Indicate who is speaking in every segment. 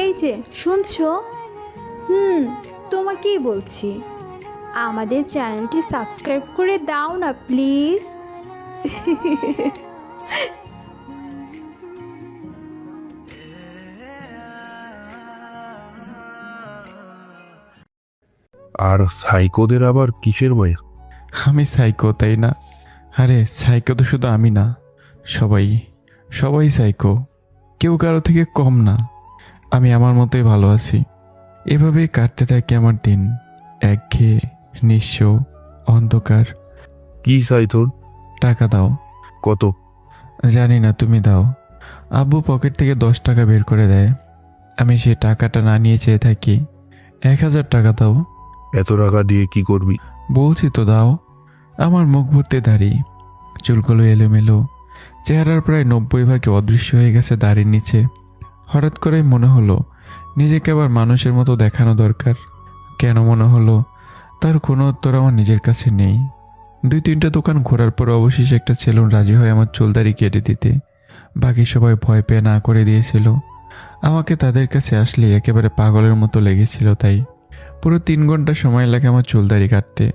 Speaker 1: এই যে শুনছো? হুম, তোমাকেই বলছি। আমাদের চ্যানেলটি সাবস্ক্রাইব করে দাও না প্লিজ।
Speaker 2: আর সাইকোদের আবার কিসের ভয়?
Speaker 3: আমি সাইকো তাই না? আরে সাইকো তো শুধু আমি না, সবাই সবাই সাইকো। কেউ কারো থেকে কম না। আমি আমার মতোই ভালো আছি। এভাবেই কাটতে থাকে আমার দিন, একঘেয়ে, নিঃস্ব, অন্ধকার।
Speaker 2: কি চাই তোর?
Speaker 3: টাকা দাও।
Speaker 2: কত?
Speaker 3: জানি না, তুমি দাও। আব্বু পকেট থেকে 10 টাকা বের করে দেয়। আমি সেই টাকাটা না নিয়ে চেয়ে থাকি। 1000 টাকা দাও।
Speaker 2: এত টাকা দিয়ে কি করবি?
Speaker 3: বলছি তো দাও। আমার মুখ ভর্তি দাড়ি, চুলগুলো এলোমেলো, চেহারার প্রায় 90 ভাগে অদৃশ্য হয়ে গেছে দাড়ির নিচে। হঠাৎ করেই মনে হলো নিজেকে আবার মানুষের মতো দেখানো দরকার। কেন মনে হলো তার কোনো উত্তর আমার নিজের কাছে নেই। 2-3টা দোকান ঘোরার পর অবশেষে একটা ছেলে রাজি হয় আমার চুলদাড়ি কেটে দিতে। বাকি সবাই ভয় পেয়ে না করে দিয়েছিল। আমাকে তাদের কাছে আসলে একেবারে পাগলের মতো লেগেছিল। তাই পুরো 3 ঘন্টা সময় লাগে আমার চুলদাড়ি কাটতে।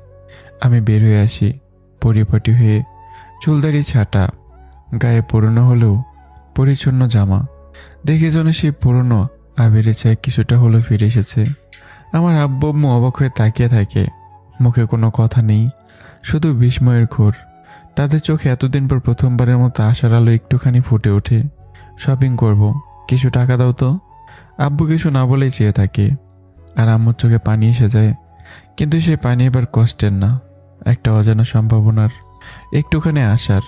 Speaker 3: আমি বের হয়ে আসি পরিপাটি হয়ে, চুলদাড়ি ছাটা, গায়ে পুরনো হলেও পরিচ্ছন্ন জামা। দেখে যেন সেই পুরনো আবিরের চায় কিছুটা হলেও ফিরে এসেছে। আমার আব্বু আম্মু অবাক হয়ে তাকিয়ে থাকে। মুখে কোনো কথা নেই, শুধু বিস্ময়ের ঘোর। তাদের চোখে এতদিন পর প্রথমবারের মতো আশার আলো একটুখানি ফুটে ওঠে। শপিং করব, কিছু টাকা দাও তো। আব্বু কিছু না বলেই চেয়ে থাকে, আর আম্মুর চোখে পানি এসে যায়। কিন্তু সে পানি এবার কষ্টের না, একটা অজানা সম্ভাবনার, একটুখানি আশার।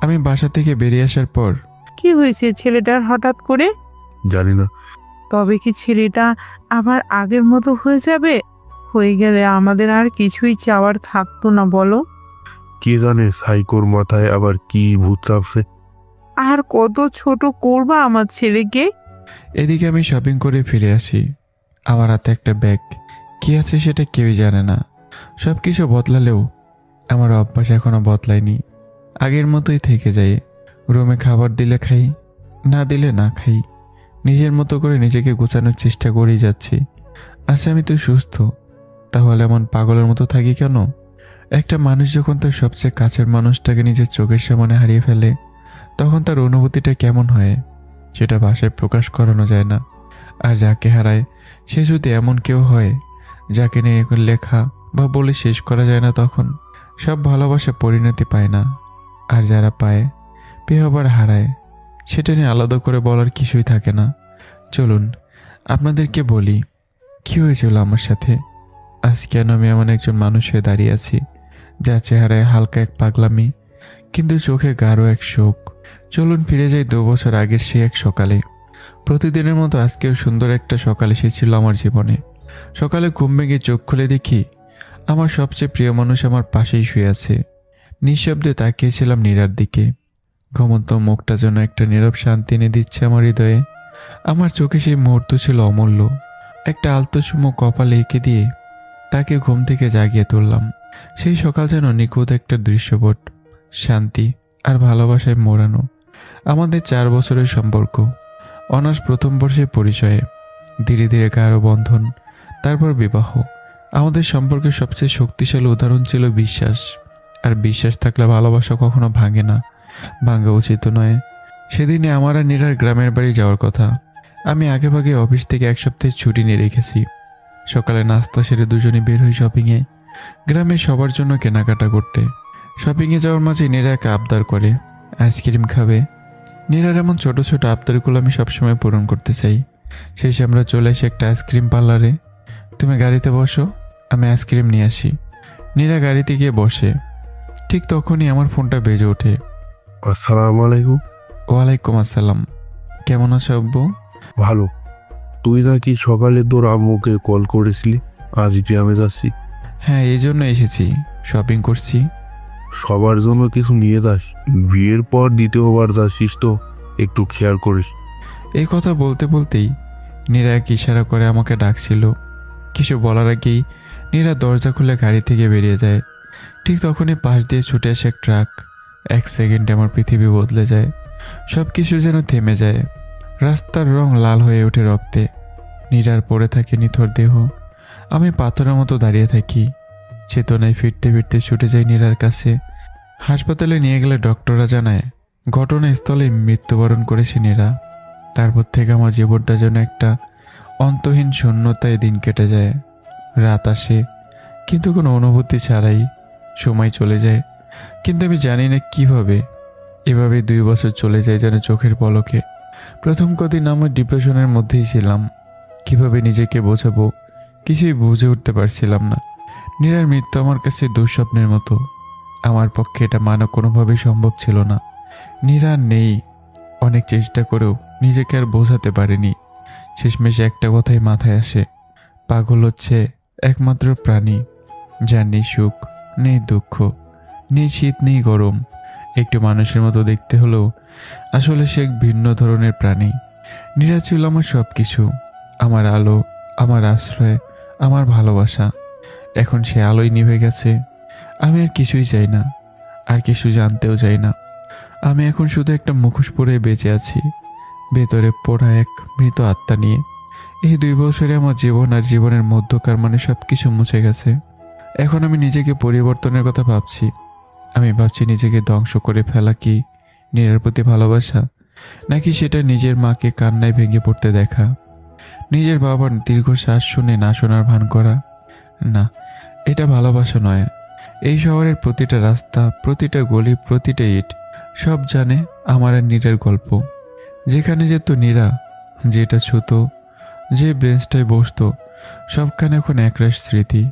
Speaker 3: আমি বাসা থেকে বেরিয়ে আসার পর
Speaker 4: কি হয়েছে ছেলেটার হঠাৎ করে?
Speaker 2: জানি না।
Speaker 4: তবে কি ছেলেটা আবার আগের মতো হয়ে যাবে? হয়ে গেলে আমাদের আর কিছুই চাওয়ার থাকতো না, বলো?
Speaker 2: কে জানে সাইকোর মাথায় আবার কি ভূত চাপছে।
Speaker 4: আর কত ছোট করবা আমার ছেলেকে?
Speaker 3: এদিকে আমি শপিং করে ফিরে আসি। আমার হাতে একটা ব্যাগ, কি আছে সেটা কেউই জানে না। সব কিছু বদলালেও আমার অভ্যাস এখনো বদলায়নি, আগের মতোই থেকে যায়। রুমে খাবার দিলে খাই, না দিলে না খাই। নিজের মতো করে নিজেকে গোছানোর চেষ্টা করেই যাচ্ছি। আচ্ছা, আমি তো সুস্থ, তাহলে এমন পাগলের মতো থাকি কেন? একটা মানুষ যখন তার সবচেয়ে কাছের মানুষটাকে নিজের চোখের সামনে হারিয়ে ফেলে, তখন তার অনুভূতিটা কেমন হয় সেটা ভাষায় প্রকাশ করানো যায় না। আর যাকে হারায় সে যদি এমন কেউ হয় যাকে নিয়ে এখন লেখা বা বলে শেষ করা যায় না, তখন সব ভালোবাসা পরিণতি পায় না। আর যারা পায়, পেয়ে আবার হারায়, সেটা নিয়ে আলাদা করে বলার কিছুই থাকে না। চলুন আপনাদেরকে বলি কী হয়েছিল আমার সাথে। আজ কেন আমি এমন একজন মানুষ হয়ে দাঁড়িয়ে আছি, যার চেহারায় হালকা এক পাগলামি, কিন্তু চোখে গাঢ় এক শোক। চলুন ফিরে যাই 2 বছর আগের সে এক সকালে। প্রতিদিনের মতো আজকেও সুন্দর একটা সকাল এসেছিল আমার জীবনে। সকালে ঘুম ভেঙে চোখ খুলে দেখি আমার সবচেয়ে প্রিয় মানুষ আমার পাশেই শুয়ে আছে। নিঃশব্দে তাকিয়েছিলাম নীরার দিকে। ঘুমন্ত মুখটা যেন একটা নীরব শান্তি এনে দিচ্ছে আমার হৃদয়ে। আমার চোখে সেই মুহূর্ত ছিল অমূল্য। একটা আলতো চুমো কপালে এঁকে দিয়ে তাকে ঘুম থেকে জাগিয়ে তুললাম। সেই সকাল যেন নিখুঁত একটা দৃশ্যপট, শান্তি আর ভালোবাসায় মোড়ানো। আমাদের 4 বছরের সম্পর্ক, অনার্স প্রথম বর্ষে পরিচয়ে, ধীরে ধীরে গাঢ় বন্ধন, তারপর বিবাহ। আমাদের সম্পর্কের সবচেয়ে শক্তিশালী উদাহরণ ছিল বিশ্বাস। আর বিশ্বাস থাকলে ভালোবাসা কখনো ভাঙে না, ভাঙা উচিত নয়। সেদিনে আমার আর নীরার গ্রামের বাড়ি যাওয়ার কথা। আমি আগেভাগে অফিস থেকে 1 সপ্তাহের ছুটি নিয়ে রেখেছি। সকালে নাস্তা সেরে দুজনে বের হই শপিংয়ে, গ্রামে সবার জন্য কেনাকাটা করতে। শপিংয়ে যাওয়ার মাঝে নীরা একা আবদার করে আইসক্রিম খাবে। নীরার এমন ছোট ছোট আবদারগুলো আমি সবসময় পূরণ করতে চাই। শেষে আমরা চলে আসি একটা আইসক্রিম পার্লারে। তুমি গাড়িতে বসো, আমি আইসক্রিম নিয়ে আসি। নীরা গাড়িতে গিয়ে বসে। ঠিক তখনই আমার ফোনটা বেজে ওঠে।
Speaker 2: আসসালামু আলাইকুম।
Speaker 3: ওয়ালাইকুম আসসালাম। কেমন আছো আব্বু?
Speaker 2: ভালো। তুই নাকি সকালে তোর আম্মুকে কল করেছিলি আজ গ্রামে যাচ্ছি?
Speaker 3: হ্যাঁ, এই জন্য এসেছি, শপিং করছি।
Speaker 2: সবার জন্য কিছু নিয়ে যাস, বিয়ের পর দ্বিতীয়বার যাচ্ছিস তো, একটু খেয়াল করিস।
Speaker 3: এই কথা বলতে বলতেই নীরা এক ইশারা করে আমাকে ডাকছিল। কিছু বলার আগেই নীরা দরজা খুলে গাড়ি থেকে বেরিয়ে যায়। ঠিক তখনই পাশ দিয়ে ছুটে আসে এক ট্রাক। 1 সেকেন্ডে আমার পৃথিবী বদলে যায়। সব কিছু যেন থেমে যায়। রাস্তার রং লাল হয়ে ওঠে রক্তে, নীরার পড়ে থাকে নিথর দেহ। আমি পাথরের মতো দাঁড়িয়ে থাকি। চেতনায় ফিরতে ফিরতে ছুটে যাই নীরার কাছে। হাসপাতালে নিয়ে গেলে ডক্টররা জানায় ঘটনাস্থলে মৃত্যুবরণ করেছে নীরা। তারপর থেকে আমার জীবনটা যেন একটা অন্তহীন শূন্যতায় দিন কেটে যায়। রাত আসে কিন্তু কোনো অনুভূতি ছাড়াই সময় চলে যায়, কিন্তু আমি জানি না কিভাবে। এভাবে 2 বছর চলে যায় যেন চোখের পলকে। প্রথম কদিন আমার ডিপ্রেশনের মধ্যেই ছিলাম। কিভাবে নিজেকে বোঝাবো কিছুই বুঝে উঠতে পারছিলাম না। নীরার মৃত্যু আমার কাছে দুঃস্বপ্নের মতো। আমার পক্ষে এটা মানা কোনোভাবেই সম্ভব ছিল না। নীরা নেই, অনেক চেষ্টা করেও নিজেকে আর বোঝাতে পারিনি। শেষমেশ একটা কথাই মাথায় আসে, পাগল হচ্ছে একমাত্র প্রাণী যার নেই সুখ, নেই দুঃখ, নেই শীত, নেই গরম। একটু মানুষের মতো দেখতে হলেও আসলে সে এক ভিন্ন ধরনের প্রাণী। নীরা ছিল আমার সব কিছু, আমার আলো, আমার আশ্রয়, আমার ভালোবাসা। এখন সে আলোই নিভে গেছে। আমি আর কিছুই চাই না, আর কিছু জানতেও চাই না। আমি এখন শুধু একটা মুখোশ পরে বেঁচে আছি, ভেতরে পোড়া এক মৃত আত্মা নিয়ে। এই 2 বছরে আমার জীবন আর জীবনের মধ্যকার সব কিছু মুছে গেছে। এখন আমি নিজেকে পরিবর্তনের কথা ভাবছি। আমি ভাবছি নিজেকে ধ্বংস করে ফেলা কি নীরার প্রতি ভালোবাসা, নাকি সেটা নিজের মাকে কান্নায় ভেঙে পড়তে দেখা, নিজের বাবার দীর্ঘ শ্বাস শুনে না শোনার ভান করা। না, এটা ভালোবাসা নয়। এই শহরের প্রতিটা রাস্তা, প্রতিটা গলি, প্রতিটা ইট সব জানে আমার আর নীরার গল্প। যেখানে যেত নীরা, যেটা ছুত, যে ব্রেঞ্চটায় বসতো, সবখানে এখন একরাশ স্মৃতি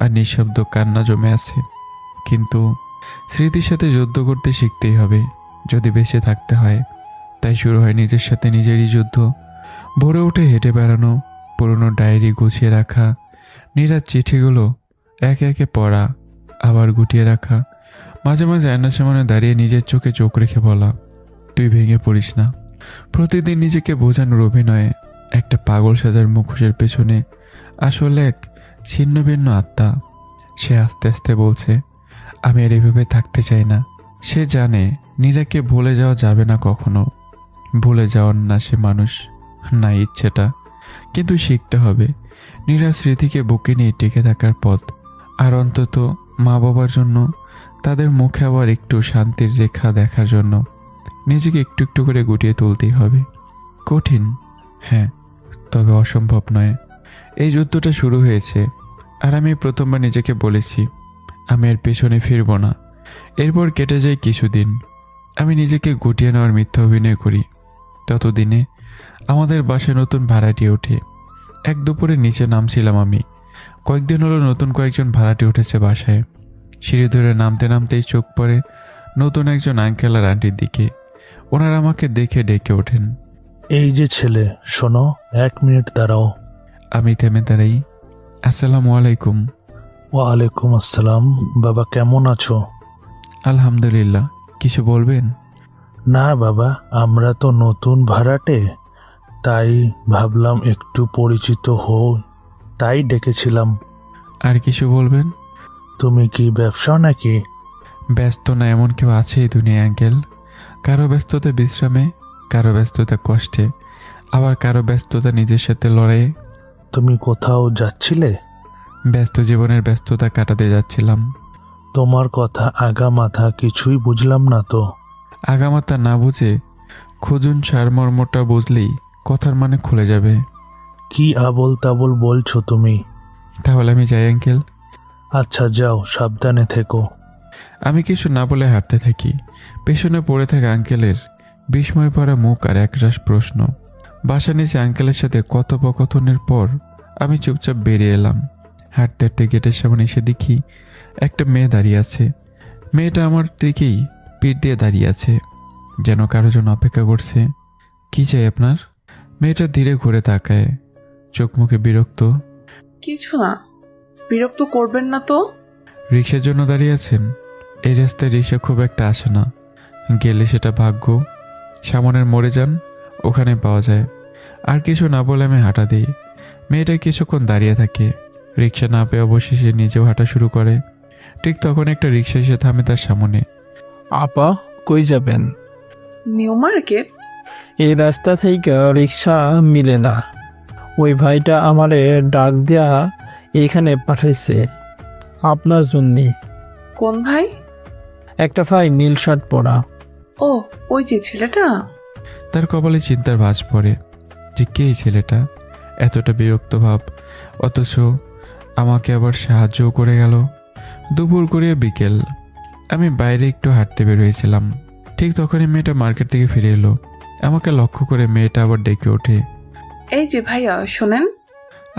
Speaker 3: আর নিঃশব্দ কান্না জমে আছে। কিন্তু স্মৃতির সাথে যুদ্ধ করতে শিখতেই হবে যদি বেঁচে থাকতে হয়। তাই শুরু হয় নিজের সাথে নিজেরই যুদ্ধ। ভোরে উঠে হেঁটে বেড়ানো, পুরনো ডায়েরি গুছিয়ে রাখা, নীরার চিঠিগুলো একে একে পড়া, আবার গুটিয়ে রাখা। মাঝে মাঝে আয়নার সামনে দাঁড়িয়ে নিজের চোখে চোখ রেখে বলা, তুই ভেঙে পড়িস না। প্রতিদিন নিজেকে বোঝানোর অভিনয়ে একটা পাগল সাজার মুখোশের পেছনে আসলে এক ছিন্ন ভিন্ন আত্মা। সে আস্তে আস্তে বলছে, আমি আর এভাবে থাকতে চাই না। সে জানে নীরাকে ভুলে যাওয়া যাবে না কখনো। ভুলে যাওয়ার না সে মানুষ, না ইচ্ছেটা, কিন্তু শিখতে হবে নীরা স্মৃতিকে বুকে নিয়ে টিকে থাকার পথ। আর অন্তত মা বাবার জন্য, তাদের মুখে আবার একটু শান্তির রেখা দেখার জন্য নিজেকে একটু একটু করে গুটিয়ে তুলতেই হবে। কঠিন, হ্যাঁ, তবে অসম্ভব নয়। এই যুদ্ধটা শুরু হয়েছে, আর আমি প্রথমবার নিজেকে বলেছি আমি এর পেছনে ফিরব না। এরপর কেটে যায় কিছুদিন, আমি নিজেকে গুটিয়ে নেওয়ার মিথ্যা অভিনয় করি। ততদিনে আমাদের বাসায় নতুন ভাড়াটি ওঠে। এক দুপুরে নিচে নামছিলাম আমি। কয়েকদিন হলো নতুন কয়েকজন ভাড়াটি উঠেছে বাসায়। সিঁড়ি ধরে নামতে নামতেই চোখ পড়ে নতুন একজন আঙ্কেল আর আন্টির দিকে। ওনারা আমাকে দেখে ডেকে ওঠেন,
Speaker 5: এই যে ছেলে, শোনো, 1 মিনিট দাঁড়াও।
Speaker 3: আমি থেমে দাঁড়াই। আসসালামু আলাইকুম।
Speaker 5: ওয়ালাইকুম আসসালাম। বাবা, কেমন আছো?
Speaker 3: আলহামদুলিল্লাহ। কিছু বলবেন?
Speaker 5: না বাবা, আমরা তো নতুন ভাড়াটে, তাই ভাবলাম একটু পরিচিত হই, তাই ডেকেছিলাম।
Speaker 3: আর কিছু বলবেন?
Speaker 5: তুমি কি ব্যবসা নাকি?
Speaker 3: ব্যস্ত না এমন কেউ আছে এই দুনিয়ায় আঙ্কেল। কারো ব্যস্ততা বিশ্রামে, কারো ব্যস্ততা কষ্টে, আবার কারো ব্যস্ততা নিজের সাথে লড়াইয়ে।
Speaker 5: তুমি কোথাও যাচ্ছিলে?
Speaker 3: ব্যস্ত জীবনের ব্যস্ততা কাটাতে যাচ্ছিলাম।
Speaker 5: তোমার কথা আগা মাথা কিছুই বুঝলাম না তো।
Speaker 3: আগামাতা না বুঝে খুঁজুন সারমর্মটা বুঝলেই কথার মানে খুলে যাবে।
Speaker 5: কি আবল তাবল বলছো তুমি?
Speaker 3: তাহলে আমি যাই আঙ্কেল।
Speaker 5: আচ্ছা যাও, সাবধানে থেকো।
Speaker 3: আমি কিছু না বলে হাঁটতে থাকি। পেছনে পড়ে থাকা আঙ্কেলের বিস্ময় ভরা মুখ আর একরাশ প্রশ্ন। বাসা নিচে আঙ্কেলের সাথে কথোপকথনের পর আমি চুপচাপ বেরিয়ে এলাম। হাঁটতে হাঁটতে গেটের সামনে এসে দেখি একটা মেয়ে দাঁড়িয়ে আছে। মেয়েটা আমার দিকেই পিঠ দিয়ে দাঁড়িয়ে আছে, যেন কারো জন্য অপেক্ষা করছে। কি চাই আপনার? মেয়েটা ধীরে ঘুরে তাকায়, চোখ মুখে বিরক্ত।
Speaker 6: কিছু না, বিরক্ত করবেন না তো।
Speaker 3: রিক্সার জন্য দাঁড়িয়ে আছেন? এই রাস্তায় রিক্সা খুব একটা আসে না, গেলে সেটা ভাগ্য। সামনের মোড়ে যান, ওখানে পাওয়া যায়। আর কিছু না বলে আমি হাঁটা দিই। মেয়েটা কিছুক্ষণ দাঁড়িয়ে থাকে। রিক্সা না পেয়ে অবশেষে নিজেও হাঁটা শুরু করে। ঠিক তখন একটা রিক্সা এসে থামে তার সামনে।
Speaker 7: আপা, কই যাবেন?
Speaker 6: New market.
Speaker 7: এই রাস্তা থেকে রিক্সা মিলে না, ওই ভাইটা আমারে ডাক দেয়া এখানে পাঠাইছে আপনার জন্যে।
Speaker 6: কোন ভাই?
Speaker 7: একটা ভাই নীল শার্ট পরা।
Speaker 6: ও, ওই যে ছেলেটা।
Speaker 3: তার কপালে চিন্তার ভাঁজ পড়ে যে কে এই ছেলেটা, এতটা বিরক্ত ভাব, অথচ আমাকে আবার সাহায্যও করে গেল। দুপুর করে বিকেল, আমি বাইরে একটু হাঁটতে বের হয়েছিলাম। ঠিক তখনই মেয়েটা মার্কেট থেকে ফিরে এলো। আমাকে লক্ষ্য করে মেয়েটা আবার ডেকে ওঠে।
Speaker 6: এই যে ভাইয়া, শোনেন।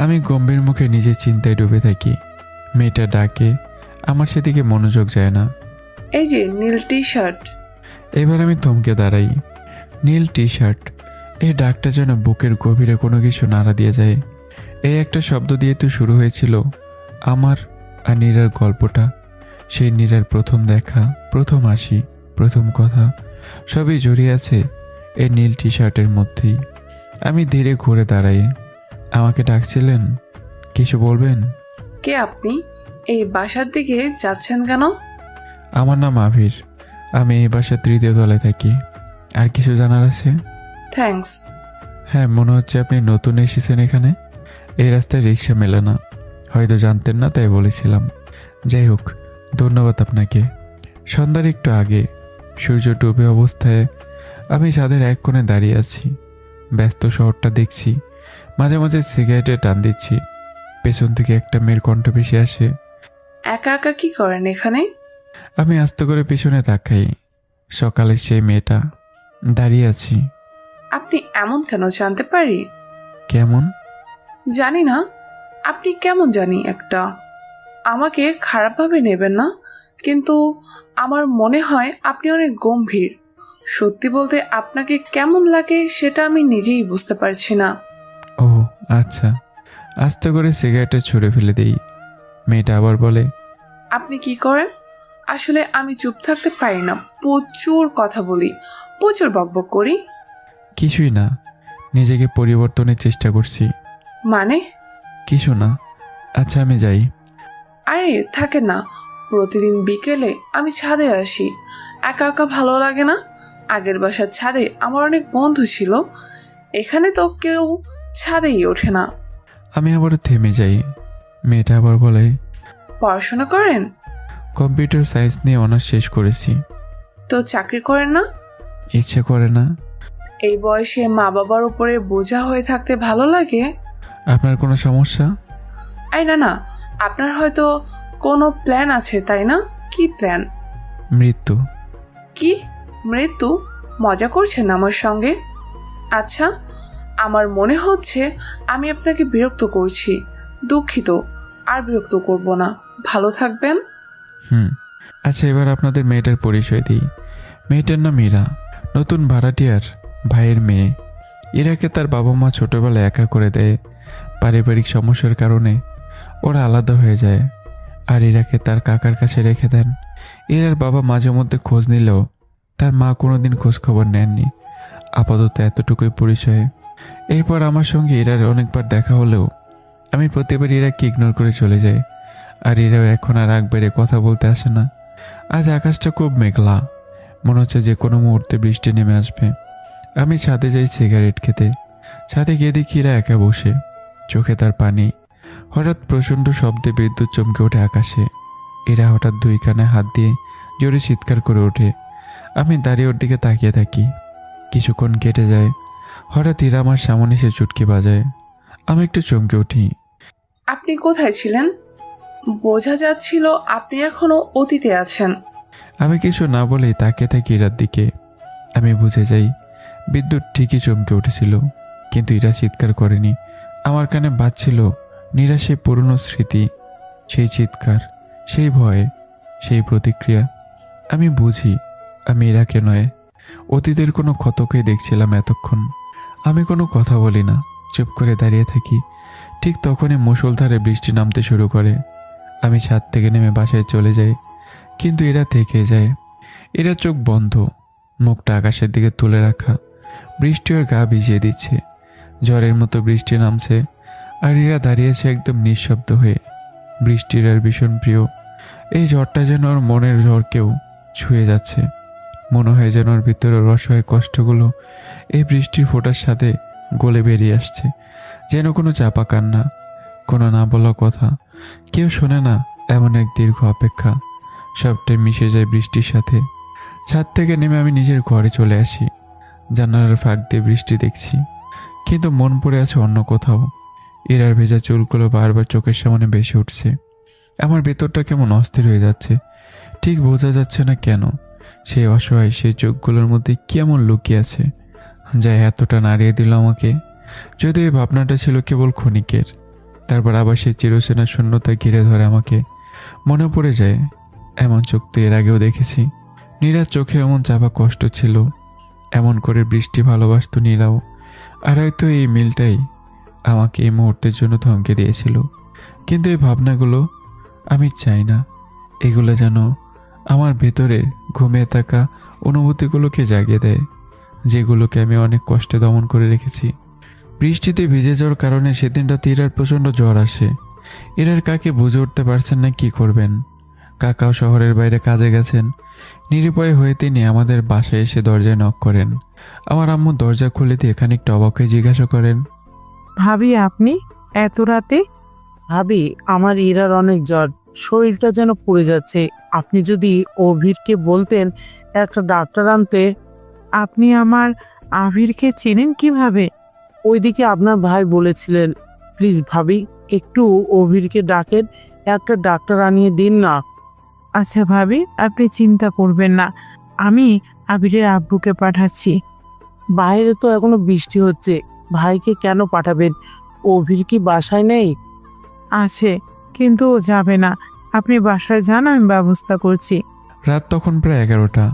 Speaker 3: আমি গম্ভীর মুখে নিজের চিন্তায় ডুবে থাকি। মেয়েটা ডাকে, আমার সেদিকে মনোযোগ যায় না।
Speaker 6: এই যে নীল টি শার্ট।
Speaker 3: এবার আমি থমকে দাঁড়াই। নীল টি শার্ট, এই ডাকটা যেন বুকের গভীরে কোনো কিছু নাড়া দিয়ে যায়। এই একটা শব্দ দিয়ে তো শুরু হয়েছিল আমার আর নীরার গল্পটা। সেই নীরার প্রথম দেখা, প্রথম হাসি, প্রথম কথা, সবই জড়িয়ে আছে এই নীল টি শার্টের মধ্যেই। আমি ধীরে ঘুরে দাঁড়াই। আমাকে ডাকছিলেন? কিছু বলবেন?
Speaker 6: কে আপনি? এই বাসার দিকে যাচ্ছেন কেন?
Speaker 3: আমার নাম আবির। আমি এই বাসার 3য় তলায় থাকি। আর কিছু জানার আছে?
Speaker 6: থ্যাঙ্কস।
Speaker 3: হ্যাঁ, মনে হচ্ছে আপনি নতুন এসেছেন এখানে। এই রাস্তায় রিক্সা মেলে না, হয়তো জানতেন না তাই বলেছিলাম। যাই হোক, ধন্যবাদ আপনাকে। সন্ধ্যার একটু আগে সূর্য ডুবে অবস্থায় আমি ছাদের এক কোণে দাঁড়িয়ে আছি। ব্যস্ত শহরটা দেখছি, মাঝে মাঝে সিগারেটে টান দিচ্ছি। পেছন থেকে একটা মেয়ের কণ্ঠ ভেসে আসে।
Speaker 6: একা একা কি করেন এখানে?
Speaker 3: আমি আস্তে করে পিছনে তাকাই। সকালের সেই মেয়েটা দাঁড়িয়ে আছি।
Speaker 6: আপনি এমন কেন জানতে পারি?
Speaker 3: কেমন?
Speaker 6: জানি না। আপনি কেমন জানি একটা। আমাকে খারাপভাবে নেবেন না, কিন্তু আমার মনে হয় আপনি অনেক গম্ভীর। সত্যি বলতে আপনাকে কেমন লাগে সেটা আমি নিজেই বুঝতে পারছি না।
Speaker 3: ও আচ্ছা। আস্তে করে সিগারেটটা ছুঁড়ে ফেলে দেই। মেয়েটা আবার বলে,
Speaker 6: আপনি কি করেন? আসলে আমি চুপ থাকতে পারি না, প্রচুর কথা বলি, প্রচুর বকবক করি।
Speaker 3: কিছুই না, নিজেকে পরিবর্তনের চেষ্টা করছি।
Speaker 6: মানে?
Speaker 3: কিছু না। আচ্ছা আমি যাই।
Speaker 6: আরে থাকেন না, প্রতিদিন বিকেলে আমি ছাদে আসি। একা একা ভালো লাগে না? আগের বাসার ছাদে আমার অনেক বন্ধু ছিল, এখানে তো কেউ ছাদেই ওঠে না।
Speaker 3: আমি আবার থেমে যাই। মেয়েটা আবার বলে,
Speaker 6: পড়াশোনা করেন?
Speaker 3: কম্পিউটার সায়েন্স নিয়ে অনার্স শেষ করেছি।
Speaker 6: তো চাকরি করেন না?
Speaker 3: ইচ্ছে করে না।
Speaker 6: এই বয়সে মা বাবার উপরে বোঝা হয়ে থাকতে ভালো লাগে?
Speaker 3: আপনার কোনো সমস্যা?
Speaker 6: এই না না, আপনার হয়তো কোনো প্ল্যান আছে, তাই না? কি প্ল্যান?
Speaker 3: মৃত্যু।
Speaker 6: কি মৃত্যু? মজা করছেন আমার সঙ্গে? আচ্ছা, আমার মনে হচ্ছে আমি আপনাকে বিরক্ত করছি। দুঃখিত, আর বিরক্ত করব না। ভালো থাকবেন।
Speaker 3: আচ্ছা, এবার আপনাদের মেয়েটার পরিচয় দিই। মেয়েটার নাম ইরা, নতুন ভাড়াটিয়ার ভাইয়ের মেয়ে। ইরাকে তার বাবা মা ছোটবেলায় একা করে দেয়। পারিবারিক সমস্যার কারণে ওরা আলাদা হয়ে যায়, আর ইরাকে তার কাকার কাছে রেখে দেন। ইরার বাবা মাঝে মধ্যে খোঁজ নিলেও তার মা কোনোদিন খোঁজ খবর নেননি। আপাতত এতটুকুই পরিচয়। এরপর আমার সঙ্গে ইরার অনেকবার দেখা হলেও আমি প্রতিবার ইরাকে ইগনোর করে চলে যাই। আর ইরাও এখন আর রাগ বেড়ে কথা বলতে আসে না। আজ আকাশটা খুব মেঘলা, মনে হচ্ছে যে কোনো মুহূর্তে বৃষ্টি নেমে আসবে। আমি ছাদে যাই সিগারেট খেতে। ছাদে গিয়ে দেখি ইরা একা বসে, চোখে তার পানি। হঠাৎ প্রচণ্ড শব্দে বিদ্যুৎ চমকে ওঠে আকাশে। এরা হঠাৎ 2 কানে হাত দিয়ে জোরে চিৎকার করে ওঠে। আমি দাঁড়িয়ে ওর দিকে তাকিয়ে থাকি। কিছুক্ষণ কেটে যায়। হঠাৎ ইরা আমার সামনে এসে চুটকি বাজায়। আমি একটু চমকে উঠি।
Speaker 6: আপনি কোথায় ছিলেন? বোঝা যাচ্ছিল আপনি এখনো অতীতে আছেন।
Speaker 3: আমি কিছু না বলেই তাকিয়ে থাকি ইরার দিকে। আমি বুঝে যাই বিদ্যুৎ ঠিকই চমকে উঠেছিল, কিন্তু ইরা চিৎকার করেনি। আমার কানে বাজছিল নিরাশে পুরনো স্মৃতি, সেই চিৎকার, সেই ভয়, সেই প্রতিক্রিয়া। আমি বুঝি আমি ইরাকে নয়, অতীতের কোনো ক্ষতকেই দেখছিলাম এতক্ষণ। আমি কোনো কথা বলি না, চুপ করে দাঁড়িয়ে থাকি। ঠিক তখনই মুষলধারে বৃষ্টি নামতে শুরু করে। আমি ছাদ থেকে নেমে বাসায় চলে যাই, কিন্তু এরা থেকে যায়। এরা চোখ বন্ধ, মুখটা আকাশের দিকে তুলে রাখা। বৃষ্টি ওর গা ভিজিয়ে দিচ্ছে। ঝড়ের মতো বৃষ্টি নামছে, আর এরা দাঁড়িয়েছে একদম নিঃশব্দ হয়ে। বৃষ্টির আর ভীষণ প্রিয়। এই ঝড়টা যেন ওর মনের ঝড়কেও ছুঁয়ে যাচ্ছে। মনে হয় যেন ওর ভিতরের অসহায় কষ্টগুলো এই বৃষ্টির ফোঁটার সাথে গলে বেরিয়ে আসছে। যেন কোনো চাপা কান্না, কোনো না বলা কথা, কেউ শোনে না এমন এক দীর্ঘ অপেক্ষা। সবটাই মিশে যায় বৃষ্টির সাথে। ছাদ থেকে নেমে আমি নিজের ঘরে চলে আসি। জানালার ফাঁক দিয়ে বৃষ্টি দেখছি, কিন্তু মন পড়ে আছে অন্য কোথাও। ইরার ভেজা চুলগুলো বারবার চোখের সামনে ভেসে উঠছে। আমার ভেতরটা কেমন অস্থির হয়ে যাচ্ছে, ঠিক বোঝা যাচ্ছে না কেন। সেই অসহায় সেই চোখগুলোর মধ্যে কেমন লুকিয়ে আছে, যা এতটা নাড়িয়ে দিল আমাকে। যদিও এই ভাবনাটা ছিল কেবল ক্ষণিকের, তারপর আবার সেই চিরচেনা শূন্যতা ঘিরে ধরে আমাকে। মনে পড়ে যায় এমন চোখ তো এর আগেও দেখেছি। নীরার চোখে এমন চাপা কষ্ট ছিল, এমন করে বৃষ্টি ভালোবাসত নীরাও। আর হয়তো এই মিলটাই আমাকে এই মুহূর্তের জন্য ধমকে দিয়েছিল। কিন্তু এই ভাবনাগুলো আমি চাই না, এগুলো যেন আমার ভেতরের ঘুমিয়ে থাকা অনুভূতিগুলোকে জাগিয়ে দেয়, যেগুলোকে আমি অনেক কষ্টে দমন করে রেখেছি। বৃষ্টিতে ভিজে যাওয়ার কারণে সেদিনটাতে ইরার প্রচণ্ড জ্বর আসে। ইরার কাকে বুঝে উঠতে পারছেন না কি করবেন। কাকাও শহরের বাইরে কাজে গেছেন। নিরুপায় হয়ে তিনি আমাদের বাসায় এসে দরজায় নক করেন। আমার আম্মু দরজা খুলে দিয়ে খানিকটা অবাক হয়ে জিজ্ঞাসা করেন,
Speaker 4: ভাবি আপনি এত রাতে?
Speaker 8: ভাবি, আমার ইরার অনেক জ্বর, শরীরটা যেন পুড়ে যাচ্ছে। আপনি যদি অভিরকে বলতেন একটা ডাক্তার আনতে।
Speaker 4: আপনি আমার আবিরকে চেনেন কিভাবে?
Speaker 8: ওইদিকে আপনার ভাই বলেছিলেন। প্লিজ ভাবি, একটু অভিরকে ডাকেন, একটা ডাক্তার আনিয়ে দিন না।
Speaker 4: আচ্ছা ভাবি, আপনি চিন্তা করবেন না, আমি আবিরের আব্বুকে পাঠাচ্ছি।
Speaker 8: বাইরে তো এখনো বৃষ্টি হচ্ছে, ভাইকে কেন পাঠাবেন? অভির কি বাসায় নেই?
Speaker 4: আছে, কিন্তু ও যাবে না। আপনি বাসায় যান, আমি ব্যবস্থা করছি।
Speaker 3: রাত তখন প্রায় 11টা।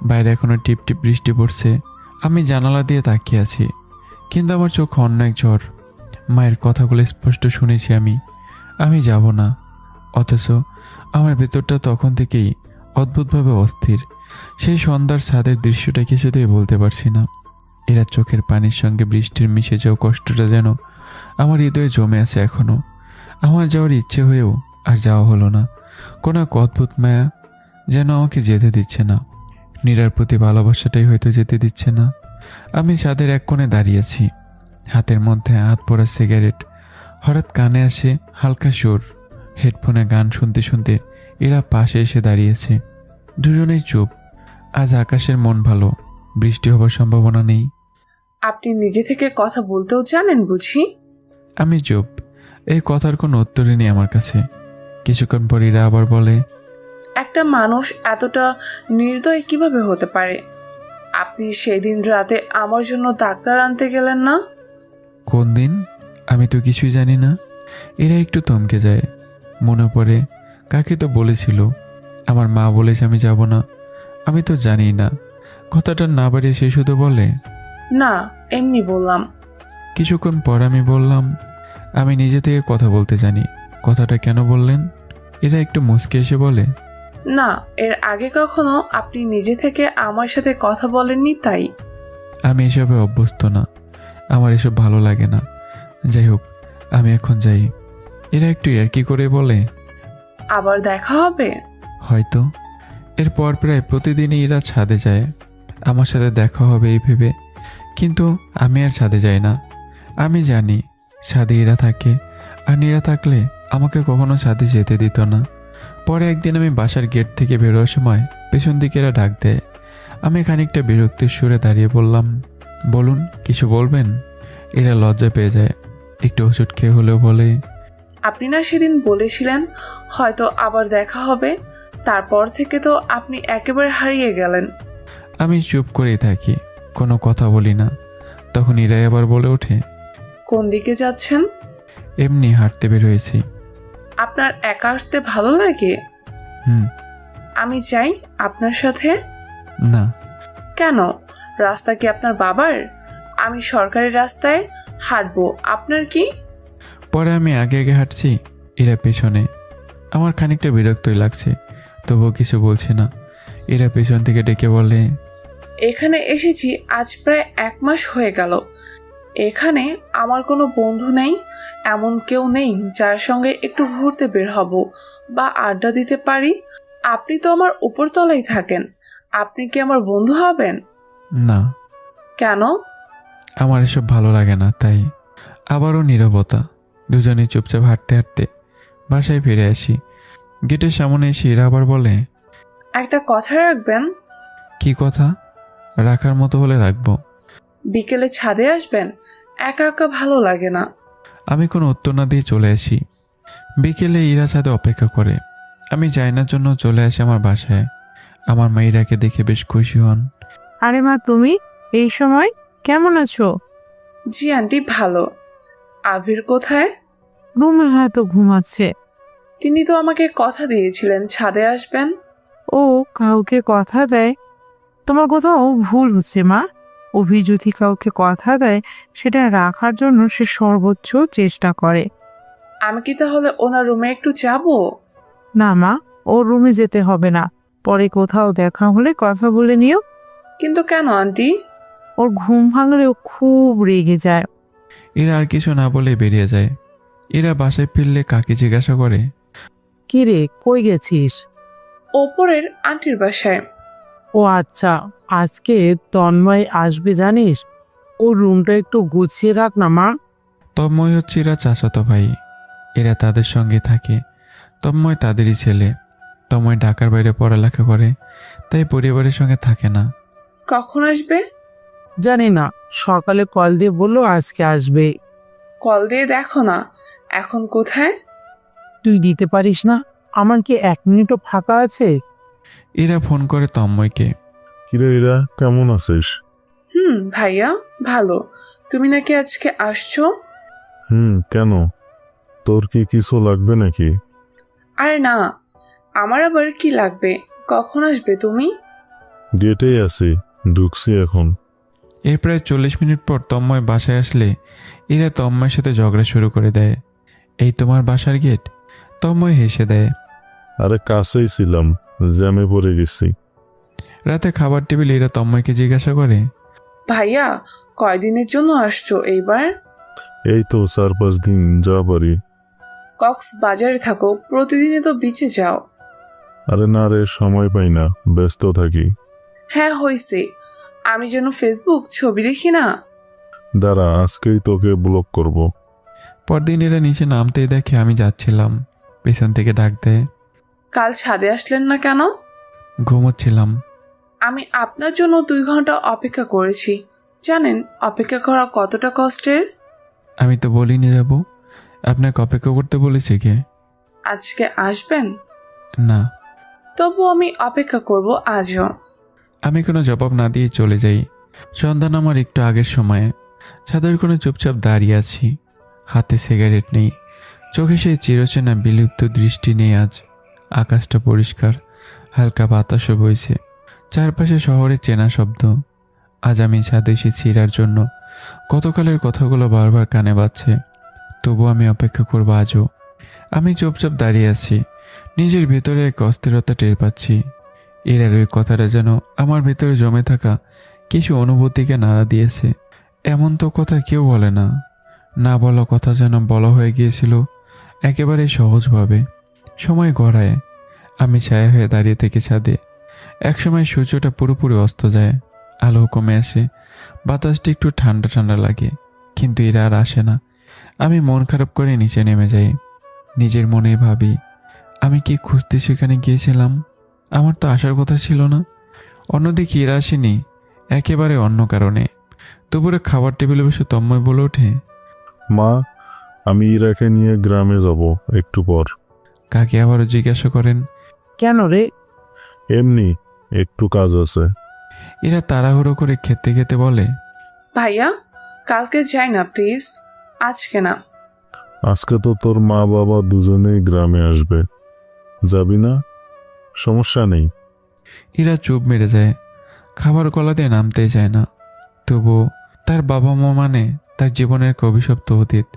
Speaker 3: বাইরে এখনো টিপ টিপ বৃষ্টি পড়ছে। আমি জানালা দিয়ে তাকিয়ে আছি, কিন্তু আমার চোখে অন্য এক ঝড়। মায়ের কথাগুলো স্পষ্ট শুনেছি আমি যাব না, অথচ আমার ভেতরটা তখন থেকেই অদ্ভুতভাবে অস্থির। সেই সন্ধ্যার ছাদের দৃশ্যটা কিছুতেই বলতে পারছি না। এরা চোখের পানির সঙ্গে বৃষ্টির মিশে যাওয়া কষ্টটা যেন আমার হৃদয়ে জমে আছে এখনো। আমার যাওয়ার ইচ্ছে হয়েও আর যাওয়া হলো না। কোনো এক অদ্ভুত মায়া যেন আমাকে যেতে দিচ্ছে না। নীরার প্রতি ভালোবাসাটাই হয়তো যেতে দিচ্ছে না। আমি ছাদের এক কোণে দাঁড়িয়েছি, হাতের মধ্যে হাত পড়া সিগারেট। হঠাৎ কানে আসে হালকা সুর। হেডফোনে গান শুনতে শুনতে এরা পাশে এসে দাঁড়িয়েছে। দুজনেই চুপ। আজ আকাশের মন ভালো, বৃষ্টি হবার সম্ভাবনা নেই।
Speaker 6: আপনি নিজে থেকে কথা বলতেও জানেন বুঝি?
Speaker 3: আমি চুপ। এই কথার কোনো উত্তরই নেই আমার কাছে। কিছুক্ষণ পর এরা আবার বলে,
Speaker 6: একটা মানুষ এতটা নির্দয় কিভাবে হতে পারে? আপনি সেদিন রাতে আমার জন্য ডাক্তার আনতে গেলেন না?
Speaker 3: কোন দিন? আমি তো কিছুই জানি না। এরা একটু থমকে যায়। মনে পড়ে কাকে তো বলেছিল, আমার মা বলেছে আমি যাব না। আমি তো জানি না। কথাটা না বাড়িয়ে সে শুধু বলে,
Speaker 6: না, এমনি বললাম।
Speaker 3: কিছুক্ষণ পর আমি বললাম, আমি নিজে থেকে কথা বলতে জানি। কথাটা কেন বললেন? এরা একটু মুচকে এসে বলে,
Speaker 6: না, এর আগে কখনো আপনি নিজে থেকে আমার সাথে কথা বলেননি তাই।
Speaker 3: আমি এসবে অভ্যস্ত না, আমার এসব ভালো লাগে না। যাই হোক, আমি এখন যাই। এরা একটু ইয়ার্কি করে বলে,
Speaker 6: আবার দেখা হবে?
Speaker 3: হয়তো। এরপর প্রায় প্রতিদিনই এরা ছাদে যায় আমার সাথে দেখা হবে এই ভেবে, কিন্তু আমি আর ছাদে যাই না। আমি জানি ছাদে এরা থাকে, আর এরা থাকলে আমাকে কখনো ছাদে যেতে দিত না। পরে একদিন আমি বাসার গেট থেকে বেরোয়ার সময় পেছন দিকে এরা ডাক দেয়। আমি খানিকটা বিরক্তির সুরে দাঁড়িয়ে বললাম, বলুন, কিছু বলবেন? এরা লজ্জা পেয়ে যায়, একটু ওষুধ খেয়ে হলেও বলে,
Speaker 6: আপনি না সেদিন বলেছিলেন হয়তো আবার দেখা হবে, তারপর থেকে তো আপনি একেবারে হারিয়ে গেলেন।
Speaker 3: আমি চুপ করেই থাকি, কোনো কথা বলি না। তখন ইরাই আবার বলে ওঠে,
Speaker 6: কোন দিকে যাচ্ছেন?
Speaker 3: এমনি হাঁটতে বের হয়েছি।
Speaker 6: আপনার একা আসতে ভালো লাগে?
Speaker 3: হুম।
Speaker 6: আমি চাই আপনার সাথে।
Speaker 3: না।
Speaker 6: কেন? রাস্তা কি আপনার বাবার? আমি সরকারি রাস্তায় হাঁটবো, আপনার কি?
Speaker 3: পরে আমি আগে আগে হাঁটছি, এরা পেছনে। আমার খানিকটা বিরক্তই লাগছে, তবুও কিছু বলছে না। এরা পেছন থেকে ডেকে বলে,
Speaker 6: এখানে এসেছি আজ প্রায় 1 মাস হয়ে গেল। এখানে আমার কোনো বন্ধু নেই, এমন কেউ নেই যার সঙ্গে একটু ঘুরতে বের হব বা আড্ডা দিতে পারি। আপনি তো আমার উপরতলায় থাকেন, আপনি কি আমার বন্ধু হবেন?
Speaker 3: না।
Speaker 6: কেন?
Speaker 3: আমার এসব ভালো লাগে না, তাই। আবারও নীরবতা। দুজনে চুপচাপ হাঁটতে হাঁটতে বাসায় ফিরে আসি। গেটের সামনে এসে ইরা আবার বলে,
Speaker 6: একটা কথা রাখবেন?
Speaker 3: কি কথা? রাখার মতো হলে রাখবো।
Speaker 6: বিকেলে ছাদে আসবেন, একা একা ভালো লাগে না।
Speaker 3: আমি কোনো উত্তর না দিয়ে চলে আসি। বিকেলে ইরা ছাদে অপেক্ষা করে। আমি যাইনার জন্য চলে আসি আমার বাসায়। আমার মা ইরাকে দেখে বেশ খুশি হন।
Speaker 4: আরে মা, তুমি এই সময় কেমন আছো?
Speaker 6: জি আন্টি, ভালো। আবির কোথায়?
Speaker 4: রুমে হয়তো ঘুমাচ্ছে।
Speaker 6: তিনি তো আমাকে কথা দিয়েছিলেন ছাদে আসবেন।
Speaker 4: ও কাউকে কথা দেয়? তোমার কোথাও ভুল হচ্ছে মা। অভি যদি কাউকে কথা দেয়, সেটা রাখার জন্য সে সর্বোচ্চ চেষ্টা করে।
Speaker 6: আমি কি তাহলে ওনার রুমে একটু যাব?
Speaker 4: না মা, ওর রুমে যেতে হবে না। পরে কোথাও দেখা হলে কথা বলে নিও।
Speaker 6: কিন্তু কেন আন্টি?
Speaker 4: ওর ঘুম ভাঙলে ও খুব রেগে যায়।
Speaker 3: এরা আর কিছু না বলে বেরিয়ে যায়। এরা বাসায় ফিরলে কাকে জিজ্ঞাসা করে,
Speaker 8: কি রে, কই গেছিস?
Speaker 6: ওপরের আন্টির বাসায়।
Speaker 8: ও আচ্ছা, আজকে তন্ময় আসবে জানিস? ওর রুমটা একটু গুছিয়ে রাখ না মা।
Speaker 3: তন্ময় হচ্ছে এরা চাচাতো ভাই। এরা তাদের সঙ্গে থাকে। তন্ময় তাদেরই ছেলে। তন্ময় ঢাকার বাইরে পড়ালেখা করে, তাই পরিবারের সঙ্গে থাকে না।
Speaker 6: কখন আসবে?
Speaker 8: জানি না, সকালে কল দিয়ে বললো আজকে আসবে।
Speaker 6: কল দিয়ে দেখো না এখন কোথায়।
Speaker 8: তুই দিতে পারিস না? আমার কি 1 মিনিটও ফাঁকা আছে?
Speaker 3: এরা ফোন করে তন্ময়কে।
Speaker 9: কিরে ইরা, কেমন আছিস?
Speaker 6: ভাইয়া ভালো। তুমি নাকি আজকে আসছো?
Speaker 9: কেন? তোর কি কিছু লাগবে নাকি?
Speaker 6: আরে না, আমার আবার কি লাগবে? কখন আসবে তুমি?
Speaker 9: গেটেই আছি, ঢুকছি এখন।
Speaker 3: এর প্রায় 40 মিনিট পর তন্ময় বাসায় আসলে এরা তন্ময়ের সাথে ঝগড়া শুরু করে দেয়। এই তোমার বাসার গেট? তন্ময় হেসে দেয়।
Speaker 9: আরে কাছেই ছিলাম, জ্যামে পড়ে গেছি।
Speaker 3: রাতে খাবার টেবিলে এরা তন্ময়কে জিজ্ঞাসা করে,
Speaker 6: ভাইয়া কয়দিনের জন্য আসছো এইবার?
Speaker 9: এই তো 4-5 দিন যা পারি।
Speaker 6: কক্সবাজারে থাকো, প্রতিদিনই তো বিচে যাও।
Speaker 9: আরে না রে, সময় পাই না, ব্যস্ত থাকি।
Speaker 6: হ্যাঁ হয়েছে, আমি যেন ফেসবুক ছবি দেখি না।
Speaker 9: দাঁড়া, আজকেই তোকে ব্লক করব।
Speaker 3: পরদিন এরা নিচে নামতেই দেখে আমি যাচ্ছিলাম। পেছন থেকে ডাক দেয়,
Speaker 6: কাল ছাদে আসলেন না কেন?
Speaker 3: ঘুমোচ্ছিলাম।
Speaker 6: আমি আপনার জন্য 2 ঘন্টা অপেক্ষা করেছি। জানেন অপেক্ষা করা কতটা কষ্টের?
Speaker 3: আমি তো বলিনি যাব। আপনাকে অপেক্ষা করতে বলেছে কে?
Speaker 6: আজকে আসবেন?
Speaker 3: না।
Speaker 6: তবু আমি অপেক্ষা করব আজও।
Speaker 3: আমি কোনো জবাব না দিয়ে চলে যাই। সন্ধ্যা নামার একটু আগের সময়ে ছাদের কোণে চুপচাপ দাঁড়িয়ে আছি। হাতে সিগারেট নেই, চোখে সেই চিরচেনা বিলুপ্ত দৃষ্টি নেই আজ। আকাশটা পরিষ্কার, হালকা বাতাসও বইছে, চারপাশে শহরের চেনা শব্দ। আজ আমি ছাদে এসেছি ইরার জন্য। গতকালের কথাগুলো বারবার কানে বাজছে, তবু আমি অপেক্ষা করব আজও। আমি চুপচাপ দাঁড়িয়ে আছি, নিজের ভেতরে এক অস্থিরতা টের পাচ্ছি। এরার ওই কথাটা যেন আমার ভেতরে জমে থাকা কিছু অনুভূতিকে নাড়া দিয়েছে। এমন তো কথা কেউ বলে না, না বলা কথা যেন বলা হয়ে গিয়েছিল একেবারে সহজভাবে। সময় গড়ায়, আমি ছায়া হয়ে দাঁড়িয়ে থেকে ছাদে। একসময় সূর্যটা পুরোপুরি অস্ত যায়, আলো কমে আসে, বাতাসটা একটু ঠান্ডা ঠান্ডা লাগে, কিন্তু এরা আর আসে না। আমি মন খারাপ করে নিচে নেমে যাই। নিজের মনে ভাবি, আমি কি খুঁজতে সেখানে গিয়েছিলাম? আমার তো আসার কথা ছিল না। অন্যদিকে এরা আসেনি, একেবারে অন্য কারণে। দুপুরে খাবার টেবিলে বসে তন্ময় বলে ওঠে,
Speaker 9: মা, আমি ইরাকে নিয়ে গ্রামে যাব একটু পর।
Speaker 3: কাকে আবারও জিজ্ঞাসা করেন,
Speaker 8: কেন রে?
Speaker 9: এমনি একটু কাজ আছে।
Speaker 3: এরা তাড়াহুড়ো করে খেতে খেতে বলে,
Speaker 6: ভাইয়া কালকে যাই না প্লিজ, আজকে না।
Speaker 9: আজকে তো তোর মা বাবা দুজনেই গ্রামে আসবে, যাবি না? সমস্যা নেই।
Speaker 3: এরা চুপ মেরে যায়, খাবার গলা দিয়ে নামতে চায় না। তবু তার বাবা মা মানে তার জীবনের এক অভিশপ্ত অতীত।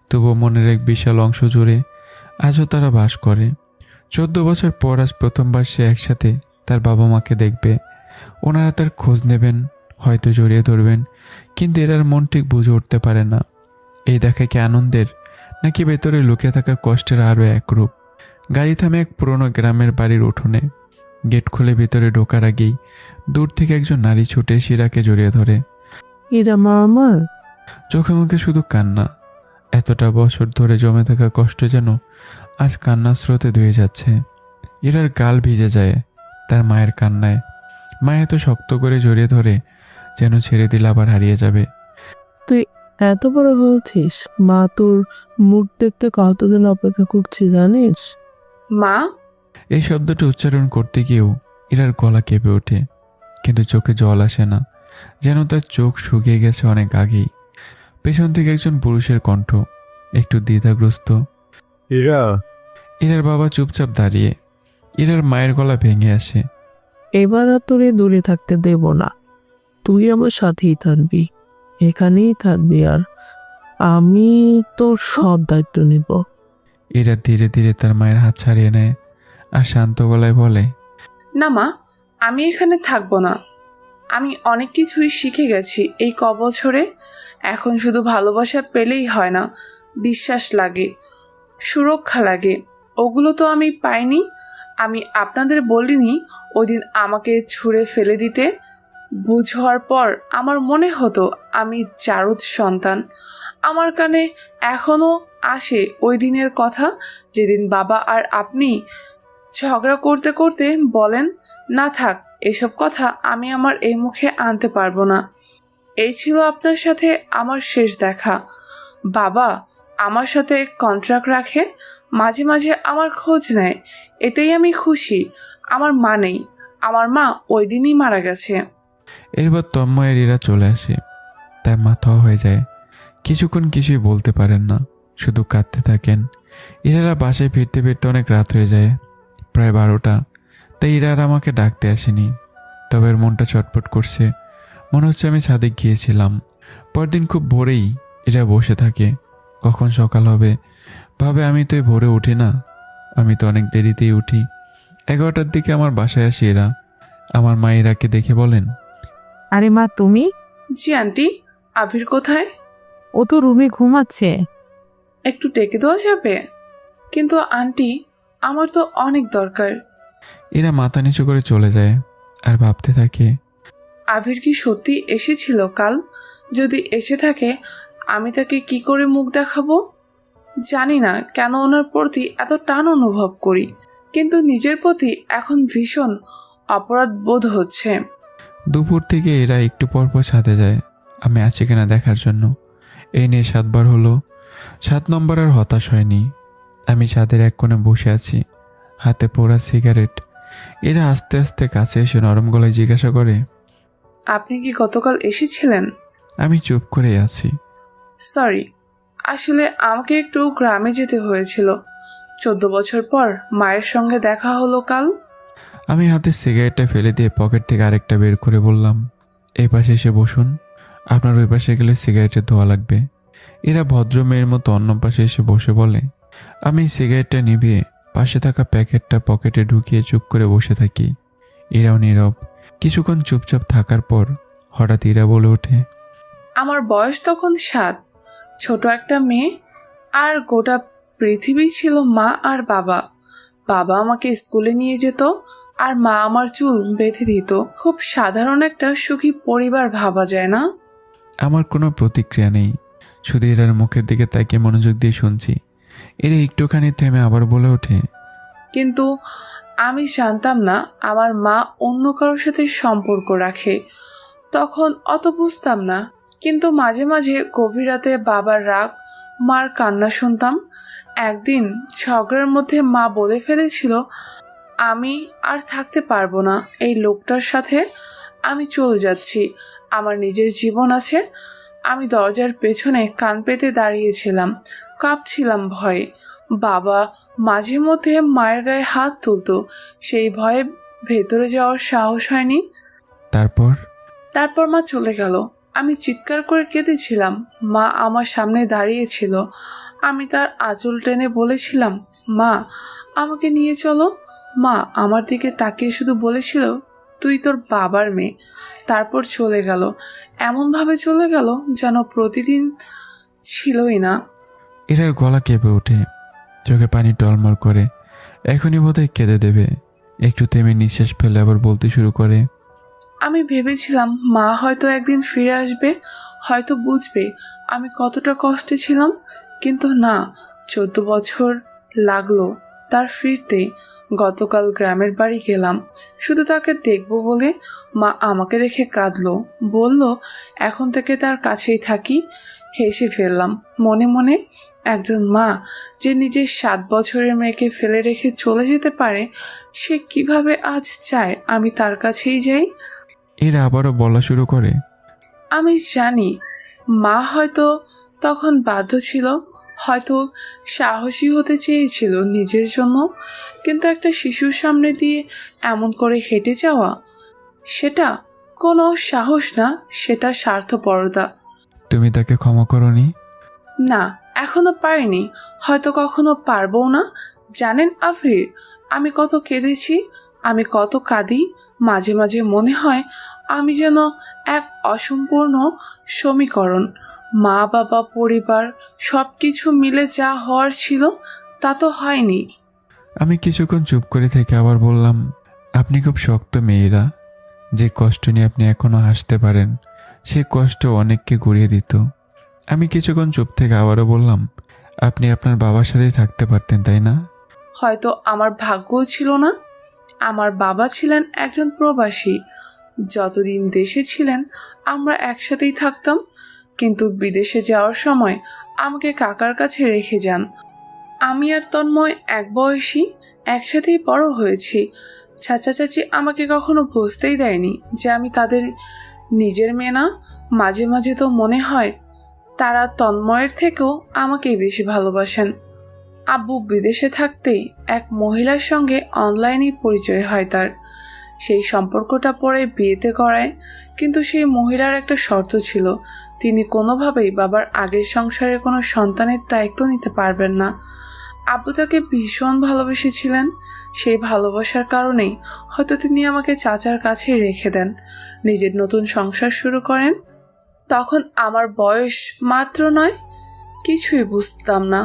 Speaker 3: তবু মনের এক বিশাল অংশ জুড়ে আজও তারা বাস করে। 14 বছর পর আজ প্রথমবার সে একসাথে তার বাবা মাকে দেখবে। ওনারা তার খোঁজ নেবেন, হয়তো জড়িয়ে ধরবেন, কিন্তু এরার মন ঠিক বুঝে উঠতে পারে না এই দেখা কি আনন্দের, নাকি ভেতরে লুকিয়ে থাকা কষ্টের আরও এক রূপ। গাড়ি থামে এক পুরনো গ্রামের বাড়ির উঠোনে। গেট খুলে ভিতরে ঢোকার আগেই দূর থেকে একজন নারী ছুটে শিরাকে জড়িয়ে ধরে।
Speaker 8: এরা মা আমার।
Speaker 3: চোখে মুখে শুধু কান্না, এতটা বছর ধরে জমে থাকা কষ্ট যেন আজ কান্নার স্রোতে ধুয়ে যাচ্ছে। ইরার গাল ভিজে যায় তার মায়ের কান্নায়। মা এত শক্ত করে জড়িয়ে ধরে যেন ছেড়ে দিলে আবার হারিয়ে যাবে।
Speaker 8: তুই এত বড় হয়েছিস, মা তোর মুখ দেখতে কতদিন অপেক্ষা করছি জানিস?
Speaker 6: মা,
Speaker 3: এই শব্দটা উচ্চারণ করতে গিয়েও ইরার গলা কেঁপে ওঠে, কিন্তু চোখে জল আসে না, যেন তার চোখ শুকিয়ে গেছে অনেক আগেই। পেছন থেকে একজন পুরুষের কণ্ঠ, একটু দ্বিধাগ্রস্ত।
Speaker 2: এরা
Speaker 3: ইরার বাবা চুপচাপ দাঁড়িয়ে। ইরার মায়ের গলা ভেঙে আসে।
Speaker 8: এবার আর তোরে দূরে থাকতে দেব না, তুই আমার সাথেই থাকবি, এখানেই থাকবি, আর আমি তোর সব দায়িত্ব নেব।
Speaker 3: ইরা ধীরে ধীরে তার মায়ের হাত ছাড়িয়ে নেয় আর শান্ত গলায় বলে,
Speaker 6: না মা, আমি এখানে থাকবো না। আমি অনেক কিছুই শিখে গেছি এই বছরে। এখন শুধু ভালোবাসা পেলেই হয় না, বিশ্বাস লাগে, সুরক্ষা লাগে। ওগুলো তো আমি পাইনি। আমি আপনাদের বলিনি ওই দিন আমাকে ছুঁড়ে ফেলে দিতে? বুঝ হওয়ার পর আমার মনে হতো আমি জারুদ সন্তান। আমার কানে এখনো আসে ওই দিনের কথা, যেদিন বাবা আর আপনি ঝগড়া করতে করতে বলেন, না থাক, এসব কথা আমি আমার এই মুখে আনতে পারবো না। এই ছিল আপনার সাথে আমার শেষ দেখা। বাবা আমার সাথে কন্ট্রাক্ট রাখে, মাঝে মাঝে আমার খোঁজ নেয়, এতেই আমি খুশি। আমার মা নেই, আমার মা ওই দিনই মারা গেছে।
Speaker 3: এরপর তন্ময়ের ইরা চলে আসে। তার মাথা হয়ে যায়, কিছুক্ষণ কিছুই বলতে পারেন না, শুধু কাঁদতে থাকেন। ইরারা বাসায় ফিরতে ফিরতে অনেক রাত হয়ে যায়, প্রায় 12টা। তাই ইরার আমাকে ডাকতে আসেনি, তবে এর মনটা চটপট করছে। মনে হচ্ছে আমি ছাদে গিয়েছিলাম। পরদিন খুব ভোরেই এরা বসে থাকে, কখন সকাল হবে ভাবে। আমি তো ভোরে উঠি না, আমি তো অনেক দেরিতেই উঠি। 11টার দিকে আমার বাসায় আসে এরা। আমার মা ইরাকে দেখে বলেন,
Speaker 4: আরে মা, তুমি?
Speaker 6: জি আন্টি। আভির কোথায়?
Speaker 4: ও তো রুমে ঘুমাচ্ছে।
Speaker 6: একটু ডেকে দেওয়া যাবে? কিন্তু আন্টি, আমার তো অনেক দরকার।
Speaker 3: এরা মাথা নিচু করে চলে যায় আর ভাবতে থাকে,
Speaker 6: আভির কি সত্যি এসেছিল কাল? যদি এসে থাকে, আমি তাকে কি করে মুখ দেখাবো? জানি না কেন ওনার প্রতি এত টান অনুভব করি, কিন্তু নিজের প্রতি এখন ভীষণ অপরাধ বোধ হচ্ছে।
Speaker 3: দুপুর থেকে এরা একটু পরপর ছাদে যায় আমি আছি কিনা দেখার জন্য। এই নিয়ে 7 বার হলো। 7 নম্বর আর হতাশ হয়নি। আমি ছাদের এক কোণে বসে আছি, হাতে পোড়া সিগারেট। এরা আস্তে আস্তে কাছে এসে নরম গলায় জিজ্ঞাসা করে,
Speaker 6: আপনি কি গতকাল এসেছিলেন?
Speaker 3: আমি চুপ করে আছি।
Speaker 6: সরি, আসলে আমাকে একটু গ্রামে যেতে হয়েছিল। 14 বছর পর মায়ের সঙ্গে দেখা হলো কাল।
Speaker 3: আমি হাতে সিগারেটটা ফেলে দিয়ে পকেট থেকে আরেকটা বের করে বললাম, এই পাশে এসে বসুন, আপনার ওই পাশে গেলে সিগারেটের ধোয়া লাগবে। এরা ভদ্র মেয়ের মতো অন্য পাশে এসে বসে বলে। আমি সিগারেটটা নিভিয়ে পাশে থাকা প্যাকেটটা পকেটে ঢুকিয়ে চুপ করে বসে থাকি। এরাও নীরব। কিছুক্ষণ চুপচাপ থাকার পর হঠাৎ ইরা বলে ওঠে,
Speaker 6: আমার বয়স তখন 7, ছোট একটা মেয়ে, আর গোটা পৃথিবী ছিল মা আর বাবা। বাবা আমাকে স্কুলে নিয়ে যেত আর মা আমার চুল বেঁধে দিত। খুব সাধারণ একটা সুখী পরিবার ভাবা যায় না?
Speaker 3: আমার কোনো প্রতিক্রিয়া নেই, শুধু এরার মুখের দিকে তাকিয়ে মনোযোগ দিয়ে শুনছি। এরা একটুখানি থেমে আবার বলে ওঠে,
Speaker 6: কিন্তু আমি জানতাম না আমার মা অন্য কারোর সাথে সম্পর্ক রাখে। তখন অত বুঝতাম না, কিন্তু মাঝে মাঝে গভীর রাতে বাবার রাগ, মার কান্না শুনতাম। একদিন ঝগড়ার মধ্যে মা বলে ফেলেছিল, আমি আর থাকতে পারবো না এই লোকটার সাথে, আমি চলে যাচ্ছি, আমার নিজের জীবন আছে। আমি দরজার পেছনে কান পেতে দাঁড়িয়েছিলাম, কাঁপছিলাম ভয়ে। বাবা মাঝে মধ্যে মায়ের গায়ে হাত তুলতো, সেই ভয়ে ভেতরে যাওয়ার সাহস হয়নি। তারপর মা চলে গেল। আমি চিৎকার করে কেঁদেছিলাম। মা আমার সামনে দাঁড়িয়েছিল। আমি তার আঁচল টেনে বলেছিলাম, মা আমাকে নিয়ে চলো। মা আমার দিকে তাকিয়ে শুধু বলেছিল, তুই তোর বাবার মেয়ে। তারপর চলে গেল, এমনভাবে চলে গেল যেন প্রতিদিন ছিলই না।
Speaker 3: এরার গলা কেঁপে ওঠে, চোখে পানি টলমল করে। এখনই বোধহয় কেঁদে দেবে। একটু থেমে নিঃশ্বাস ফেলে আবার বলতে শুরু করে,
Speaker 6: আমি ভেবেছিলাম মা হয়তো একদিন ফিরে আসবে, হয়তো বুঝবে আমি কতটা কষ্টে ছিলাম, কিন্তু না, 14 বছর লাগলো তার ফিরতে। গতকাল গ্রামের বাড়ি গেলাম শুধু তাকে দেখবো বলে। মা আমাকে দেখে কাঁদলো, বলল এখন থেকে তার কাছেই থাকি। হেসে ফেললাম মনে মনে। একজন মা যে নিজের 7 বছরের মেয়েকে ফেলে রেখে চলে যেতে পারে, সে কিভাবে আজ চায় আমি তার কাছেই যাই?
Speaker 3: এরা আবারও বলা শুরু করে,
Speaker 6: আমি জানি মা হয়তো তখন বাধ্য ছিল, হয়তো সাহসী হতে চেয়েছিল নিজের জন্য, কিন্তু একটা শিশুর সামনে দিয়ে এমন করে হেঁটে যাওয়া, সেটা কোনো সাহস না, সেটা স্বার্থপরতা।
Speaker 3: তুমি তাকে ক্ষমা করনি?
Speaker 6: না, এখনো পারিনি, হয়তো কখনো পারবো না। জানেন আফির, আমি কত কেঁদেছি, আমি কত কাঁদি। মাঝে মাঝে মনে হয় আমি যেন এক অসম্পূর্ণ সমীকরণ। মা বাবা পরিবার সব কিছু মিলে যা হওয়ার ছিল তা তো হয়নি।
Speaker 3: আমি কিছুক্ষণ চুপ করে থেকে আবার বললাম, আপনি খুব শক্ত মেয়েরা। যে কষ্ট নিয়ে আপনি এখনো হাসতে পারেন, সে কষ্ট অনেককে ঘুরিয়ে দিত। আমি কিছুক্ষণ চুপ থেকে আবারও বললাম, আপনি আপনার বাবার সাথেই থাকতে পারতেন, তাই না?
Speaker 6: হয়তো আমার ভাগ্যও ছিল না। আমার বাবা ছিলেন একজন প্রবাসী। যতদিন দেশে ছিলেন আমরা একসাথেই থাকতাম, কিন্তু বিদেশে যাওয়ার সময় আমাকে কাকার কাছে রেখে যান। আমি আর তন্ময় এক বয়সী, একসাথেই বড় হয়েছি। চাচা চাচি আমাকে কখনো বুঝতেই দেয়নি যে আমি তাদের নিজের মেয়ে না। মাঝে মাঝে তো মনে হয় তারা তন্ময়ের থেকেও আমাকেই বেশি ভালোবাসেন। আব্বু বিদেশে থাকতেই এক মহিলার সঙ্গে অনলাইনেই পরিচয় হয় তার। সেই সম্পর্কটা পরে বিয়েতে করায়, কিন্তু সেই মহিলার একটা শর্ত ছিল, তিনি কোনোভাবেই বাবার আগের সংসারের কোনো সন্তানের দায়িত্ব নিতে পারবেন না। আব্বু তাকে ভীষণ ভালোবেসেছিলেন। সেই ভালোবাসার কারণেই হয়তো তিনি আমাকে চাচার কাছে রেখে দেন, নিজের নতুন সংসার শুরু করেন। তখন আমার বয়স মাত্র 9, কিছুই বুঝতাম না,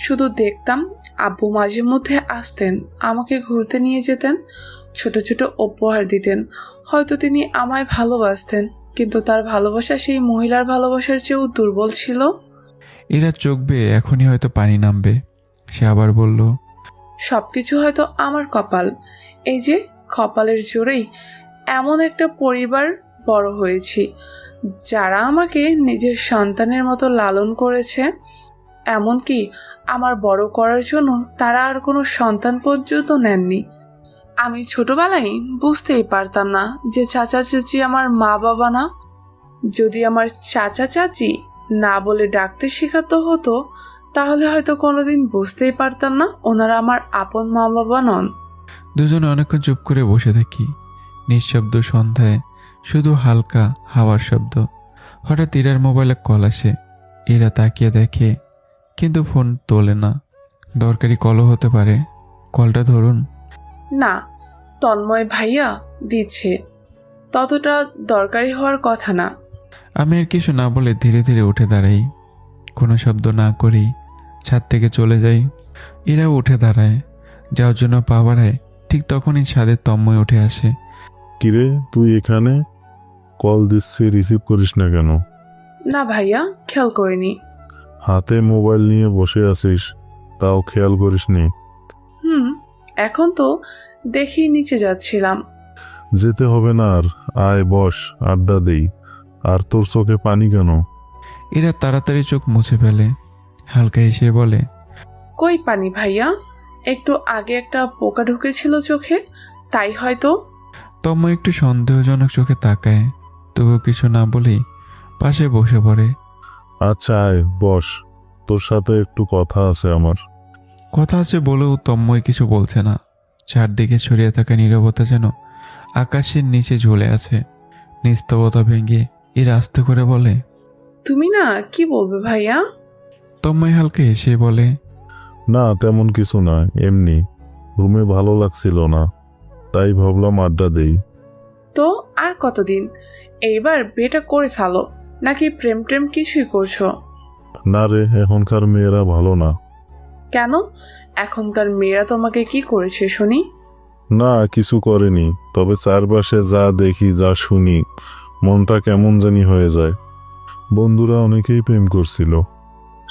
Speaker 6: শুধু দেখতাম আব্বু মাঝে মধ্যে আসতেন, আমাকে ঘুরতে নিয়ে যেতেন, ছোট ছোট উপহার দিতেন। হয়তো তিনি আমায় ভালোবাসতেন, কিন্তু তার ভালোবাসা সেই মহিলার ভালোবাসার চেয়েও দুর্বল ছিল।
Speaker 3: এরা চোখ বেয়ে এখনই হয়তো পানি নামবে। সে আবার বলল,
Speaker 6: সবকিছু হয়তো আমার কপাল। এই যে কপালের জোরেই এমন একটা পরিবার বড় হয়েছি, যারা আমাকে নিজের সন্তানের মতো লালন করেছে। এমনকি আমার বড় করার জন্য তারা আর কোনো সন্তান পর্যন্ত নেননি। আমি ছোটবেলায় বুঝতেই পারতাম না যে চাচা চাচি আমার মা বাবা না। যদি আমার চাচা চাচি না বলে ডাকতে শেখাতো হতো, তাহলে হয়তো কোনোদিন বুঝতেই পারতাম না ওনারা আমার আপন মা বাবা নন।
Speaker 3: দুজনে অনেকক্ষণ চুপ করে বসে থাকি। নিঃশব্দ সন্ধ্যায় শুধু হালকা হাওয়ার শব্দ। হঠাৎ ইরার মোবাইলে কল আসে। এরা তাকিয়ে দেখে, কিন্তু ফোন তোলে না। দরকারি কলও হতে পারে। কলটা ধরুন।
Speaker 6: না, তন্ময় ভাইয়া দিচ্ছে, ততটা দরকারি হওয়ার কথা না।
Speaker 3: আমি আর কিছু না বলে ধীরে ধীরে উঠে দাঁড়াই। কোনো শব্দ না করেই ছাদ থেকে চলে যাই। এরাও উঠে দাঁড়ায়, যাওয়ার জন্য পা বাড়ায়। ঠিক তখনই ছাদের তন্ময় উঠে আসে।
Speaker 9: কিরে, তুই এখানে? কল দিচ্ছি, রিসিভ করিস না কেন?
Speaker 6: না ভাইয়া, খেয়াল করিনি।
Speaker 9: হাতে মোবাইল নিয়ে বসে আছিস, তাও খেয়াল করিসনি?
Speaker 6: এখন তো দেখি নিচে যাচ্ছিলাম।
Speaker 9: যেতে হবে না আর, আয় বস, আড্ডা দেই। আর তোর চোখে পানি কেন?
Speaker 3: এরা তাড়াতাড়ি চোখ মুছে ফেলে। হালকা এসে বলে,
Speaker 6: কই পানি ভাইয়া, একটু আগে একটা পোকা ঢুকেছিল চোখে, তাই হয়তো।
Speaker 3: তন্ময় একটু সন্দেহজনক চোখে তাকায়, তবুও কিছু না বলেই পাশে বসে পড়ে।
Speaker 9: আচ্ছা আয় বস, তোর সাথে একটু কথা আছে আমার।
Speaker 3: কথা আছে বলেও তন্ময় কিছু বলছে না। চারদিকে ছড়িয়ে থাকা নীরবতা যেন আকাশের নিচে ঝুলে আছে। নিস্তবতা ভেঙে এরা আস্তে করে বলে,
Speaker 6: তুমি না কি বলবে ভাইয়া?
Speaker 3: তন্ময় হালকা এসে বলে,
Speaker 9: না তেমন কিছু না, এমনি রুমে ভালো লাগছিল না, তাই ভাবলাম আড্ডা দেই।
Speaker 6: তো আর কতদিন? এইবার বিয়েটা করে ফেলো, নাকি প্রেম প্রেম কিছুই করছো?
Speaker 9: না রে, এখনকার মেয়েরা ভালো না।
Speaker 6: কেন? এখনকার মেয়েরা তোমাকে কি করেছে শুনি?
Speaker 9: না কিছু করেনি, তবে চারপাশে যা দেখি যা শুনি মনটা কেমন জানি হয়ে যায়। বন্ধুরা অনেকেই প্রেম করছিল,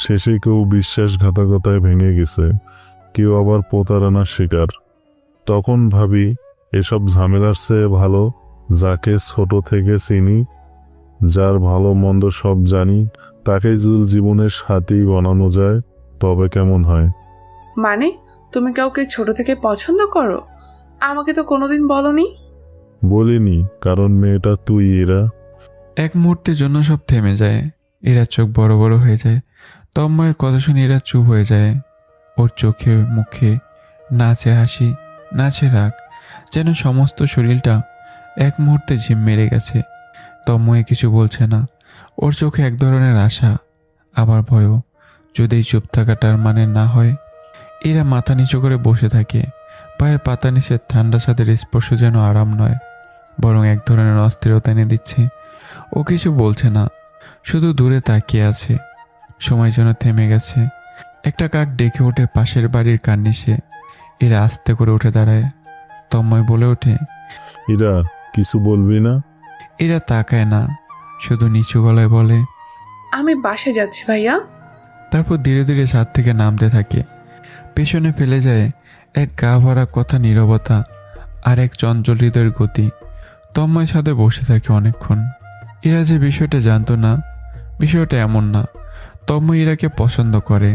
Speaker 9: শেষে কেউ বিশ্বাসঘাতকতায় ভেঙে গেছে, কেউ আবার প্রতারণার শিকার। তখন ভাবি এসব ঝামেলার চেয়ে ভালো যাকে ছোট থেকে চিনি, যার ভালো মন্দ সব জানি, তাকে যদি জীবনের সাথী বানানো যায় তবে কেমন হয়?
Speaker 6: মানে তুমি কাউকে ছোট থেকে পছন্দ করো? আমাকে তো কোনোদিন বলনি।
Speaker 9: বলিনি, কারণ মেয়েটা তুই। এরা
Speaker 3: এক মুহূর্তের জন্য সব থেমে যায়। এরা চোখ বড় বড় হয়ে যায়। তন্ময়ের কথা শুনে এরা চুপ হয়ে যায়। ওর চোখে মুখে নাচে হাসি, নাচে রাগ, যেন সমস্ত শরীরটা এক মুহূর্তে ঝিম মেরে গেছে। তন্ময় কিছু বলছে না। ওর চোখে এক ধরনের আশা, আবার ভয়ও। যদি এই চুপ থাকাটার মানে না হয়। এরা মাথা নিচু করে বসে থাকে। পায়ের পাতা নিচে ঠান্ডা ছাদের স্পর্শ যেন আরাম নয়, বরং এক ধরনের অস্থিরতা এনে দিচ্ছে। ও কিছু বলছে না, শুধু দূরে তাকিয়ে আছে। সময় যেন থেমে গেছে। একটা কাক ডেকে ওঠে পাশের বাড়ির কার্নিশে। এরা আস্তে করে উঠে দাঁড়ায়। তন্ময় বলে ওঠে,
Speaker 9: এরা কিছু বলবি না?
Speaker 3: এরা তাকায় না, শুধু নিচু গলায় বলে,
Speaker 6: আমি বাসে যাচ্ছি ভাইয়া।
Speaker 3: তারপর ধীরে ধীরে ছাদ থেকে নামতে থাকে। পেছনে ফেলে যায় এক গা ভরা কথা, নীরবতা আর এক চঞ্চল হৃদয়ের গতি। তন্ময় ছাদে বসে থাকে অনেকক্ষণ। এরা যে বিষয়টা জানতো না, বিষয়টা এমন না। তন্ময় ইরাকে পছন্দ করে,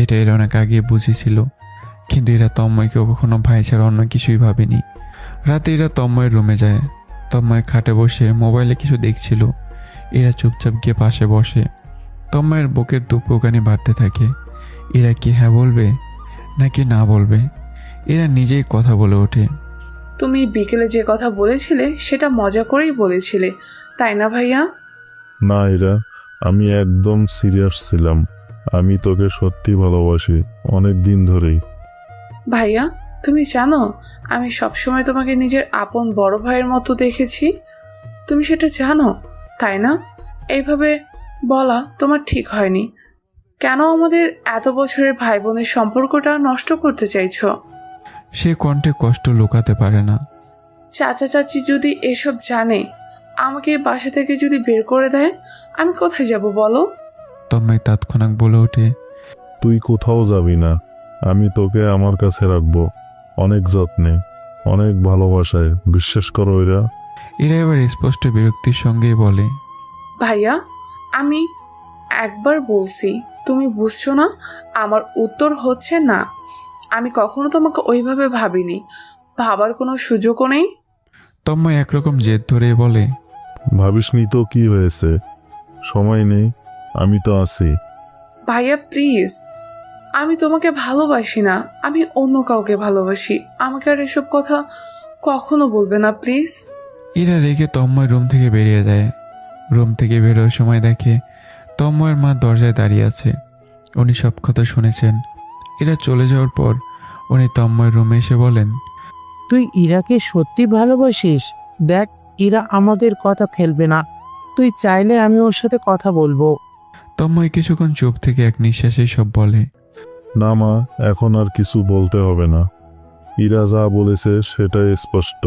Speaker 3: এটা এরা অনেক আগে বুঝেছিল। কিন্তু এরা তন্ময়কে কখনো ভাই ছাড়া অন্য কিছুই ভাবেনি। রাতে এরা তন্ময়ের রুমে যায়। তন্ময় খাটে বসে মোবাইলে কিছু দেখছিল। এরা চুপচাপ গিয়ে পাশে বসে। তন্ময়ের বুকের দুপুকানি বাড়তে থাকে। এরা কি হ্যাঁ বলবে নাকি না বলবে? এরা নিজেই কথা বলে ওঠে,
Speaker 6: তুমি বিকেলে যে কথা বলেছিলে সেটা মজা করেই বলেছিলে, তাই না ভাইয়া?
Speaker 9: না এরা, আমি একদম সিরিয়াস ছিলাম। আমি তোকে সত্যি ভালোবাসি, অনেক দিন ধরেই।
Speaker 6: ভাইয়া তুমি জানো, আমি সবসময় তোমাকে নিজের আপন বড় ভাইয়ের মতো দেখেছি। তুমি সেটা জানো, তাই না? এইভাবে বলা তোমার ঠিক হয়নি। কেন আমাদের এত বছরের ভাই বোনের সম্পর্কটা নষ্ট করতে চাইছো?
Speaker 3: সে কণ্ঠে কষ্ট লুকাতে পারে না।
Speaker 6: চাচা চাচি যদি এসব জানে, আমাকে বাসা থেকে যদি বের করে দেয়, আমি কোথায় যাব বলো?
Speaker 3: তন্ময় তৎক্ষণাৎ বলে ওঠে,
Speaker 9: তুই কোথাও যাবি না, আমি তোকে আমার কাছে রাখবো, অনেক যত্নে, অনেক ভালোবাসায়, বিশ্বাস করো এরা।
Speaker 3: এরা এবার স্পষ্ট বিরক্তির সঙ্গেই বলে,
Speaker 6: ভাইয়া আমি একবার বলছি, তুমি বুঝছো না? আমার উত্তর হচ্ছে না। আমি কখনো তোমাকে ওইভাবে ভাবিনি, ভাবার কোনো সুযোগও নেই।
Speaker 3: তন্ময় একরকম জেদ ধরে বলে,
Speaker 9: ভাবিসনি তো কি হয়েছে, সময় নেই, আমি তো আছি।
Speaker 6: ভাইয়া প্লিজ, আমি তোমাকে ভালোবাসি না, আমি অন্য কাউকে ভালোবাসি। আমাকে আর এসব কথা কখনো বলবে না প্লিজ।
Speaker 3: এরা রেখে তন্ময় রুম থেকে বেরিয়ে যায়। রুম থেকে বেরোয় সময় দেখে তন্ময়ের মা দরজায় দাঁড়িয়ে আছে। উনি সব কথা শুনেছেন। এরা চলে যাওয়ার পর উনি তন্ময়ের রুমে এসে বলেন,
Speaker 8: তুই ইরাকে সত্যি ভালোবাসিস? দেখ, ইরা আমাদের কথা ফেলবে না। তুই চাইলে আমি ওর সাথে কথা বলবো।
Speaker 3: তন্ময় কিছুক্ষণ চুপ থেকে এক নিঃশ্বাসে সব বলে,
Speaker 9: না মা, এখন আর কিছু বলতে হবে না। ইরা যা বলেছে সেটাই স্পষ্ট।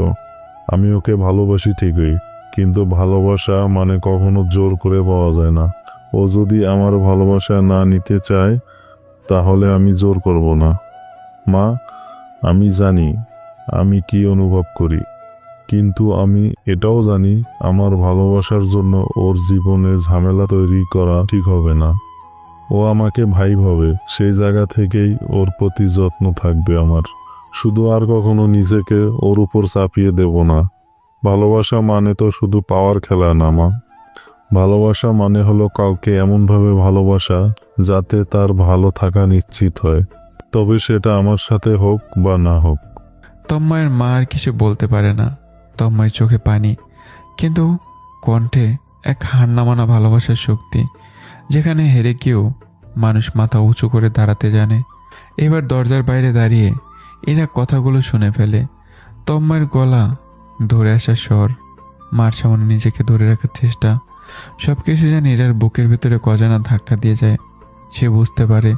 Speaker 9: আমি ওকে ভালোবাসি ঠিকই, কিন্তু ভালোবাসা মানে কখনো জোর করে পাওয়া যায় না। ও যদি আমার ভালোবাসা না নিতে চায় তাহলে আমি জোর করব না। মা, আমি জানি আমি কি অনুভব করি, কিন্তু আমি এটাও জানি আমার ভালোবাসার জন্য ওর জীবনে ঝামেলা তৈরি করা ঠিক হবে না। ও আমাকে ভাই ভাবে, সেই জায়গা থেকেই ওর প্রতি যত্ন থাকবে আমার। শুধু আর কখনো নিজেকে ওর উপর চাপিয়ে দেব না। ভালোবাসা মানে তো শুধু পাওয়ার খেলা না মা। ভালোবাসা মানে হলো কাউকে এমনভাবে ভালোবাসা যাতে তার ভালো থাকা নিশ্চিত হয়, তবে সেটা আমার সাথে হোক বা না হোক।
Speaker 3: তন্ময়ের মা আর কিছু বলতে পারে না। তন্ময়ের চোখে পানি, কিন্তু কণ্ঠে এক হার না মানা ভালোবাসার শক্তি, যেখানে হেরে গিয়েও মানুষ মাথা উঁচু করে দাঁড়াতে জানে। এবার দরজার বাইরে দাঁড়িয়ে এরা কথাগুলো শুনে ফেলে। তন্ময়ের গলা ধরে আসার স্বর, মার সামনে নিজেকে ধরে রাখার চেষ্টা, সব কিছু যেন এরার বুকের ভিতরে অজানা ধাক্কা দিয়ে যায়। সে বুঝতে পারে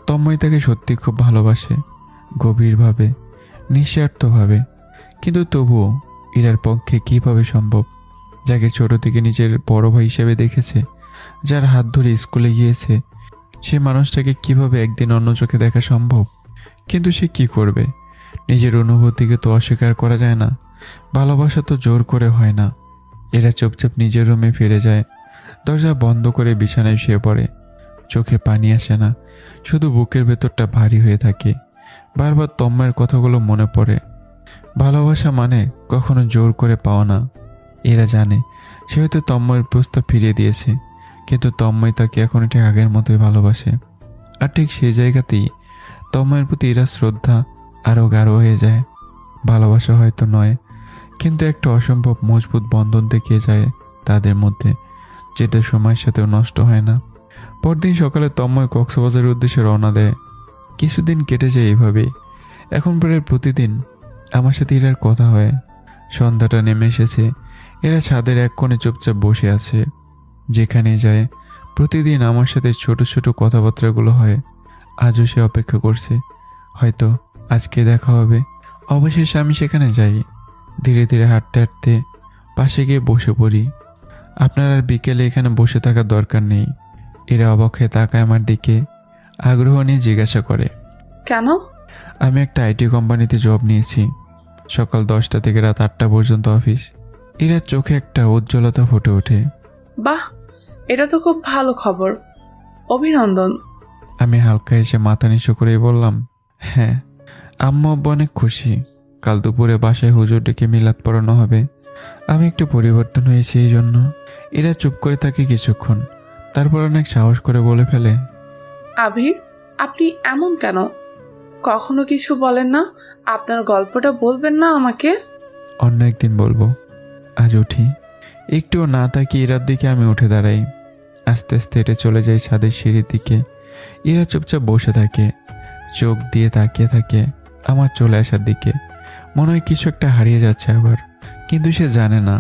Speaker 3: তন্ময় তাকে সত্যি খুব ভালোবাসে, গভীরভাবে, নিঃস্বার্থভাবে। কিন্তু তবুও ইরার পক্ষে কীভাবে সম্ভব, যাকে ছোট থেকে নিজের বড় ভাই হিসেবে দেখেছে, যার হাত ধরে স্কুলে গিয়েছে, সে মানুষটাকে কিভাবে একদিন অন্য চোখে দেখা সম্ভব? কিন্তু সে কি করবে? নিজের অনুভূতিকে তো অস্বীকার করা যায় না। ভালোবাসা তো জোর করে হয় না। এরা চুপচাপ নিজের রুমে ফিরে যায়, দরজা বন্ধ করে বিছানায় শুয়ে পড়ে। চোখে পানি আসে না, শুধু বুকের ভেতরটা ভারী হয়ে থাকে। বারবার তন্ময়ের কথাগুলো মনে পড়ে। ভালোবাসা মানে কখনো জোর করে পাওয়া না। এরা জানে সে হয়তো তন্ময়ের প্রস্তাব ফিরিয়ে দিয়েছে, কিন্তু তন্ময় তাকে এখন ঠিক আগের মতোই ভালোবাসে। আর ঠিক সেই জায়গাতেই তন্ময়ের প্রতি এরা শ্রদ্ধা আরও গাঢ় হয়ে যায়। ভালোবাসা হয়তো নয়, কিন্তু একটা অসম্ভব মজবুত বন্ধন থেকে যায় তাদের মধ্যে, যেটা সময়ের সাথেও নষ্ট হয় না। পরদিন সকালে তন্ময় কক্সবাজারের উদ্দেশ্যে রওনা দেয়। কিছুদিন কেটে যায় এইভাবেই। এখন প্রায় প্রতিদিন আমার সাথে এরার কথা হয়। সন্ধ্যাটা নেমে এসেছে, এরা ছাদের এক কোণে চুপচাপ বসে আছে। যেখানে যায় প্রতিদিন আমার সাথে ছোট ছোট কথাবার্তাগুলো হয়। আজও সে অপেক্ষা করছে, হয়তো আজকে দেখা হবে। অবশেষে আমি সেখানে যাই। ধীরে ধীরে হাঁটতে হাঁটতে পাশে গিয়ে বসে পড়ি। আপনার আর বিকেলে এখানে বসে থাকার দরকার নেই। এরা অবাক হয়ে তাকায় আমার দিকে, আগ্রহ নিয়ে জিজ্ঞাসা করে,
Speaker 6: কেন?
Speaker 3: আমি একটা আইটি কোম্পানিতে জব নিয়েছি। সকাল 10টা থেকে রাত 8টা পর্যন্ত অফিস। এরা চোখে একটা উজ্জ্বলতা ফুটে ওঠে।
Speaker 6: বাহ, এটা তো খুব ভালো খবর, অভিনন্দন।
Speaker 3: আমি হালকা এসে মাথা নিচু করেই বললাম, হ্যাঁ। আম্মু আব্বু অনেক খুশি। কাল দুপুরে বাসায় হুজুর ডেকে মিলাদ পড়ানো হবে। আমি একটু পরিবর্তন হয়েছি এই জন্য। এরা চুপ করে থাকে কিছুক্ষণ, তারপর অনেক সাহস করে বলে ফেলে,
Speaker 6: আবির, আপনি এমন কেন? কখনো কিছু বলেন না? আপনার গল্পটা বলবেন না আমাকে?
Speaker 3: অন্য একদিন বলবো, আজ উঠি। একটুও না তাকিয়ে ইরার দিকে আমি উঠে দাঁড়াই। আস্তে আস্তে হেঁটে চলে যাই ছাদের সিঁড়ির দিকে। ইরা চুপচাপ বসে থাকে, চোখ দিয়ে তাকিয়ে থাকে আমার চলে আসার দিকে। মনে হয় কিছু একটা হারিয়ে যাচ্ছে আবার, কিন্তু সে জানে না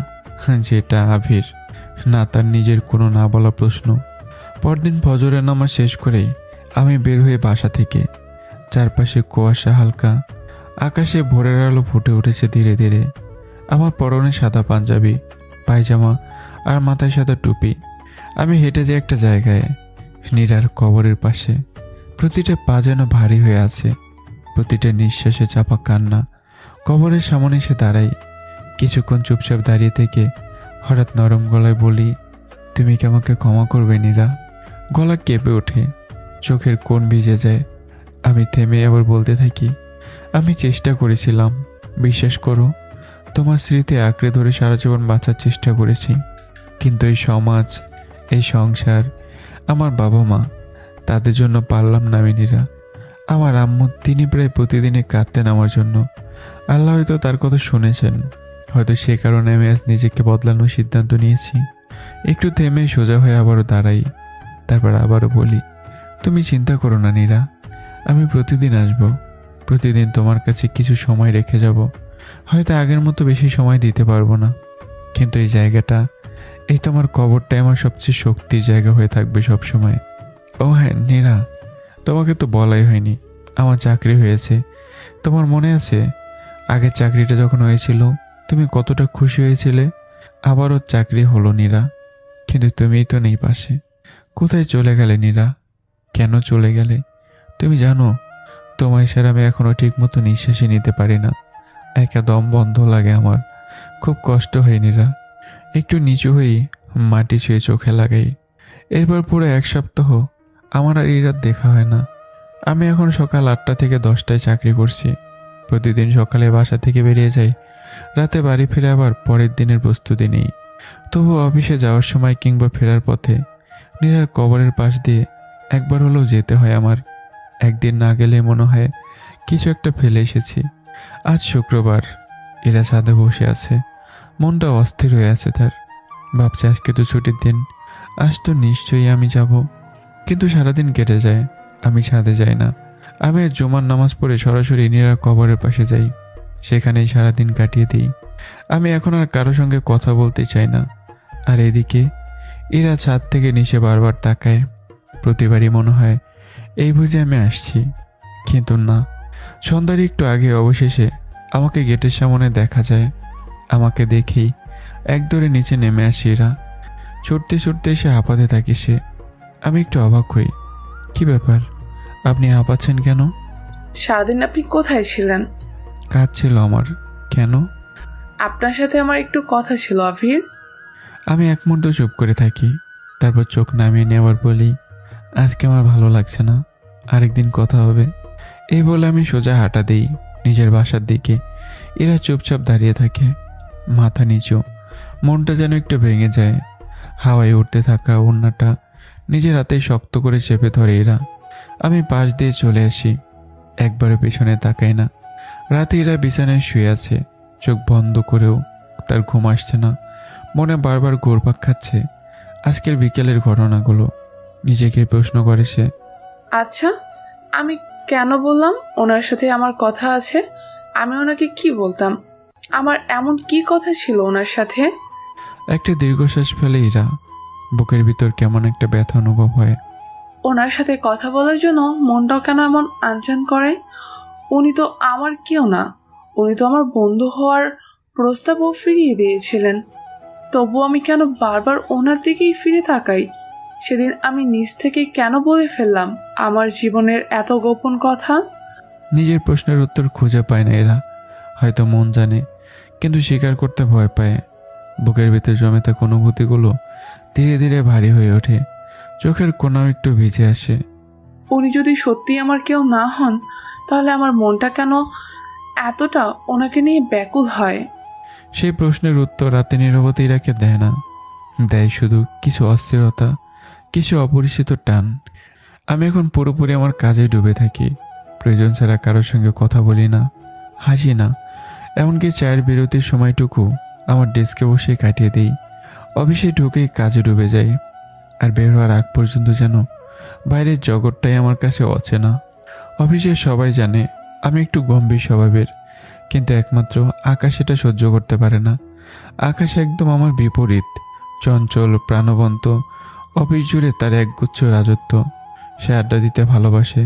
Speaker 3: যেটা আবির, না তার নিজের কোনো না বলা প্রশ্ন। পরদিন ফজরের নামাজ শেষ করেই আমি বের হয়ে বাসা থেকে। চারপাশে কুয়াশা হালকা, আকাশে ভোরের আলো ফুটে উঠেছে ধীরে ধীরে। আমার পরনে সাদা পাঞ্জাবি, পায়জামা আর মাথায় সাদা টুপি। আমি হেঁটে যাই একটা জায়গায়, নীরার কবরের পাশে। প্রতিটা পা যেন ভারী হয়ে আছে, প্রতিটা নিঃশ্বাসে চাপা কান্না। কবরের সামনে এসে দাঁড়াই। কিছুক্ষণ চুপচাপ দাঁড়িয়ে থেকে হঠাৎ নরম গলায় বলি, তুমি কি আমাকে ক্ষমা করবে নীরা? গলা কেঁপে ওঠে, চোখের কোণ ভিজে যায়। আমি থেমে আবার বলতে থাকি, আমি চেষ্টা করেছিলাম, বিশ্বাস করো। তোমার স্মৃতি আঁকড়ে ধরে সারা জীবন বাঁচার চেষ্টা করেছি, কিন্তু এই সমাজ, এই সংসার, আমার বাবা মা, তাদের জন্য পারলাম না আমি নীরা। আমার আম্মু, তিনি প্রায় প্রতিদিনই কাঁদতেন আমার জন্য। আল্লাহ হয়তো তার কথা শুনেছেন, হয়তো সে কারণে আমি আজ নিজেকে বদলানোর সিদ্ধান্ত নিয়েছি। একটু থেমে সোজা হয়ে আবারও দাঁড়াই, তারপর আবারও বলি, তুমি চিন্তা করো না নীরা, আমি প্রতিদিন আসব, প্রতিদিন তোমার কাছে কিছু সময় রেখে যাব। হয়তো আগের মতো বেশি সময় দিতে পারবো না, কিন্তু এই জায়গাটা, এই তোমার কবরটাই আমার সবচেয়ে শক্তির জায়গা হয়ে থাকবে সব সময়। ও হ্যাঁ নীরা, তোমাকে তো বলাই হয়নি, আমার চাকরি হয়েছে। তোমার মনে আছে আগের চাকরিটা যখন হয়েছিল তুমি কতটা খুশি হয়েছিলে? আবারও চাকরি হলো নীরা, কিন্তু তুমিই তো নেই পাশে। কোথায় চলে গেলে নীরা? কেন চলে গেলে? তুমি জানো, তোমায় ছাড়া আমি এখনো ঠিক মতো নিঃশ্বাসই নিতে পারি না। একা দম বন্ধ লাগে আমার, খুব কষ্ট হয় নীরা। একটু নিচু হয়েই মাটি ছুঁয়ে চোখে লাগাই। এরপর পুরো 1 সপ্তাহ আমার আর ইরাত দেখা হয় না। আমি এখন সকাল 8টা থেকে 10টায় চাকরি করছি। প্রতিদিন সকালে বাসা থেকে বেরিয়ে যাই, রাতে বাড়ি ফিরে আবার পরের দিনের প্রস্তুতি নেই। তবু অফিসে যাওয়ার সময় কিংবা ফেরার পথে নীরার কবরের পাশ দিয়ে একবার হলেও যেতে হয় আমার। একদিন না গেলে মনে হয় কিছু একটা ফেলে এসেছি। আজ শুক্রবার, এরা ছাদে বসে আছে, মনটা অস্থির হয়ে আছে তার। ভাবছে আজকে তো ছুটির দিন, আজ তো নিশ্চয়ই আমি যাব। কিন্তু সারাদিন কেটে যায়, আমি ছাদে যাই না। আমি জুমার নামাজ পড়ে সরাসরি নীরার কবরের পাশে যাই, সেখানেই সারাদিন কাটিয়ে দিই। আমি এখন আর কারো সঙ্গে কথা বলতে চাই না। আর এদিকে এরা ছাদ থেকে নিচে বারবার তাকায়। প্রতিবারই মনে হয় এই বুঝে আমি আসছি, কিন্তু না। সন্ধ্যার একটু আগে অবশেষে আমাকে গেটের সামনে দেখা যায়। আমাকে দেখেই একদরে নিচে নেমে আসে এরা। ছুটতে ছুটতে এসে হাঁপাতে থাকে সে। আমি একটু অবাক হই, কি ব্যাপার, আপনি হাঁপাচ্ছেন কেন?
Speaker 6: সারাদিন আপনি কোথায় ছিলেন?
Speaker 3: কাজ ছিল আমার। কেন?
Speaker 6: আপনার সাথে আমার একটু কথা ছিল আভির।
Speaker 3: আমি এক মুহূর্ত চুপ করে থাকি, তারপর চোখ নামিয়ে নেওয়ার বলি, আজকে আমার ভালো লাগছে না, আরেকদিন কথা হবে। এই বলে আমি সোজা হাঁটা দিই নিজের বাসার দিকে। এরা চুপচাপ দাঁড়িয়ে থাকে, মাথা নিচু, মনটা যেন একটু ভেঙে যায়। হাওয়ায় উঠতে থাকা ওড়নাটা নিজের হাতে শক্ত করে চেপে ধরে এরা। আমি পাশ দিয়ে চলে আসি, একবারে পেছনে তাকাই না। রাতে এরা বিছানায় শুয়ে আছে, চোখ বন্ধ করেও তার ঘুম আসছে না। মনে বারবার ঘুরপাক খাচ্ছে আজকের বিকেলের ঘটনাগুলো। নিজেকে প্রশ্ন করে সে,
Speaker 6: আচ্ছা, আমি কেন বললাম ওনার সাথে আমার কথা আছে? আমি ওনাকে কি বলতাম? আমার এমন কি কথা ছিল ওনার সাথে?
Speaker 3: একটা দীর্ঘশ্বাস ফেলে এরা। বুকের ভিতর কেমন একটা ব্যথা অনুভব হয়।
Speaker 6: ওনার সাথে কথা বলার জন্য মনটাও কেন এমন আনচান করে? উনি তো আমার কেউ না, উনি তো আমার বন্ধু হওয়ার প্রস্তাবও ফিরিয়ে দিয়েছিলেন। তবু আমি কেন বারবার ওনার দিকেই ফিরে তাকাই? সেদিন আমি নিজ থেকে কেন বলে ফেললাম আমার জীবনের এত গোপন কথা?
Speaker 3: নিজের প্রশ্নের উত্তর খুঁজে পায় না এরা। হয়তো মন জানে, কিন্তু স্বীকার করতে ভয় পায়। বুকের ভিতরে জমে থাকা অনুভূতিগুলো ধীরে ধীরে ভারী হয়ে ওঠে, চোখের কোনাও একটু ভিজে আসে।
Speaker 6: উনি যদি সত্যি আমার কেউ না হন, তাহলে আমার মনটা কেন এতটা ওনাকে নিয়ে ব্যাকুল হয়?
Speaker 3: সেই প্রশ্নের উত্তর রাতে নীরবতা ইরাকে দেয় না, দেয় শুধু কিছু অস্থিরতা, কিছু অপরিচিত টান। আমি এখন পুরোপুরি আমার কাজে ডুবে থাকি। প্রয়োজন ছাড়া কারোর সঙ্গে কথা বলি না, হাসি না, এমনকি চায়ের বিরতির সময়টুকু আমার ডেস্কে বসে কাটিয়ে দিই। অফিসে ঢুকেই কাজে ডুবে যাই, আর বের হওয়ার আগ পর্যন্ত যেন বাইরের জগৎটাই আমার কাছে অচেনা। অফিসে সবাই জানে আমি একটু গম্ভীর স্বভাবের, কিন্তু একমাত্র আকাশ এটা সহ্য করতে পারে না। আকাশ একদম আমার বিপরীত, চঞ্চল, প্রাণবন্ত। অফিস জুড়ে তার একগুচ্ছ রাজত্ব। সে আড্ডা দিতে ভালোবাসে,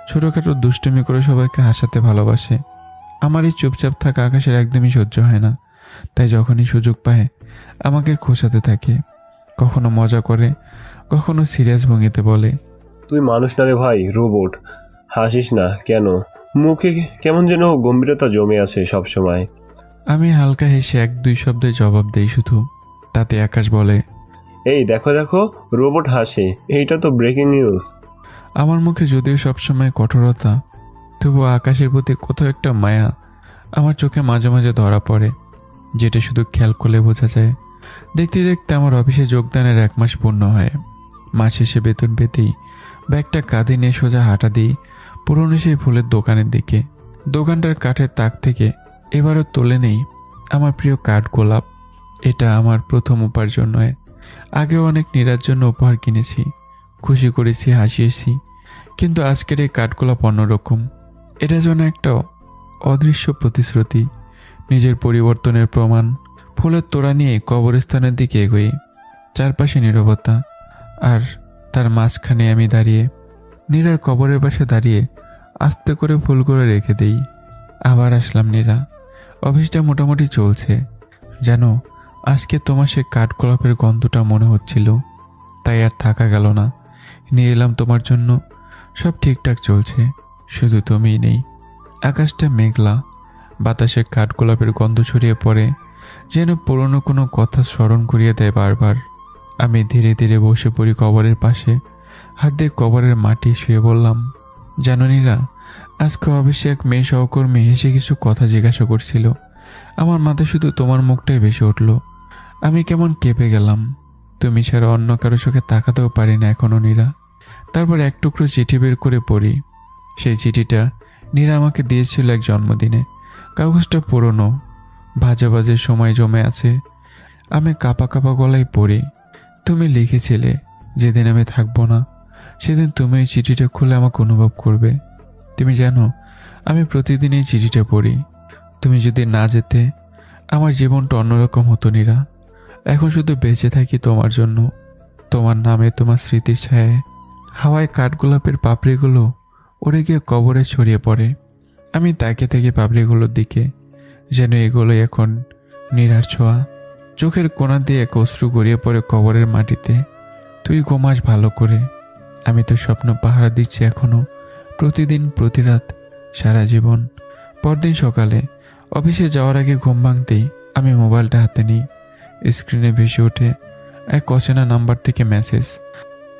Speaker 3: ছোটোখাটো দুষ্টুমি করে সবাইকে হাসাতে ভালোবাসে। আমার এই চুপচাপ থাকা আকাশের একদমই সহ্য হয় না, তাই যখনই সুযোগ পায় আমাকে খোঁচাতে থাকে। কখনো মজা করে, কখনো সিরিয়াস ভঙ্গিতে বলে,
Speaker 10: তুই মানুষ না রে ভাই, রোবট। হাসিস না কেন? মুখে কেমন যেন গম্ভীরতা জমে আছে সব সময়।
Speaker 3: আমি হালকা হেসে এক দুই শব্দে জবাব দেই শুধু। তাতে আকাশ বলে,
Speaker 10: এই দেখো দেখো, রোবট হাসে, এইটা তো ব্রেকিং নিউজ।
Speaker 3: আমার মুখে যদিও সবসময় কঠোরতা, তবুও আকাশের প্রতি কোথাও একটা মায়া আমার চোখে মাঝে মাঝে ধরা পড়ে, যেটা শুধু খেয়াল করলে বোঝা যায়। দেখতে দেখতে আমার অফিসে যোগদানের 1 মাস পূর্ণ হয়। মাস শেষে বেতন পেতেই ব্যাগটা কাঁধে নিয়ে সোজা হাঁটা দিই পুরনো সেই ফুলের দোকানের দিকে। দোকানটার কাঠের তাক থেকে এবারও তোলে নেই আমার প্রিয় কাঠগোলাপ। এটা আমার প্রথম উপার্জন নয়। আগেও অনেক নীরার জন্য উপহার কিনেছি, খুশি করেছি, হাসিয়েছি, কিন্তু আজকের এই কাঠগোলাপ অন্যরকম। এটা যেন একটা অদৃশ্য প্রতিশ্রুতি, নিজের পরিবর্তনের প্রমাণ। ফুলের তোড়া নিয়ে কবরস্থানের দিকে এগোই। চারপাশে নীরবতা, আর তার মাঝখানে আমি দাঁড়িয়ে। নীরার কবরের পাশে দাঁড়িয়ে আস্তে করে ফুলগুলো রেখে দেই। আবার আসলাম নীরা। অফিসটা মোটামুটি চলছে। জানো, আজকে তোমার সে কাঠগোলাপের গন্ধটা মনে হচ্ছিল, তাই আর থাকা গেল না, নিয়ে এলাম তোমার জন্য। সব ঠিকঠাক চলছে, শুধু তুমিই নেই। আকাশটা মেঘলা, বাতাসে কাঠগোলাপের গন্ধ ছড়িয়ে পড়ে, যেন পুরনো কোনো কথা স্মরণ করিয়ে দেয় বারবার। আমি ধীরে ধীরে বসে পড়ি কবরের পাশে, হাত দিয়ে কবরের মাটি শুয়ে বললাম, জানো নীরা, আজকে অফিসে এক মেয়ে সহকর্মী হেসে কিছু কথা জিজ্ঞাসা করছিল। আমার মাথায় শুধু তোমার মুখটাই ভেসে উঠল। আমি কেমন কেঁপে গেলাম। তুমি ছাড়া অন্য কারো চোখে তাকাতেও পারি না এখনও নীরা। তারপর এক টুকরো চিঠি বের করে পড়ি। সেই চিঠিটা নীরা আমাকে দিয়েছিল এক জন্মদিনে। কাগজটা পুরনো, ভাজা ভাজের সময় জমে আছে। আমি কাঁপা কাঁপা গলায় পড়ি। তুমি লিখেছিলে, যেদিন আমি থাকবো না সেদিন তুমি এই চিঠিটা খুলে আমাকে অনুভব করবে। তুমি জানো, আমি প্রতিদিন এই চিঠিটা পড়ি। তুমি যদি না যেতে আমার জীবনটা অন্যরকম হতো নীরা। এখন শুধু বেঁচে থাকি তোমার জন্য, তোমার নামে, তোমার স্মৃতির ছায়ায়। হাওয়ায় কাঠগোলাপের পাপড়িগুলো ওড়ে গিয়ে কবরে ছড়িয়ে পড়ে। আমি তাকিয়ে থাকি পাপড়িগুলোর দিকে, যেন এগুলোই এখন নীরার ছোঁয়া। চোখের কোণা দিয়ে এক অশ্রু গড়িয়ে পড়ে কবরের মাটিতে। তুই ঘুমাস ভালো করে, আমি তো স্বপ্ন পাহারা দিচ্ছি এখনো, প্রতিদিন প্রতি রাত, সারা জীবন। পরদিন সকালে অফিসে যাওয়ার আগে ঘুম ভাঙতেই আমি মোবাইলটা হাতে নিই। স্ক্রিনে ভেসে ওঠে এক অচেনা নাম্বার থেকে মেসেজ।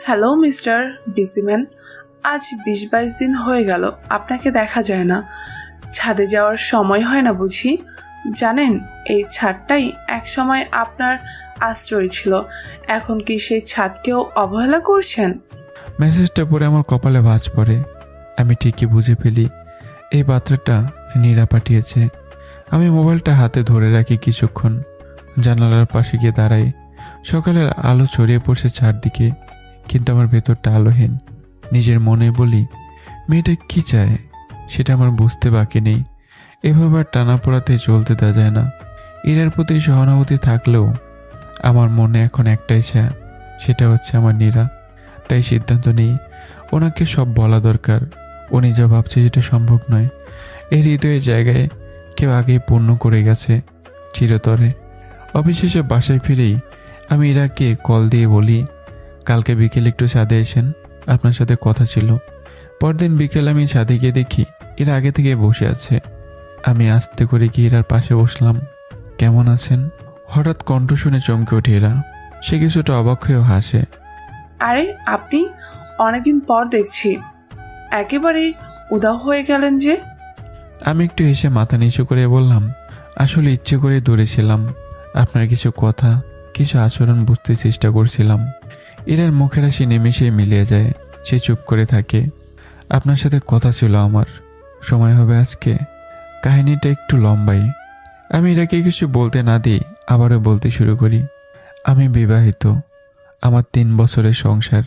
Speaker 6: হ্যালো মিস্টার বিজিম্যান, আজ 20-22 দিন হয়ে গেল আপনাকে দেখা যায় না। ছাদে যাওয়ার সময় হয় না বুঝি? জানেন, এই ছাদটাই এক সময় আপনার আশ্রয় ছিল, এখন কি সেই ছাদকেও অবহেলা করছেন?
Speaker 3: মেসেজটা পড়ে আমার কপালে ভাঁজ পড়ে। আমি ঠিকই বুঝে ফেলি এই বার্তাটা নীরা পাঠিয়েছে। আমি মোবাইলটা হাতে ধরে রাখি কিছুক্ষণ, জানালার পাশে গিয়ে দাঁড়াই। সকালের আলো ছড়িয়ে পড়ছে চারদিকে, কিন্তু আমার ভেতরটা আলোহীন। নিজের মনে বলি, মেয়েটা কি চায় সেটা আমার বুঝতে বাকি নেই। এভাবে আর টানাপোড়াতে চলতে দেওয়া যায় না। ইরার প্রতি সহানুভূতি থাকলেও আমার মনে এখন একটাই ছায়া, সেটা হচ্ছে আমার নীরা। তাই সিদ্ধান্ত নেই ওনাকে সব বলা দরকার। উনি যা ভাবছে সেটা সম্ভব নয়। এই হৃদয়ের জায়গায় কেউ আগেই পূর্ণ করে গেছে চিরতরে। অফিস শেষে বাসায় ফিরেই আমি ইরাকে কল দিয়ে বলি, কালকে বিকেলে একটু ছাদে এসেন, আপনার সাথে কথা ছিল। পরদিন বিকেল আমি ছাদে গিয়ে দেখি এরা আগে থেকে বসে আছে। আমি আস্তে করে গিয়ে ইরার পাশে বসলাম। কেমন আছেন? হঠাৎ কণ্ঠ শুনে চমকে ওঠে এরা। সে কিছুটা অবাক হয়েও হাসে।
Speaker 6: আরে আপনি, অনেকদিন পর দেখছি, একেবারে উদাও হয়ে গেলেন যে।
Speaker 3: আমি একটু হেসে মাথা নিচু করে বললাম, আসলে ইচ্ছে করে দৌড়েছিলাম। আপনার কিছু কথা, কিছু আচরণ বুঝতে চেষ্টা করছিলাম। ইরার মুখের হাসি নিমেষেই মিলিয়ে যায়। সে চুপ করে থাকে। আপনার সাথে কথা ছিল আমার, সময় হবে আজকে? কাহিনীটা একটু লম্বাই। আমি ইরাকে কিছু বলতে না দিই আবারও বলতে শুরু করি। আমি বিবাহিত, আমার 3 বছরের সংসার।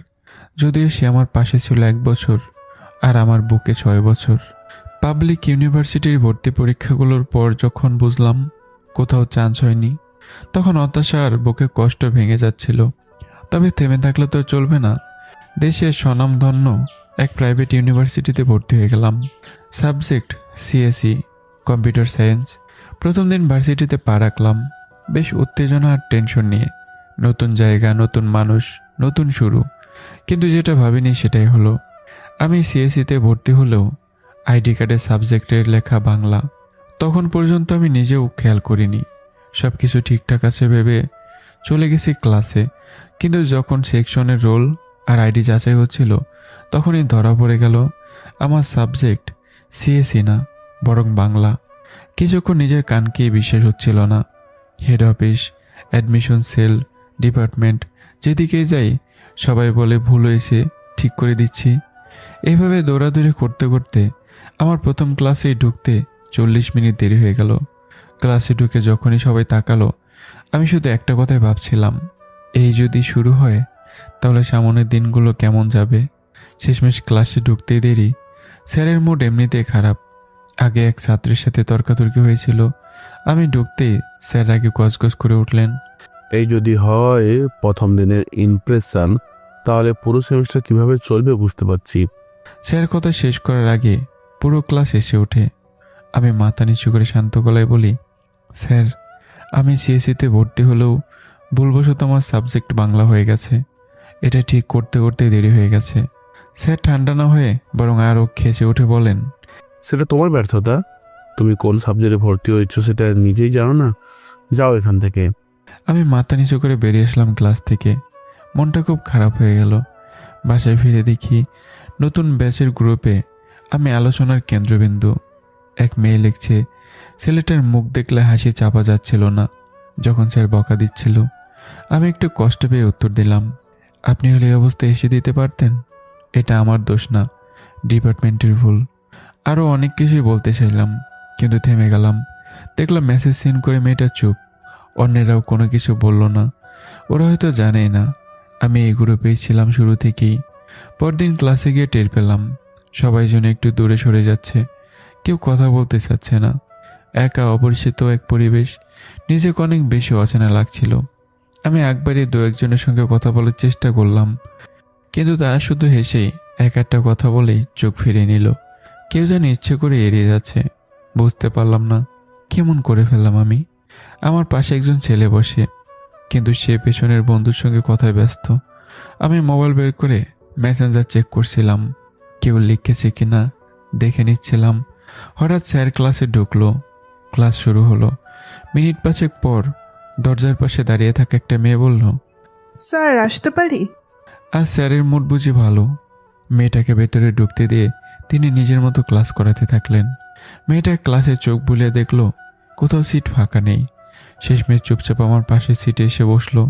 Speaker 3: যদিও সে আমার পাশে ছিল 1 বছর আর আমার বুকে 6 বছর। পাবলিক ইউনিভার্সিটির ভর্তি পরীক্ষাগুলোর পর যখন বুঝলাম কোথাও চান্স হয়নি, তখন হতাশার বুকে কষ্ট ভেঙে যাচ্ছিল। তবে থেমে থাকলে তো চলবে না। দেশের স্বনামধন্য এক প্রাইভেট ইউনিভার্সিটিতে ভর্তি হয়ে গেলাম। Subject CSE, computer science. প্রথম দিন ভার্সিটিতে পা রাখলাম বেশ উত্তেজনা আর টেনশন নিয়ে। নতুন জায়গা, নতুন মানুষ, নতুন শুরু। কিন্তু যেটা ভাবিনি সেটাই হলো। আমি সিএসইতে ভর্তি হলেও আইডি কার্ডের সাবজেক্টের লেখা বাংলা। তখন পর্যন্ত আমি নিজেও খেয়াল করিনি। সব কিছু ঠিকঠাক আছে ভেবে চলে গেছি ক্লাসে। কিন্তু যখন সেকশনের রোল আর আইডি যাচাই হচ্ছিল, তখনই ধরা পড়ে গেল আমার সাবজেক্ট সিএসই না, বরং বাংলা। কিছুক্ষণ নিজের কানকেই বিশ্বাস হচ্ছিল না। Head office, admission sell, department, যেদিকেই যাই সবাই বলে ভুল হয়েছে, ঠিক করে দিচ্ছি। এইভাবে দৌড়াদৌড়ি করতে করতে আমার প্রথম ক্লাসে ঢুকতে 40 মিনিট দেরি হয়ে গেল। ক্লাসে ঢুকে যখনই সবাই তাকালো, আমি শুধু একটা কথাই ভাবছিলাম, এই যদি শুরু হয় তাহলে সামনের দিনগুলো কেমন যাবে। শেষমেশ ক্লাসে ঢুকতেই দেরি। স্যারের মুড এমনিতেই খারাপ। আগে এক ছাত্রের সাথে তর্কাতর্কি হয়েছিল। আমি ঢুকতেই স্যার আগে গজগজ করে উঠলেন,
Speaker 2: এই যদি হয় প্রথম দিনের ইমপ্রেশন, তাহলে পুরো সেমিস্টার কিভাবে চলবে বুঝতে পারছি।
Speaker 3: স্যার কথা শেষ করার আগে পুরো ক্লাস এসে ওঠে। আমি মাথা নিচু করে শান্ত গলায় বলি, স্যার, আমি সিএসইতে ভর্তি হলেও ভুলবশত আমার সাবজেক্ট বাংলা হয়ে গেছে। এটা ঠিক করতে করতে দেরি হয়ে গেছে। স্যার ঠান্ডা না হয়ে বরং আরও খেসে উঠে বলেন,
Speaker 2: সেটা তোমার ব্যর্থতা। তুমি কোন সাবজেক্টে ভর্তি হয়েছো সেটা নিজেই জানো না, যাও এখান থেকে।
Speaker 3: আমি মাথা নিচু করে বেরিয়ে আসলাম ক্লাস থেকে। মনটা খুব খারাপ হয়ে গেল। বাসায় ফিরে দেখি নতুন ব্যাচের গ্রুপে আমি আলোচনার কেন্দ্রবিন্দু। এক মেয়ে লিখছে, ছেলেটার মুখ দেখলে হাসি চাপা যাচ্ছিল না যখন স্যার বকা দিচ্ছিল। আমি একটু কষ্ট পেয়ে উত্তর দিলাম, আপনি হলে এই অবস্থায় এসে দিতে পারতেন। এটা আমার দোষ না, ডিপার্টমেন্টের ভুল। আরও অনেক কিছুই বলতে চাইলাম, কিন্তু থেমে গেলাম। দেখলাম মেসেজ সিন করে মেয়েটা চুপ। অন্যেরাও কোনো কিছু বলল না। ওরা হয়তো জানেই না আমি এই গ্রুপেই ছিলাম শুরু থেকেই। পরদিন ক্লাসে গিয়ে টের পেলাম সবাই যেন একটু দূরে সরে যাচ্ছে। কেউ কথা বলতে চাচ্ছে না। একা অপরিচিত এক পরিবেশ, নিজেকে অনেক বেশি অচেনা লাগছিল। আমি একবারই 2-1জনের সঙ্গে কথা বলার চেষ্টা করলাম, কিন্তু তারা শুধু হেসেই এক একটা কথা বলেই চোখ ফিরিয়ে নিল। কেউ যেন ইচ্ছে করে এড়িয়ে যাচ্ছে। বুঝতে পারলাম না কেমন করে ফেললাম আমি। আমার পাশে একজন ছেলে বসে, কিন্তু সে পেছনের বন্ধুর সঙ্গে কথায় ব্যস্ত। আমি মোবাইল বের করে মেসেঞ্জার চেক করছিলাম কেউ লিখেছে কিনা দেখে নিচ্ছিলাম। হঠাৎ স্যার ক্লাসে ঢুকলো। ক্লাস শুরু হলো। মিনিট 5 পর দরজার পাশে দাঁড়িয়ে থাকা একটা মেয়ে বলল,
Speaker 4: স্যার আসতে পারি?
Speaker 3: আর স্যারের মুড বুঝি ভালো। মেয়েটাকে ভেতরে ঢুকতে দিয়ে তিনি নিজের মতো ক্লাস করাতে থাকলেন। মেয়েটা ক্লাসে চোখ বুলিয়ে দেখলো কোথাও সিট ফাঁকা নেই। শেষমেশ চুপচাপ আমার পাশের সিটে এসে বসলো।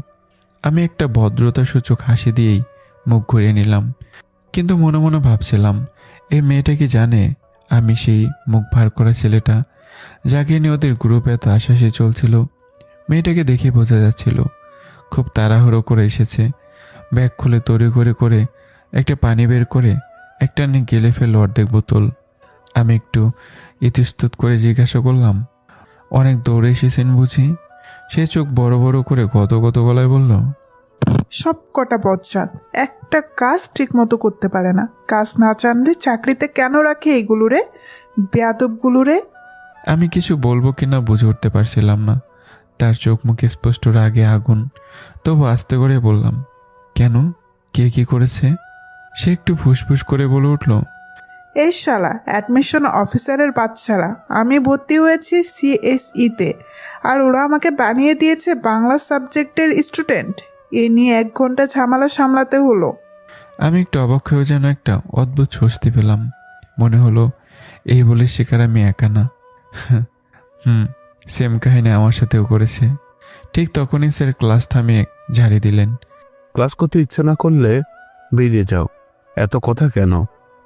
Speaker 3: আমি একটা ভদ্রতাসূচক হাসি দিয়েই মুখ ঘুরিয়ে নিলাম, কিন্তু মনে মনে ভাবছিলাম এই মেয়েটা কি জানে আমি সেই মুখ ভার করা ছেলেটা যাকে নিয়ে ওদের গ্রুপে এত আশাসে চলছিল। মেয়েটাকে দেখে বোঝা যাচ্ছিল খুব তাড়াহুড়ো করে এসেছে। ব্যাগ খুলে তড়িঘড়ি করে একটা পানি বের করে একটা নিয়ে গেলে ফেললো অর্ধেক বোতল। আমি একটু ইতস্তত করে জিজ্ঞাসা করলাম, অনেক দৌড়ে এসেছেন বুঝি? সে চোখ বড় বড় করে গত গলায় বলল,
Speaker 11: সব কটা বজ্জাত, একটা কাজ ঠিক মতো করতে পারে না। কাজ না জানলে চাকরিতে কেন রাখে এইগুলোরে, বেয়াদবগুলোরে?
Speaker 3: আমি কিছু বলবো কিনা বুঝে উঠতে পারছিলাম না। তার চোখ মুখে স্পষ্ট রাগে আগুন। তবু আস্তে করে বললাম, কেন, কে কি করেছে? সে একটু ফুসফুস করে বলে উঠল,
Speaker 11: এই শালা অ্যাডমিশন অফিসারের বাচ্চারা। আমি ভর্তি হয়েছি CSE-তে, আর ওরা আমাকে বানিয়ে দিয়েছে বাংলা সাবজেক্টের স্টুডেন্ট। এ নিয়ে 1 ঘন্টা ঝামেলা সামলাতে হলো।
Speaker 3: আমি একটু অবাক হয়ে যেন একটা অদ্ভুত স্বস্তি পেলাম। মনে হলো এই বলে শিকার আমি একা না। সেম কাহিনী আমার সাথেও করেছে। ঠিক তখনই স্যার ক্লাস থামিয়ে ঝাড়ি দিলেন।
Speaker 2: ক্লাস করতে ইচ্ছে না করলে বেরিয়ে যাও। এত কথা কেন?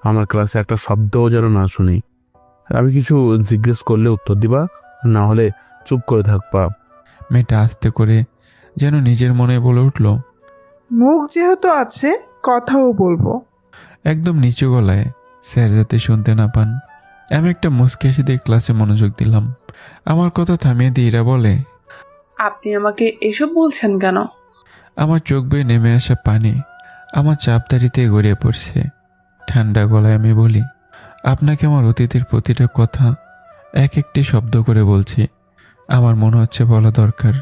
Speaker 2: আমার ক্লাসে একটা শব্দও যেন না শুনি। আমি কিছু জিজ্ঞেস করলে উত্তর দিবা, না হলে চুপ করে থাকবা।
Speaker 3: মেয়েটা আস্তে করে যেন নিজের মনে বলে উঠল,
Speaker 11: মুখ যেহেতু আছে কথাও বলবো।
Speaker 3: একদম নিচু গলায়, স্যার যাতে শুনতে না পান। আমি একটা মুচকি হাসি দিয়ে ক্লাসে মনোযোগ দিলাম। আমার কথা থামিয়ে দিয়ে ইরা বলে,
Speaker 6: আপনি আমাকে এসব বলছেন কেন?
Speaker 3: আমার চোখ বেয়ে নেমে আসা পানি আমার চাপদারিতে গড়িয়ে পড়ছে। ঠান্ডা গলায় আমি বলি, আপনাকে আমার অতীতের প্রতিটা কথা এক একটি শব্দ করে বলছি। আমার মনে হচ্ছে বলা দরকার।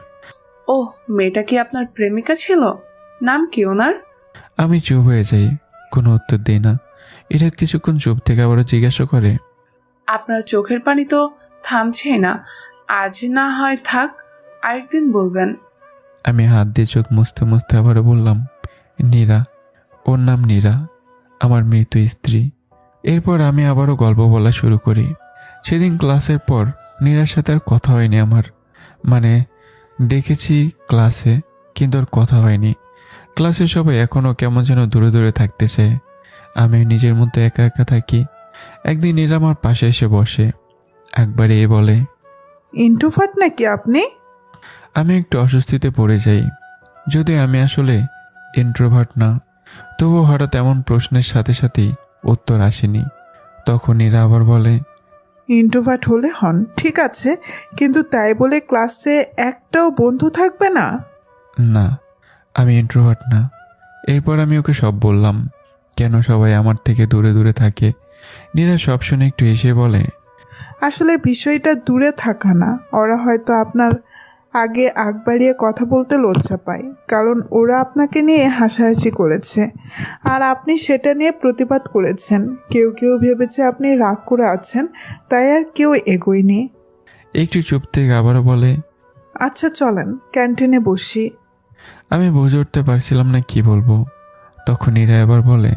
Speaker 6: ও, মেয়েটা কি আপনার প্রেমিকা ছিল? নাম কি ওনার?
Speaker 3: আমি চুপ হয়ে যাই, কোনো উত্তর দিই না। এরা কিছুক্ষণ চুপ থেকে আবারও জিজ্ঞাসা করে,
Speaker 6: আপনার চোখের পানি তো থামছেই না। আজ না হয় থাক, আরেকদিন বলবেন।
Speaker 3: আমি হাত দিয়ে চোখ মুছতে মুছতে আবারও বললাম, নীরা, ওর নাম নীরা, আমার মৃত স্ত্রী। এরপর আমি আবারও গল্প বলা শুরু করি। সেদিন ক্লাসের পর নীরার সাথে আর কথা হয়নি আমার। মানে দেখেছি ক্লাসে, কিন্তু আর কথা হয়নি। ক্লাসে সবাই এখনও কেমন যেন দূরে দূরে থাকতে চায়। আমি নিজের মধ্যে একা একা থাকি। একদিন নীরা আমার পাশে এসে বসে, একবারে এ বলে,
Speaker 11: ইন্ট্রোভার্ট নাকি আপনি?
Speaker 3: আমি একটু অস্বস্তিতে পড়ে যাই। যদি আমি আসলে ইন্ট্রোভার্ট না, তবুও হঠাৎ এমন প্রশ্নের সাথে সাথেই উত্তর আসেনি। তখন নীরা আবার বলে,
Speaker 11: ইন্ট্রোভার্ট হলে হন, ঠিক আছে, কিন্তু তাই বলে ক্লাসে একটাও বন্ধু থাকবে না?
Speaker 3: না, আমি ইন্ট্রোভার্ট না। এরপর আমি ওকে সব বললাম, কেন সবাই আমার থেকে দূরে দূরে থাকে। নীরা সব শুনে একটু এসে বলে,
Speaker 11: আসলে বিষয়টা দূরে থাকা না, ওরা হয়তো আপনার আগে আগ বাড়িয়ে কথা বলতে লজ্জা পায়, কারণ ওরা আপনাকে নিয়ে হাসাহাসি করেছে আর আপনি সেটা নিয়ে প্রতিবাদ করেছেন। কেউ কেউ ভেবেছে আপনি রাগ করে আছেন, তাই আর কেউ এগোয়নি।
Speaker 3: একটু চুপ থেকে আবারও বলে,
Speaker 11: আচ্ছা চলেন ক্যান্টিনে বসি।
Speaker 3: আমি বুঝে উঠতে পারছিলাম না কি বলবো। তখন নীরা আবার বলে,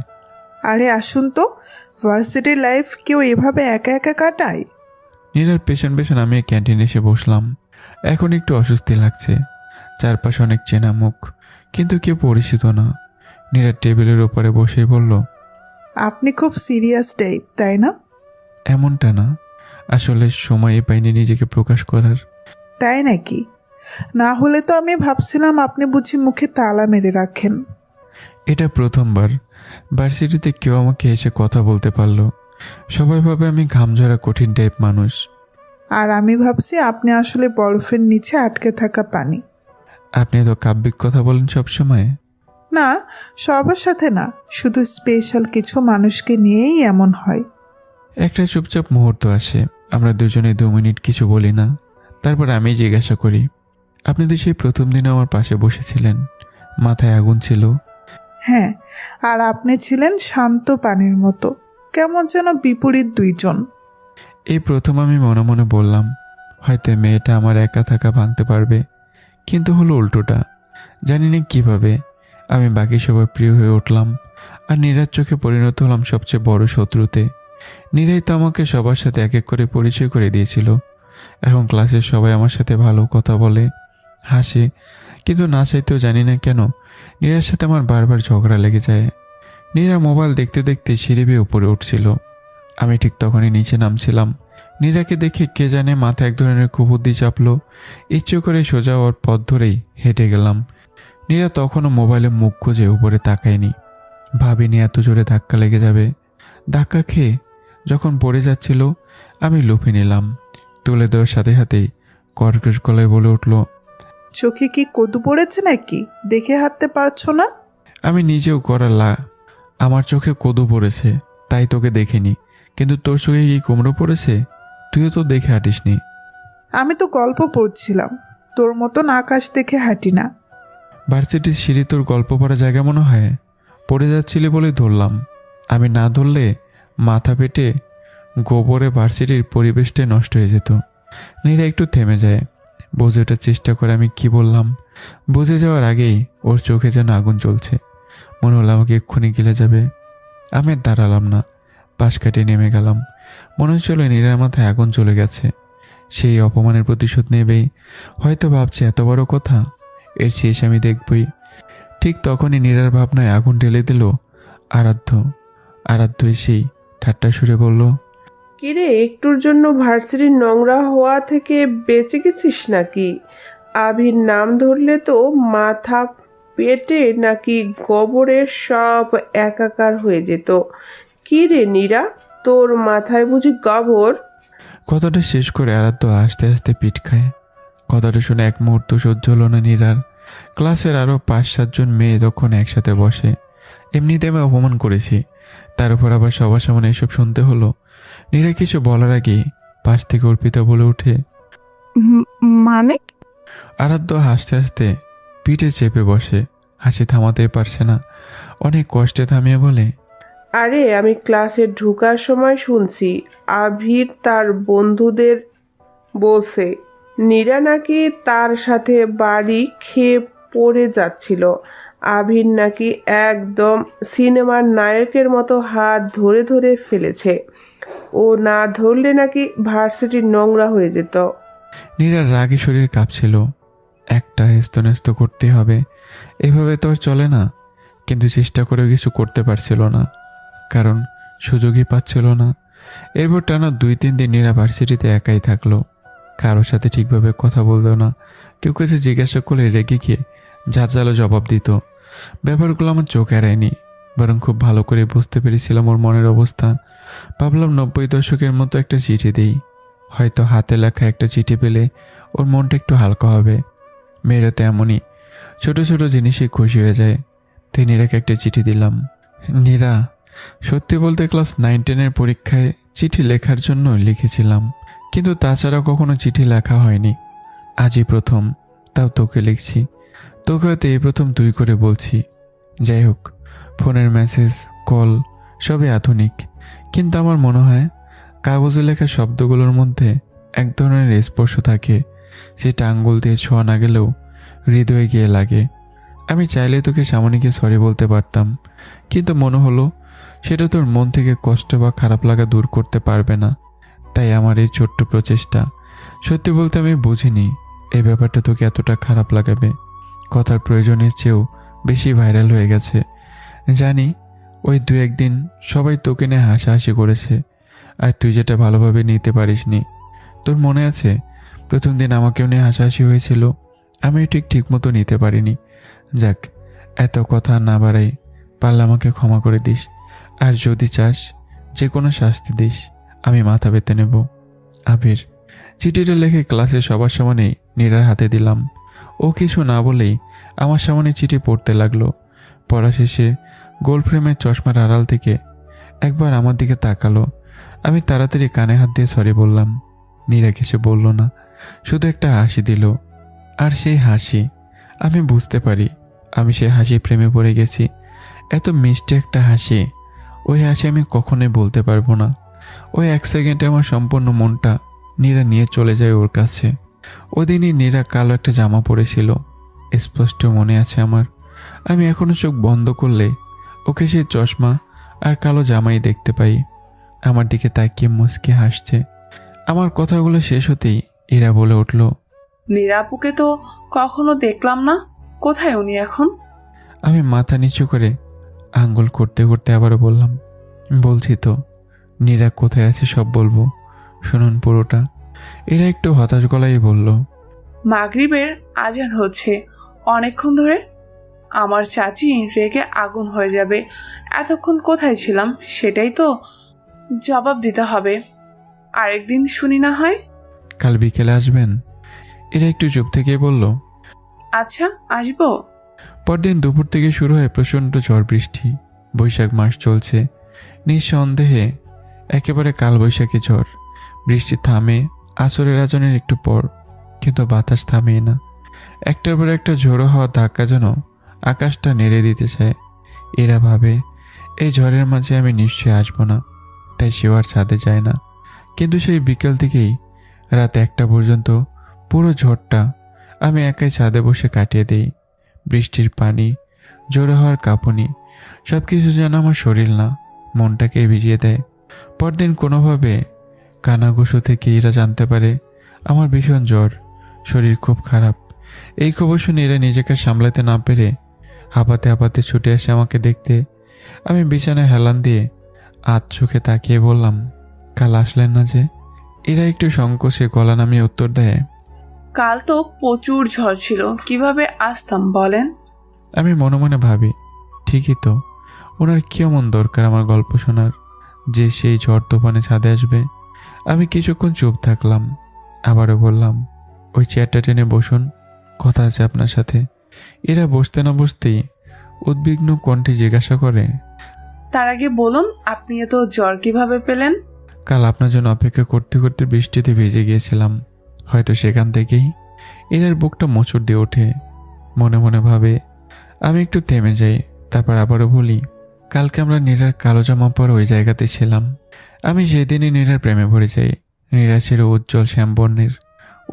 Speaker 11: আরে আসুন তো, ভার্সিটি লাইফ কেউ এভাবে একা একা কাটায়?
Speaker 3: নীরার পেছন পেছন আমি ক্যান্টিনে এসে বসলাম। এখন একটু অস্বস্তি লাগছে। চারপাশে অনেক চেনা মুখ, কিন্তু কেউ পরিচিত না। নীরার টেবিলের ওপরে বসেই বলল,
Speaker 11: আপনি খুব সিরিয়াস টাইপ, তাই না?
Speaker 3: এমনটা না, আসলে সময়ই পাইনি নিজেকে প্রকাশ করার।
Speaker 11: তাই নাকি? না হলে তো আমি ভাবছিলাম আপনি বুঝি মুখে তালা মেরে রাখেন।
Speaker 3: এটা প্রথমবার ভার্সিটিতে কেউ আমাকে এসে কথা বলতে পারলো। সবাই ভাবে আমি ঘামঝরা কঠিন টাইপ মানুষ।
Speaker 11: আর আমি ভাবছি আপনি আসলে বরফের নিচে আটকে থাকা পানি।
Speaker 3: আপনি তো কাব্যিক কথা বলেন সবসময়।
Speaker 11: না, সবার সাথে না, শুধু স্পেশাল কিছু মানুষকে নিয়েই এমন হয়।
Speaker 3: একটা চুপচাপ মুহূর্ত আসে, আমরা দুজনে 2 মিনিট কিছু বলি না। তারপর আমি জিজ্ঞাসা করি, আপনি তো সেই প্রথম দিনে আমার পাশে বসেছিলেন, মাথায় আগুন ছিল।
Speaker 11: হ্যাঁ, আর আপনি ছিলেন শান্ত পানির মতো, কেমন যেন বিপরীত দুইজন।
Speaker 3: এই প্রথম আমি মনে মনে বললাম হয়তো এই মেয়েটা আমার একা থাকা ভাঙতে পারবে, কিন্তু হলো উল্টোটা। জানি না কীভাবে আমি বাকি সবার প্রিয় হয়ে উঠলাম, আর নীরার চোখে পরিণত হলাম সবচেয়ে বড় শত্রুতে। নীরাই তো আমাকে সবার সাথে এক এক করে পরিচয় করে দিয়েছিল। এখন ক্লাসের সবাই আমার সাথে ভালো কথা বলে, হাসে, কিন্তু না চাইতেও জানি না কেন নীরার সাথে আমার বারবার ঝগড়া লেগে যায়। নীরা মোবাইল দেখতে দেখতে সিঁড়ি বেয়ে উপরে উঠছিল, আমি ঠিক তখনই নিচে নামছিলাম। নীরাকে দেখে কে জানে মাথায় এক ধরনের কুবুদ্ধি চাপলো, ইচ্ছে করে সোজা ওর পথ ধরেই হেঁটে গেলাম। নীরা তখনও মোবাইলে মুখ খুঁজে উপরে তাকায়নি, ভাবিনি এত জোরে ধাক্কা লেগে যাবে। ধাক্কা খেয়ে যখন পড়ে যাচ্ছিল আমি লুফে নিলাম, তুলে দেওয়ার সাথে সাথেই কর্কশ গলায় বলে উঠল,
Speaker 11: চোখে কি কদু পড়েছে নাকি? দেখে হাঁটতে পারছো না?
Speaker 3: আমি নিজেও আমার চোখে কদু পড়েছে তাই তোকে দেখিনি, কিন্তু তোর চোখে কি কুমড়ো পড়েছে? তুইও তো দেখে হাঁটিসনি।
Speaker 11: আমি তো গল্প পড়ছিলাম, তোর মতন আকাশ দেখে হাঁটি না।
Speaker 3: ভার্সিটির সিঁড়ি তোর গল্প পড়া জায়গা মনে হয়? পড়ে যাচ্ছিলি বলে ধরলাম, আমি না ধরলে মাথা পেটে গোবরে ভার্সিটির পরিবেশটাই নষ্ট হয়ে যেত। নীরা একটু থেমে যায়, বুঝে ওঠার চেষ্টা করে আমি কি বললাম। বুঝে যাওয়ার আগেই ওর চোখে যেন আগুন জ্বলছে, মনে হলো আমাকে এক্ষুনি গিলে যাবে। আমি দাঁড়ালাম না, পাশ কাটিয়ে নেমে গেলাম। মনে হচ্ছিল নীরার মাথায় আগুন চলে গেছে, সেই অপমানের প্রতিশোধ নেবেই। হয়তো ভাবছে এত বড় কথা, এর শেষ আমি দেখবই। ঠিক তখনই নীরার ভাবনায় আগুন ঢেলে দিল আরাধ্য এসেই ঠাট্টা সুরে বলল,
Speaker 8: কিরে, একটুর জন্য ভার্সিটির নোংরা হওয়া থেকে বেঁচে গেছিস নাকি? আবির নাম ধরলে তো মাথা পেটে নাকি গোবরে সব একাকার হয়ে যেত। কি রে নীরা, তোর মাথায় বুঝি গোবর?
Speaker 3: কথাটা শেষ করে আরাধ্য আস্তে আস্তে পিঠ খায়। কথাটা শুনে এক মুহূর্ত সহ্য হলো না নীরার। ক্লাসের আরও 5-7 জন মেয়ে তখন একসাথে বসে। এমনিতে আমি অপমান করেছি, তার উপর আবার সবার সামনে এসব শুনতে হলো। নীরা কিছু বলার আগেই পাশ থেকে অর্পিতা বলে ওঠে,
Speaker 4: মানে?
Speaker 3: আরাধ্য হাসতে হাসতে পিঠে চেপে বসে, হাসি থামাতে পারছে না। অনেক কষ্টে থামিয়ে বলে,
Speaker 8: আরে আমি ক্লাসে ঢোকার সময় শুনছি আবির তার বন্ধুদের বলছে নীরা নাকি তার সাথে বাড়ি খেয়ে পড়ে যাচ্ছিল। আবির নাকি একদম সিনেমার নায়কের মতো হাত ধরে ধরে ফেলেছে, ও না ধরলে নাকি ভার্সিটি নোংরা হয়ে যেত।
Speaker 3: নীরার রাগে শরীর কাঁপছিল। একটা হেস্তনেস্ত করতে হবে, এভাবে তো আর চলে না। কিন্তু চেষ্টা করেও কিছু করতে পারছিল না, কারণ সুযোগই পাচ্ছিল না। এরপর টানা 2-3 দিন নীরা ভার্সিটিতে একাই থাকলো, কারোর সাথে ঠিকভাবে কথা বলতো না। কেউ কিছু জিজ্ঞাসা করলে রেগে গিয়ে ঝাঁঝালো জবাব দিত। ব্যাপারগুলো আমার চোখ এড়ায়নি, বরং খুব ভালো করে বুঝতে পেরেছিলাম ওর মনের অবস্থা। ভাবলাম 90 দশকের মতো একটা চিঠি দিই, হয়তো হাতে লেখা একটা চিঠি পেলে ওর মনটা একটু হালকা হবে। মেয়েরা তো এমনই, ছোট ছোট জিনিসে খুশি হয়ে যায়। তাই নীরাকে একটা চিঠি দিলাম। নীরা, সত্যি বলতে ক্লাস 9-10 পরীক্ষায় চিঠি লেখার জন্য লিখেছিলাম, কিন্তু তাছাড়া কখনো চিঠি লেখা হয়নি। আজই প্রথম, তাও তোকে লিখছি। তোকে হয়তো এই প্রথম তুই করে বলছি। যাই হোক, ফোনের মেসেজ কল সবই আধুনিক, কিন্তু আমার মনে হয় কাগজে লেখা শব্দগুলোর মধ্যে এক ধরনের স্পর্শ থাকে, সেটা আঙ্গুল দিয়ে ছোঁয়া না গেলেও হৃদয়ে গিয়ে লাগে। আমি চাইলে তোকে সামনেকে সরি বলতে পারতাম, কিন্তু মনে হলো সেটা তোর মন থেকে কষ্ট বা খারাপ লাগা দূর করতে পারবে না। তাই আমার এই ছোট্ট প্রচেষ্টা। সত্যি বলতে আমি বুঝিনি এই ব্যাপারটা তোকে এতটা খারাপ লাগাবে। কথার প্রয়োজনের চেয়েও বেশি ভাইরাল হয়ে গেছে। জানি ওই 2-1 দিন সবাই তোকে নিয়ে হাসাহাসি করেছে, আর তুই যেটা ভালোভাবে নিতে পারিসনি। তোর মনে আছে প্রথম দিন আমাকেও নিয়ে হাসাহাসি হয়েছিল, আমিও ঠিক মতো নিতে পারিনি। যাক, এত কথা না বাড়াই, পারলে আমাকে ক্ষমা করে দিস। আর যদি চাস যে কোনো শাস্তি দিস, আমি মাথা পেতে নেব। আবির। চিঠিটা লিখে ক্লাসে সবার সামনেই নীরার হাতে দিলাম। ও কিছু না বলেই আমার সামনে চিঠি পড়তে লাগলো। পড়া শেষে গোল ফ্রেমের চশমার আড়াল থেকে একবার আমার দিকে তাকালো। আমি তাড়াতাড়ি কানে হাত দিয়ে সরি বললাম। নীরা কিছু বলল না, শুধু একটা হাসি দিল। আর সেই হাসি, আমি বুঝতে পারি আমি সেই হাসি প্রেমে পড়ে গেছি। এত মিষ্টি একটা হাসি, ওই হাসি আমি কখনোই বলতে পারবো না। ওই 1 সেকেন্ডে আমার সম্পূর্ণ মনটা নীরা নিয়ে চলে যায় ওর কাছে। ওদিনই নীরা কালো একটা জামা পরেছিল, স্পষ্ট মনে আছে আমার। আমি এখনো চোখ বন্ধ করলে ওকে সেই চশমা আর কালো জামাই দেখতে পাই। আমার দিকে তাকিয়ে মুচকে হাসছে। আমার কথাগুলো শেষ হতেই এরা বলে উঠল,
Speaker 6: নীরাপুকে তো কখনো দেখলাম না, কোথায় উনি এখন?
Speaker 3: আমি মাথা নিচু করে আঙ্গুল করতে করতে আবারও বললাম, বলছি তো, নীরা কোথায় আছে সব বলবো, শুনুন পুরোটা। এরা একটু হতাশ গলায় বলল,
Speaker 6: মাগরিবের আজান হচ্ছে অনেকক্ষণ ধরে। আমার চাচি রেগে আগুন হয়ে যাবে। এতক্ষণ কোথায় ছিলাম সেটাই তো জবাব দিতে হবে। আরেকদিন শুনি না হয়?
Speaker 3: কাল বিকেলে আসবেন? এরা একটু চুপ থেকে বলল,
Speaker 6: আচ্ছা, আসবো।
Speaker 3: পরদিন দুপুর থেকে শুরু হয় প্রচণ্ড ঝড় বৃষ্টি। বৈশাখ মাস চলছে, নিঃসন্দেহে একেবারে কালবৈশাখী ঝড়। বৃষ্টি থামে আসরের আজানের একটু পর, কিন্তু বাতাস থামে না। একটার পর একটা ঝোড়ো হওয়া ধাক্কা যেন আকাশটা নেড়ে দিতে চায়। এরা ভাবে এই ঝড়ের মাঝে আমি নিশ্চয়ই আসবো না, তাই সেও আর ছাদে যায় না। কিন্তু সেই বিকেল থেকেই রাত 1টা পর্যন্ত পুরো ঝড়টা আমি একাই ছাদে বসে কাটিয়ে দিই। বৃষ্টির পানি, জোরে হওয়ার কাঁপুনি, সব কিছু যেন আমার শরীর না, মনটাকে ভিজিয়ে দেয়। পরদিন কোনোভাবে কানাঘুষো থেকে এরা জানতে পারে আমার ভীষণ জ্বর, শরীর খুব খারাপ। এই খবর শুনে এরা নিজেকে সামলাতে না পেরে হাঁপাতে হাঁপাতে ছুটে আসে আমাকে দেখতে। আমি বিছানায় হেলান দিয়ে আধ চোখে তাকিয়ে বললাম, কাল আসলেন না যে? এরা একটু সংকোচে গলা নামিয়ে উত্তর দেয়,
Speaker 6: কাল তো প্রচুর ঝড় ছিল, কিভাবে আসতাম বলেন?
Speaker 3: আমি মনে মনে ভাবি, ঠিকই তো, ওনার কেমন দরকার আমার গল্প শোনার, যে সেই ঝড় তুফানে ছাদে আসবে। আমি কিছুক্ষণ চুপ থাকলাম, আবারও বললাম, ওই চেয়ারটা টেনে বসুন, কথা আছে আপনার সাথে। এরা বসতে না বসতেই উদ্বিগ্ন কণ্ঠে জিজ্ঞাসা করে,
Speaker 6: তার আগে বলুন, আপনি এত জ্বর কিভাবে পেলেন?
Speaker 3: কাল আপনার জন্য অপেক্ষা করতে করতে বৃষ্টিতে ভিজে গিয়েছিলাম, হয়তো সেখান থেকেই। এনার বুকটা মোচড় দিয়ে ওঠে। মনে মনে ভাবে। আমি একটু থেমে যাই, তারপর আবারও বলি, কালকে আমরা নীরার কালো জামা পরা ওই জায়গাতে ছিলাম। আমি সেদিনই নীরার প্রেমে পড়ে যাই। নীরা ছিল উজ্জ্বল শ্যামবর্ণের,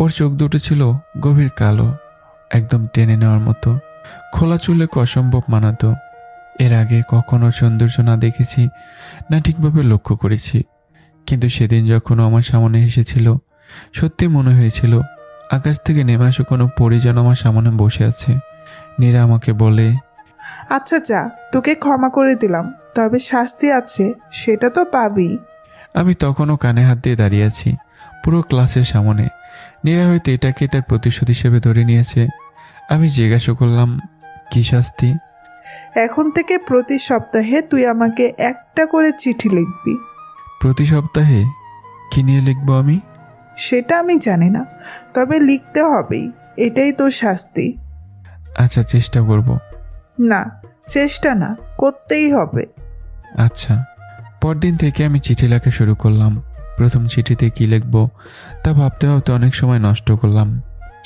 Speaker 3: ওর চোখ দুটো ছিল গভীর কালো, একদম টেনে নেওয়ার মতো। খোলা চুলে অসম্ভব মানাতো। এর আগে কখনো সৌন্দর্য না দেখেছি, না ঠিকভাবে লক্ষ্য করেছি, কিন্তু সেদিন যখন আমার সামনে এসেছিল, সত্যি মনে হয়েছিল আকাশ থেকে নেমে আসা কোনো পরী যেন আমার সামনে বসে আছে। নীরা আমাকে বলে,
Speaker 11: আচ্ছা যা, তোকে ক্ষমা করে দিলাম, তবে শাস্তি আছে, সেটা তো পাবি।
Speaker 3: আমি তখনও কানে হাত দিয়ে দাঁড়িয়ে আছি পুরো ক্লাসের সামনে। নীরা হয়তো এটাকে তার প্রতিশোধ হিসেবে ধরে নিয়েছে। আমি জিজ্ঞাসা করলাম, কি শাস্তি?
Speaker 11: এখন থেকে প্রতি সপ্তাহে তুই আমাকে একটা করে চিঠি লিখবি।
Speaker 3: প্রতি সপ্তাহে? কি নিয়ে লিখবো আমি?
Speaker 11: সেটা আমি জানি না, তবে লিখতে হবেই, এটাই তোর শাস্তি।
Speaker 3: আচ্ছা, চেষ্টা করব।
Speaker 11: না, চেষ্টা না, করতেই হবে।
Speaker 3: আচ্ছা। পরদিন থেকে আমি চিঠি লেখা শুরু করলাম। প্রথম চিঠিতে কি লিখব তা ভাবতে ভাবতে অনেক সময় নষ্ট করলাম।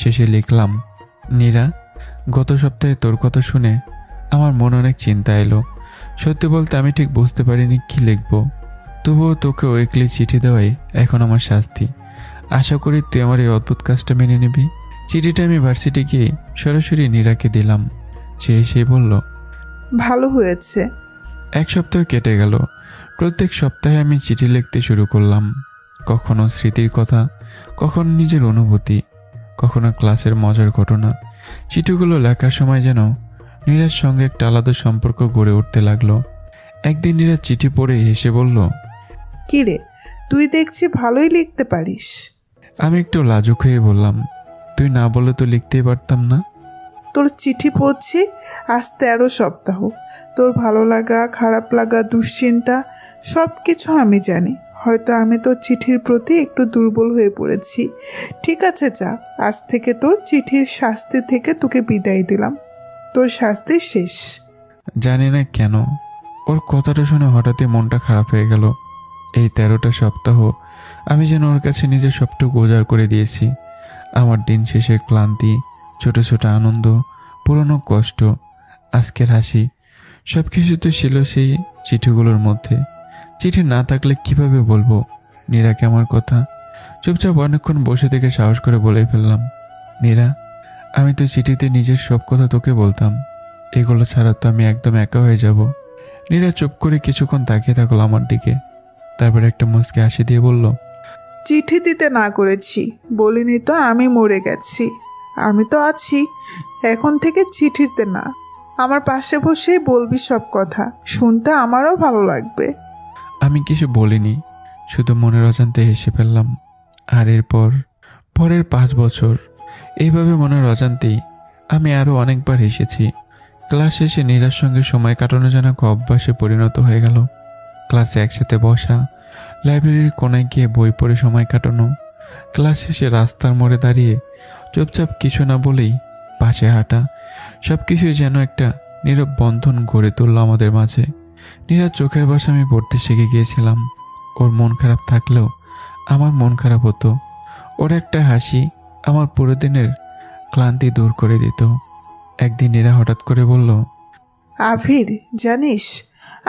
Speaker 3: শেষে লিখলাম, নীরা, গত সপ্তাহে তোর কথা শুনে আমার মনে অনেক চিন্তা এলো। সত্যি বলতে আমি ঠিক বুঝতে পারিনি কি লিখব, তবুও তোকে উইকলি চিঠি দেওয়াই এখন আমার শাস্তি। আশা করি তুই আমার এই অদ্ভুত কাজটা মেনে নিবি। চিঠিটা আমি ভার্সিটি গিয়ে সরাসরি নীরাকে দিলাম। সে এসেই বলল,
Speaker 11: ভালো হয়েছে।
Speaker 3: 1 সপ্তাহ কেটে গেল। প্রত্যেক সপ্তাহে আমি চিঠি লিখতে শুরু করলাম। কখনো স্মৃতির কথা, কখনো নিজের অনুভূতি, কখনো ক্লাসের মজার ঘটনা। চিঠিগুলো লেখার সময় যেন নীরার সঙ্গে একটা আলাদা সম্পর্ক গড়ে উঠতে লাগলো। একদিন নীরা চিঠি পড়ে হেসে বলল,
Speaker 11: কি রে, তুই দেখছি ভালোই লিখতে পারিস।
Speaker 3: আমি একটু লাজুক হয়ে বললাম, তুই না বলে তো লিখতেই পারতাম না।
Speaker 11: তোর চিঠি পড়ছি আজ 13 সপ্তাহ। তোর ভালো লাগা, খারাপ লাগা, দুশ্চিন্তা সব কিছু আমি জানি। হয়তো আমি তোর চিঠির প্রতি একটু দুর্বল হয়ে পড়েছি। ঠিক আছে যা, আজ থেকে তোর চিঠির শাস্তি থেকে তোকে বিদায় দিলাম। তোর শাস্তি শেষ।
Speaker 3: জানি না কেন ওর কথাটা শুনে হঠাৎই মনটা খারাপ হয়ে গেল। এই 13টা সপ্তাহ আমি যেন ওর কাছে নিজের সবটুকু উজাড় করে দিয়েছি। আমার দিন শেষের ক্লান্তি, ছোট ছোট আনন্দ, পুরনো কষ্ট, আজকের হাসি, সব কিছু তো ছিল সেই চিঠিগুলোর মধ্যে। চিঠি না থাকলে কিভাবে বলবো নীরাকে আমার কথা? চুপচাপ অনেকক্ষণ বসে থেকে সাহস করে বলে ফেললাম, নীরা, আমি তো চিঠিতে নিজের সব কথা তোকে বলতাম। এগুলো ছাড়া তো আমি একদম একা হয়ে যাব। নীরা চুপ করে কিছুক্ষণ তাকিয়ে থাকলো আমার দিকে, তারপর একটা মুচকি হাসি দিয়ে বলল,
Speaker 11: চিঠি দিতে না করেছি, বলিনি তো আমি মরে গেছি। আমি তো আছি, এখন থেকে চিঠিতে না, আমার পাশে বসেই বলবি সব কথা, শুনতে আমারও ভালো লাগবে।
Speaker 3: আমি কিছু বলিনি, শুধু মনের অজান্তে হেসে ফেললাম। আর পরের 5 বছর এইভাবে মনের অজান্তেই আমি আরও অনেকবার হেসেছি। ক্লাস শেষে নীরার সঙ্গে সময় কাটানো যেন এক অভ্যাসে পরিণত হয়ে গেল। ক্লাসে একসাথে বসা, লাইব্রেরির কোনায় গিয়ে বই পড়ে সময় কাটানো, ক্লাস শেষে রাস্তার মোড়ে দাঁড়িয়ে চুপচাপ কিছু না বলেই পাশে হাঁটা, সব কিছুই যেন একটা নীরব বন্ধন গড়ে তুলল আমাদের মাঝে। নীরার চোখের ভাষা আমি পড়তে শিখে গিয়েছিলাম। ওর মন খারাপ থাকলেও আমার মন খারাপ হতো। ওর একটা হাসি আমার পুরো দিনের ক্লান্তি দূর করে দিত। একদিন নীরা হঠাৎ করে বলল,
Speaker 11: আভির, জানিস,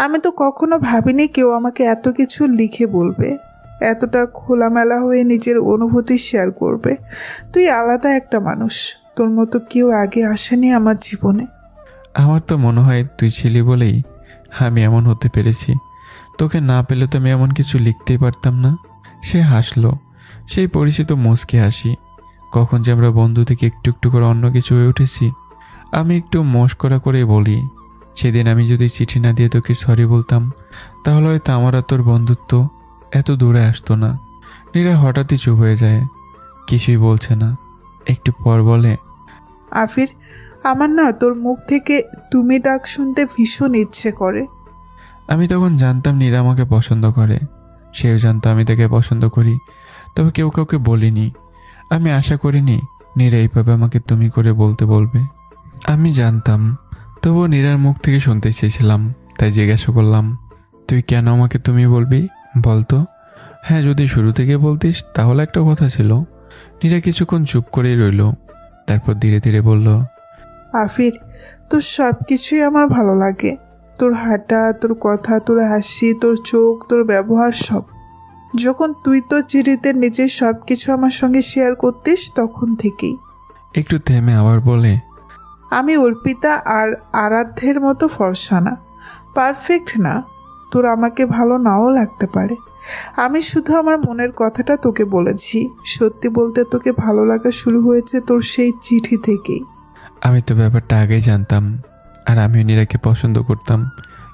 Speaker 11: আমি তো কখনো ভাবিনি কেউ আমাকে এত কিছু লিখে বলবে, এতটা খোলামেলা হয়ে নিজের অনুভূতি শেয়ার করবে। তুই আলাদা একটা মানুষ, তোর মতো কেউ আগে আসেনি আমার জীবনে।
Speaker 3: আমার তো মনে হয় তুই ছিলি বলেই আমি এমন হতে পেরেছি। তোকে না পেলে তো আমি এমন কিছু লিখতেই পারতাম না। সে হাসলো, সেই পরিচিত মুচকি হাসি। কখন যে আমরা বন্ধু থেকে একটু একটু করে অন্য কিছু হয়ে উঠেছি। আমি একটু মস্করা করে বলি, সেদিন আমি যদি চিঠি না দিয়ে তোকে সরি বলতাম, তাহলে হয়তো আমার আর তোর বন্ধুত্ব এত দূরে আসতো না। নীরা হঠাৎই চুপ হয়ে যায়, কিছুই বলছে না। একটু পর বলে,
Speaker 11: আফির, আমার না তোর মুখ থেকে তুমি ডাক শুনতে ভীষণ ইচ্ছে করে।
Speaker 3: আমি তখন জানতাম নীরা আমাকে পছন্দ করে, সেও জানতো আমি তাকে পছন্দ করি, তবে কেউ কাউকে বলিনি। আমি আশা করিনি নীরা এইভাবে আমাকে তুমি করে বলতে বলবে। আমি জানতাম, তবুও নীরার মুখ থেকে শুনতে চেয়েছিলাম, তাই জিজ্ঞাসা করলাম, তুই কেন আমাকে তুমি বলবি বলতো? হ্যাঁ, যদি শুরু থেকে বলতিস তাহলে একটা কথা ছিল। নীরা কিছুক্ষণ চুপ করেই রইল, তারপর ধীরে ধীরে বলল,
Speaker 11: আফির, তোর সব কিছুই আমার ভালো লাগে, তোর হাঁটা, তোর কথা, তোর হাসি, তোর চোখ, তোর ব্যবহার, সব। যখন তুই তোর চিঠিতে নিজের সব কিছু আমার সঙ্গে শেয়ার করতিস তখন থেকেই।
Speaker 3: একটু থেমে আবার বলে,
Speaker 11: আমি অর্পিতা আর আরাধ্যের মতো ফর্সা না, পারফেক্ট না, তোর আমাকে ভালো নাও লাগতে পারে। আমি শুধু আমার মনের কথাটা তোকে বলেছি। সত্যি বলতে তোকে ভালো লাগা শুরু হয়েছে তোর সেই চিঠি থেকেই।
Speaker 3: আমি তো ব্যাপারটা আগেই জানতাম, আর আমিও নীরাকে পছন্দ করতাম।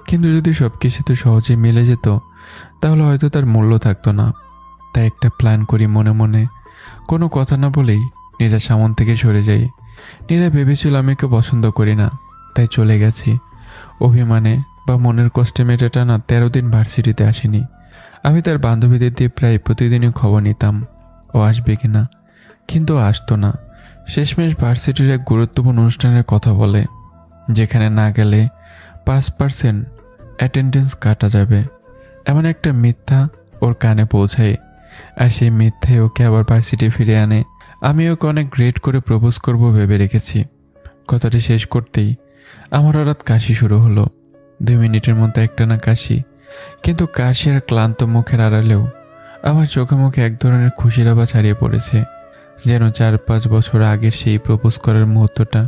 Speaker 3: কিন্তু যদি সব কিছু তো সহজেই মিলে যেত, তাহলে হয়তো তার মূল্য থাকতো না। তাই একটা প্ল্যান করি মনে মনে, কোনো কথা না বলেই নীরা সামন থেকে সরে যাই। নীরা ভেবেছিল আমি ওকে পছন্দ করি না, তাই চলে গেছি। অভিমানে বা মনের কষ্টে মেয়েটা না 13 দিন ভার্সিটিতে আসেনি। আমি তার বান্ধবীদের দিয়ে প্রায় প্রতিদিনই খবর নিতাম ও আসবে কিনা, কিন্তু আসতো না। শেষমেশ ভার্সিটির এক গুরুত্বপূর্ণ অনুষ্ঠানের কথা বলে, যেখানে না গেলে 5% অ্যাটেন্ডেন্স কাটা যাবে, এমন একটা মিথ্যা ওর কানে পৌঁছায়। আর সেই মিথ্যায় ওকে আবার ভার্সিটি ফিরে আনে। আমি ওকে অনেক গ্রেড করে প্রপোজ করব ভেবে রেখেছি। কথাটি শেষ করতেই আমার হঠাৎ কাশি শুরু হলো। 2 মিনিটের মধ্যে একটানা কাশি, কিন্তু কাশি আর ক্লান্ত মুখের আড়ালেও আমার চোখে মুখে এক ধরনের খুশির আভা ছাড়িয়ে পড়েছে। যেন 4-5 বছর আগের সেই প্রপোজ করার মুহূর্তটা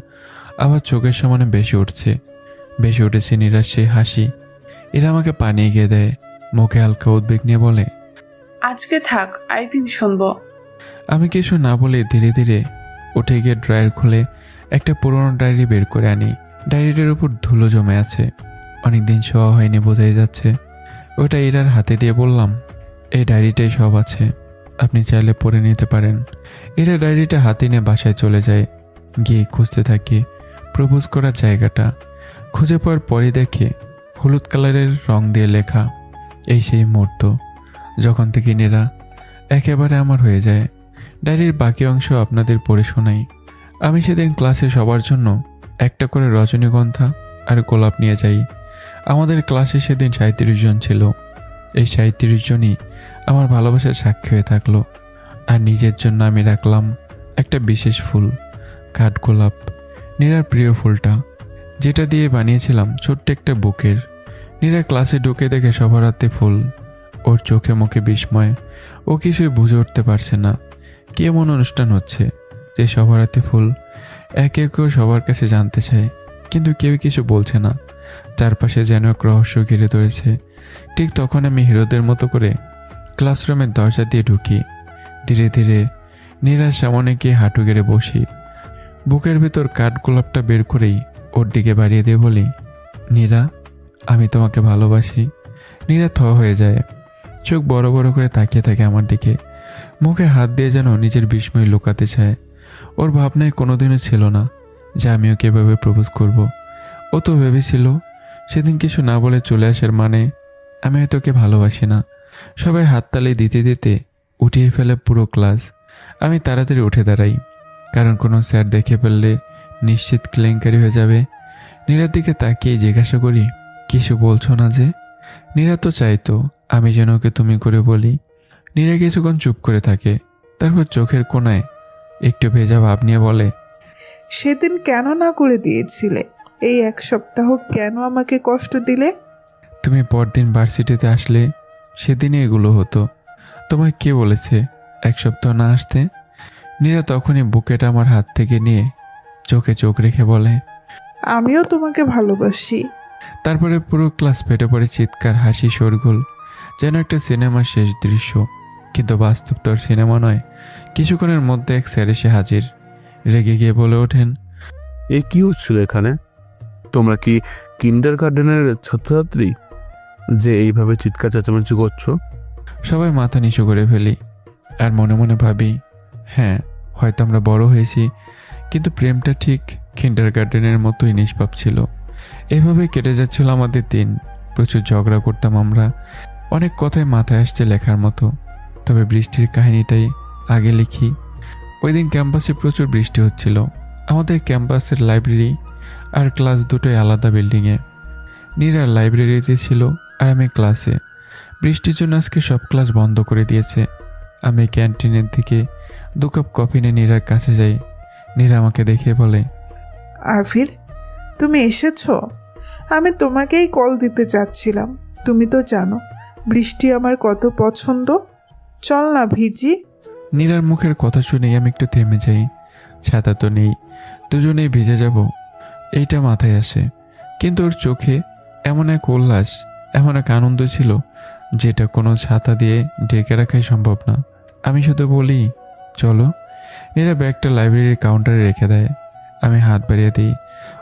Speaker 3: আবার চোখের সামনে বেশি উঠেছে নীরার সেই হাসি। এরা আমাকে পানি এগিয়ে দেয়, মুখে হালকা উদ্বেগ নিয়ে বলে,
Speaker 6: আজকে থাক, আরেকদিন শুনবো।
Speaker 3: আমি কিছু না বলে ধীরে ধীরে উঠে গিয়ে ড্রয়ার খুলে একটা পুরনো ডায়েরি বের করে আনি। ডায়েরিটার উপর ধুলো জমে আছে, অনেকদিন শোয়া হয়নি বোঝাই যাচ্ছে। ওটা ইরার হাতে দিয়ে বললাম, এই ডায়েরিটাই সব আছে, আপনি চাইলে পড়ে নিতে পারেন। এরা ডায়েরিটা হাতে নিয়ে বাসায় চলে যায়। গিয়ে খুঁজতে থাকি প্রপোজ করার জায়গাটা। খুঁজে পাওয়ার পরে দেখে হলুদ কালারের রং দিয়ে লেখা, এই সেই মুহূর্ত যখন থেকে নীরা একেবারে আমার হয়ে যায়। ডায়েরির বাকি অংশ আপনাদের পড়ে শোনাই। আমি সেদিন ক্লাসে সবার জন্য একটা করে রজনীগন্ধা আর গোলাপ নিয়ে যাই। আমাদের ক্লাসে সেদিন 37 জন ছিল। এই 37 জনই আমার ভালোবাসার সাক্ষী হয়ে থাকলো। আর নিজের জন্য আমি রাখলাম একটা বিশেষ ফুল, কাঠগোলাপ, নীরার প্রিয় ফুলটা। যেটা দিয়ে বানিয়েছিলাম ছোট্ট একটা বুকের। নীরা ক্লাসে ঢুকে দেখে সবার হাতে ফুল। ওর চোখে মুখে বিস্ময়। ও কিছুই বুঝে উঠতে পারছে না কি এমন অনুষ্ঠান হচ্ছে যে সবার হাতে ফুল। একে একে সবার কাছে জানতে চায়, কিন্তু কেউ কিছু বলছে না। চারপাশে যেন এক রহস্য ঘিরে ধরেছে। ঠিক তখন আমি হিরোদের মতো করে ক্লাসরুমের দরজা দিয়ে ঢুকি। ধীরে ধীরে নীরার সামনে গিয়ে হাঁটু গেড়ে বসি। বুকের ভেতর কাঠ গোলাপটা বের করেই ওর দিকে বাড়িয়ে দিয়ে বলি, নীরা, আমি তোমাকে ভালোবাসি। নীরা থ হয়ে যায়, চোখ বড় বড় করে তাকিয়ে থাকে আমার দিকে। মুখে হাত দিয়ে যেন নিজের বিস্ময় লুকাতে চায়। ওর ভাবনায় কোনোদিনও ছিল না যে আমি ওকে এভাবে প্রপোজ করব। ও তো ভেবেছিল সেদিন কিছু না বলে চলে আসার মানে আমি হয়তো ওকে ভালোবাসি না। সবাই হাততালি দিতে দিতে উঠিয়ে ফেলে পুরো ক্লাস। আমি তাড়াতাড়ি উঠে দাঁড়াই, কারণ কোনো স্যার দেখে ফেললে নিশ্চিত কেলেঙ্কারি হয়ে যাবে। নীরার দিকে তাকিয়ে জিজ্ঞাসা করি, কিছু বলছো না যে? নীরা তো চাইতো আমি যেন ওকে তুমি করে বলি। নীরা কিছুক্ষণ চুপ করে থাকে, তারপর চোখের কোণায় একটু ভেজা ভাব নিয়ে বলে,
Speaker 11: সেদিন কেন না করে দিয়েছিলে? এই 1 সপ্তাহ কেন আমাকে কষ্ট দিলে?
Speaker 3: তুমি পরদিন ভার্সিটিতে আসলে সেদিনই এগুলো হতো। তোমায় কে বলেছে 1 সপ্তাহ না আসতে? নীরা তখনই বুকেটা আমার হাত থেকে নিয়ে চোখে চোখ রেখে বলে,
Speaker 11: আমিও তোমাকে ভালোবাসি।
Speaker 3: তারপরে পুরো ক্লাস ফেটে পড়ে চিৎকার, হাসি, শোরগোল, যেন একটা সিনেমার শেষ দৃশ্য। কিন্তু বাস্তব তো আর সিনেমা নয়। কিছুক্ষণের মধ্যে এক স্যার এসে হাজির। রেগে গিয়ে বলে ওঠেন,
Speaker 2: এ কি হচ্ছিল এখানে? তোমরা কি কিন্ডার গার্ডেনের ছাত্রছাত্রী যে এইভাবে চিৎকার চেঁচামেচি করছো?
Speaker 3: সবাই মাথা নিচু করে ফেলি আর মনে মনে ভাবি, হ্যাঁ, হয়তো আমরা বড় হয়েছি, কিন্তু প্রেমটা ঠিক কিন্ডার গার্ডেনের মতোই নিষ্পাপ ছিল। এভাবে কেটে যাচ্ছিল আমাদের দিন। প্রচুর ঝগড়া করতাম আমরা। অনেক কথাই মাথায় আসছে লেখার মতো, তবে বৃষ্টির কাহিনীটাই আগে লিখি। ওই দিন ক্যাম্পাসে প্রচুর বৃষ্টি হচ্ছিল। আমাদের ক্যাম্পাসের লাইব্রেরি আর ক্লাস দুটোই আলাদা বিল্ডিংয়ে। নীরা লাইব্রেরিতে ছিল আর আমি ক্লাসে। বৃষ্টির জন্য আজকে সব ক্লাস বন্ধ করে দিয়েছে। আমি ক্যান্টিনের দিকে 2 কাপ কফি নিয়ে নীরার কাছে যাই। নীরা আমাকে দেখে বলে,
Speaker 11: আভির, তুমি এসেছো? আমি তোমাকেই কল দিতে চাচ্ছিলাম। তুমি তো জানো বৃষ্টি আমার কত পছন্দ। চল না ভিজি।
Speaker 3: নীরার মুখের কথা শুনেই আমি একটু থেমে যাই। ছাতা তো নেই, দুজনেই ভিজে যাব, এইটা মাথায় আসে। কিন্তু ওর চোখে এমন এক উল্লাস, এমন এক আনন্দ ছিল যেটা কোনো ছাতা দিয়ে ঢেকে রাখাই সম্ভব না। আমি শুধু বলি, চলো। নীরা ব্যাগটা লাইব্রেরির কাউন্টারে রেখে দেয়। আমি হাত বাড়িয়ে দিই।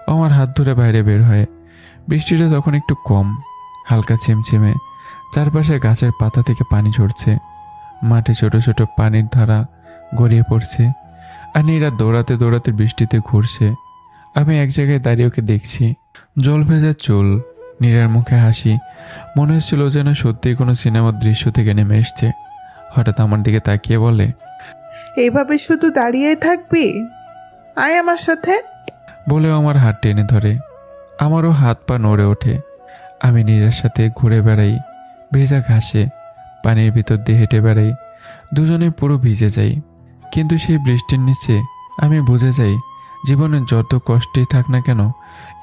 Speaker 3: ও আমার হাত ধরে বাইরে বের হয়। বৃষ্টিটা তখন একটু কম, হালকা ছিমছিমে। চারপাশে গাছের পাতা থেকে পানি ঝরছে। মাঠে ছোট ছোট পানির ধারা গড়িয়ে পড়ছে। আর নীরা দৌড়াতে দৌড়াতে বৃষ্টিতে ঘুরছে। আমি এক জায়গায় দাঁড়িয়ে ওকে দেখছি। জল ভেজা চুল, নীরার মুখে হাসি। মনে হচ্ছিল যেন সত্যিই কোনো সিনেমার দৃশ্য থেকে নেমে এসছে। হঠাৎ আমার দিকে তাকিয়ে বলে,
Speaker 11: এইভাবে শুধু দাঁড়িয়েই থাকবি? আয় আমার সাথে।
Speaker 3: বলেও আমার হাত টেনে ধরে। আমারও হাত পা নড়ে ওঠে। আমি নীরার সাথে ঘুরে বেড়াই ভেজা ঘাসে, পানির ভিতর দিয়ে হেঁটে বেড়াই। দুজনে পুরো ভিজে যাই। কিন্তু সেই বৃষ্টির নিচে আমি বুঝে যাই, জীবনের যত কষ্টেই থাক না কেন,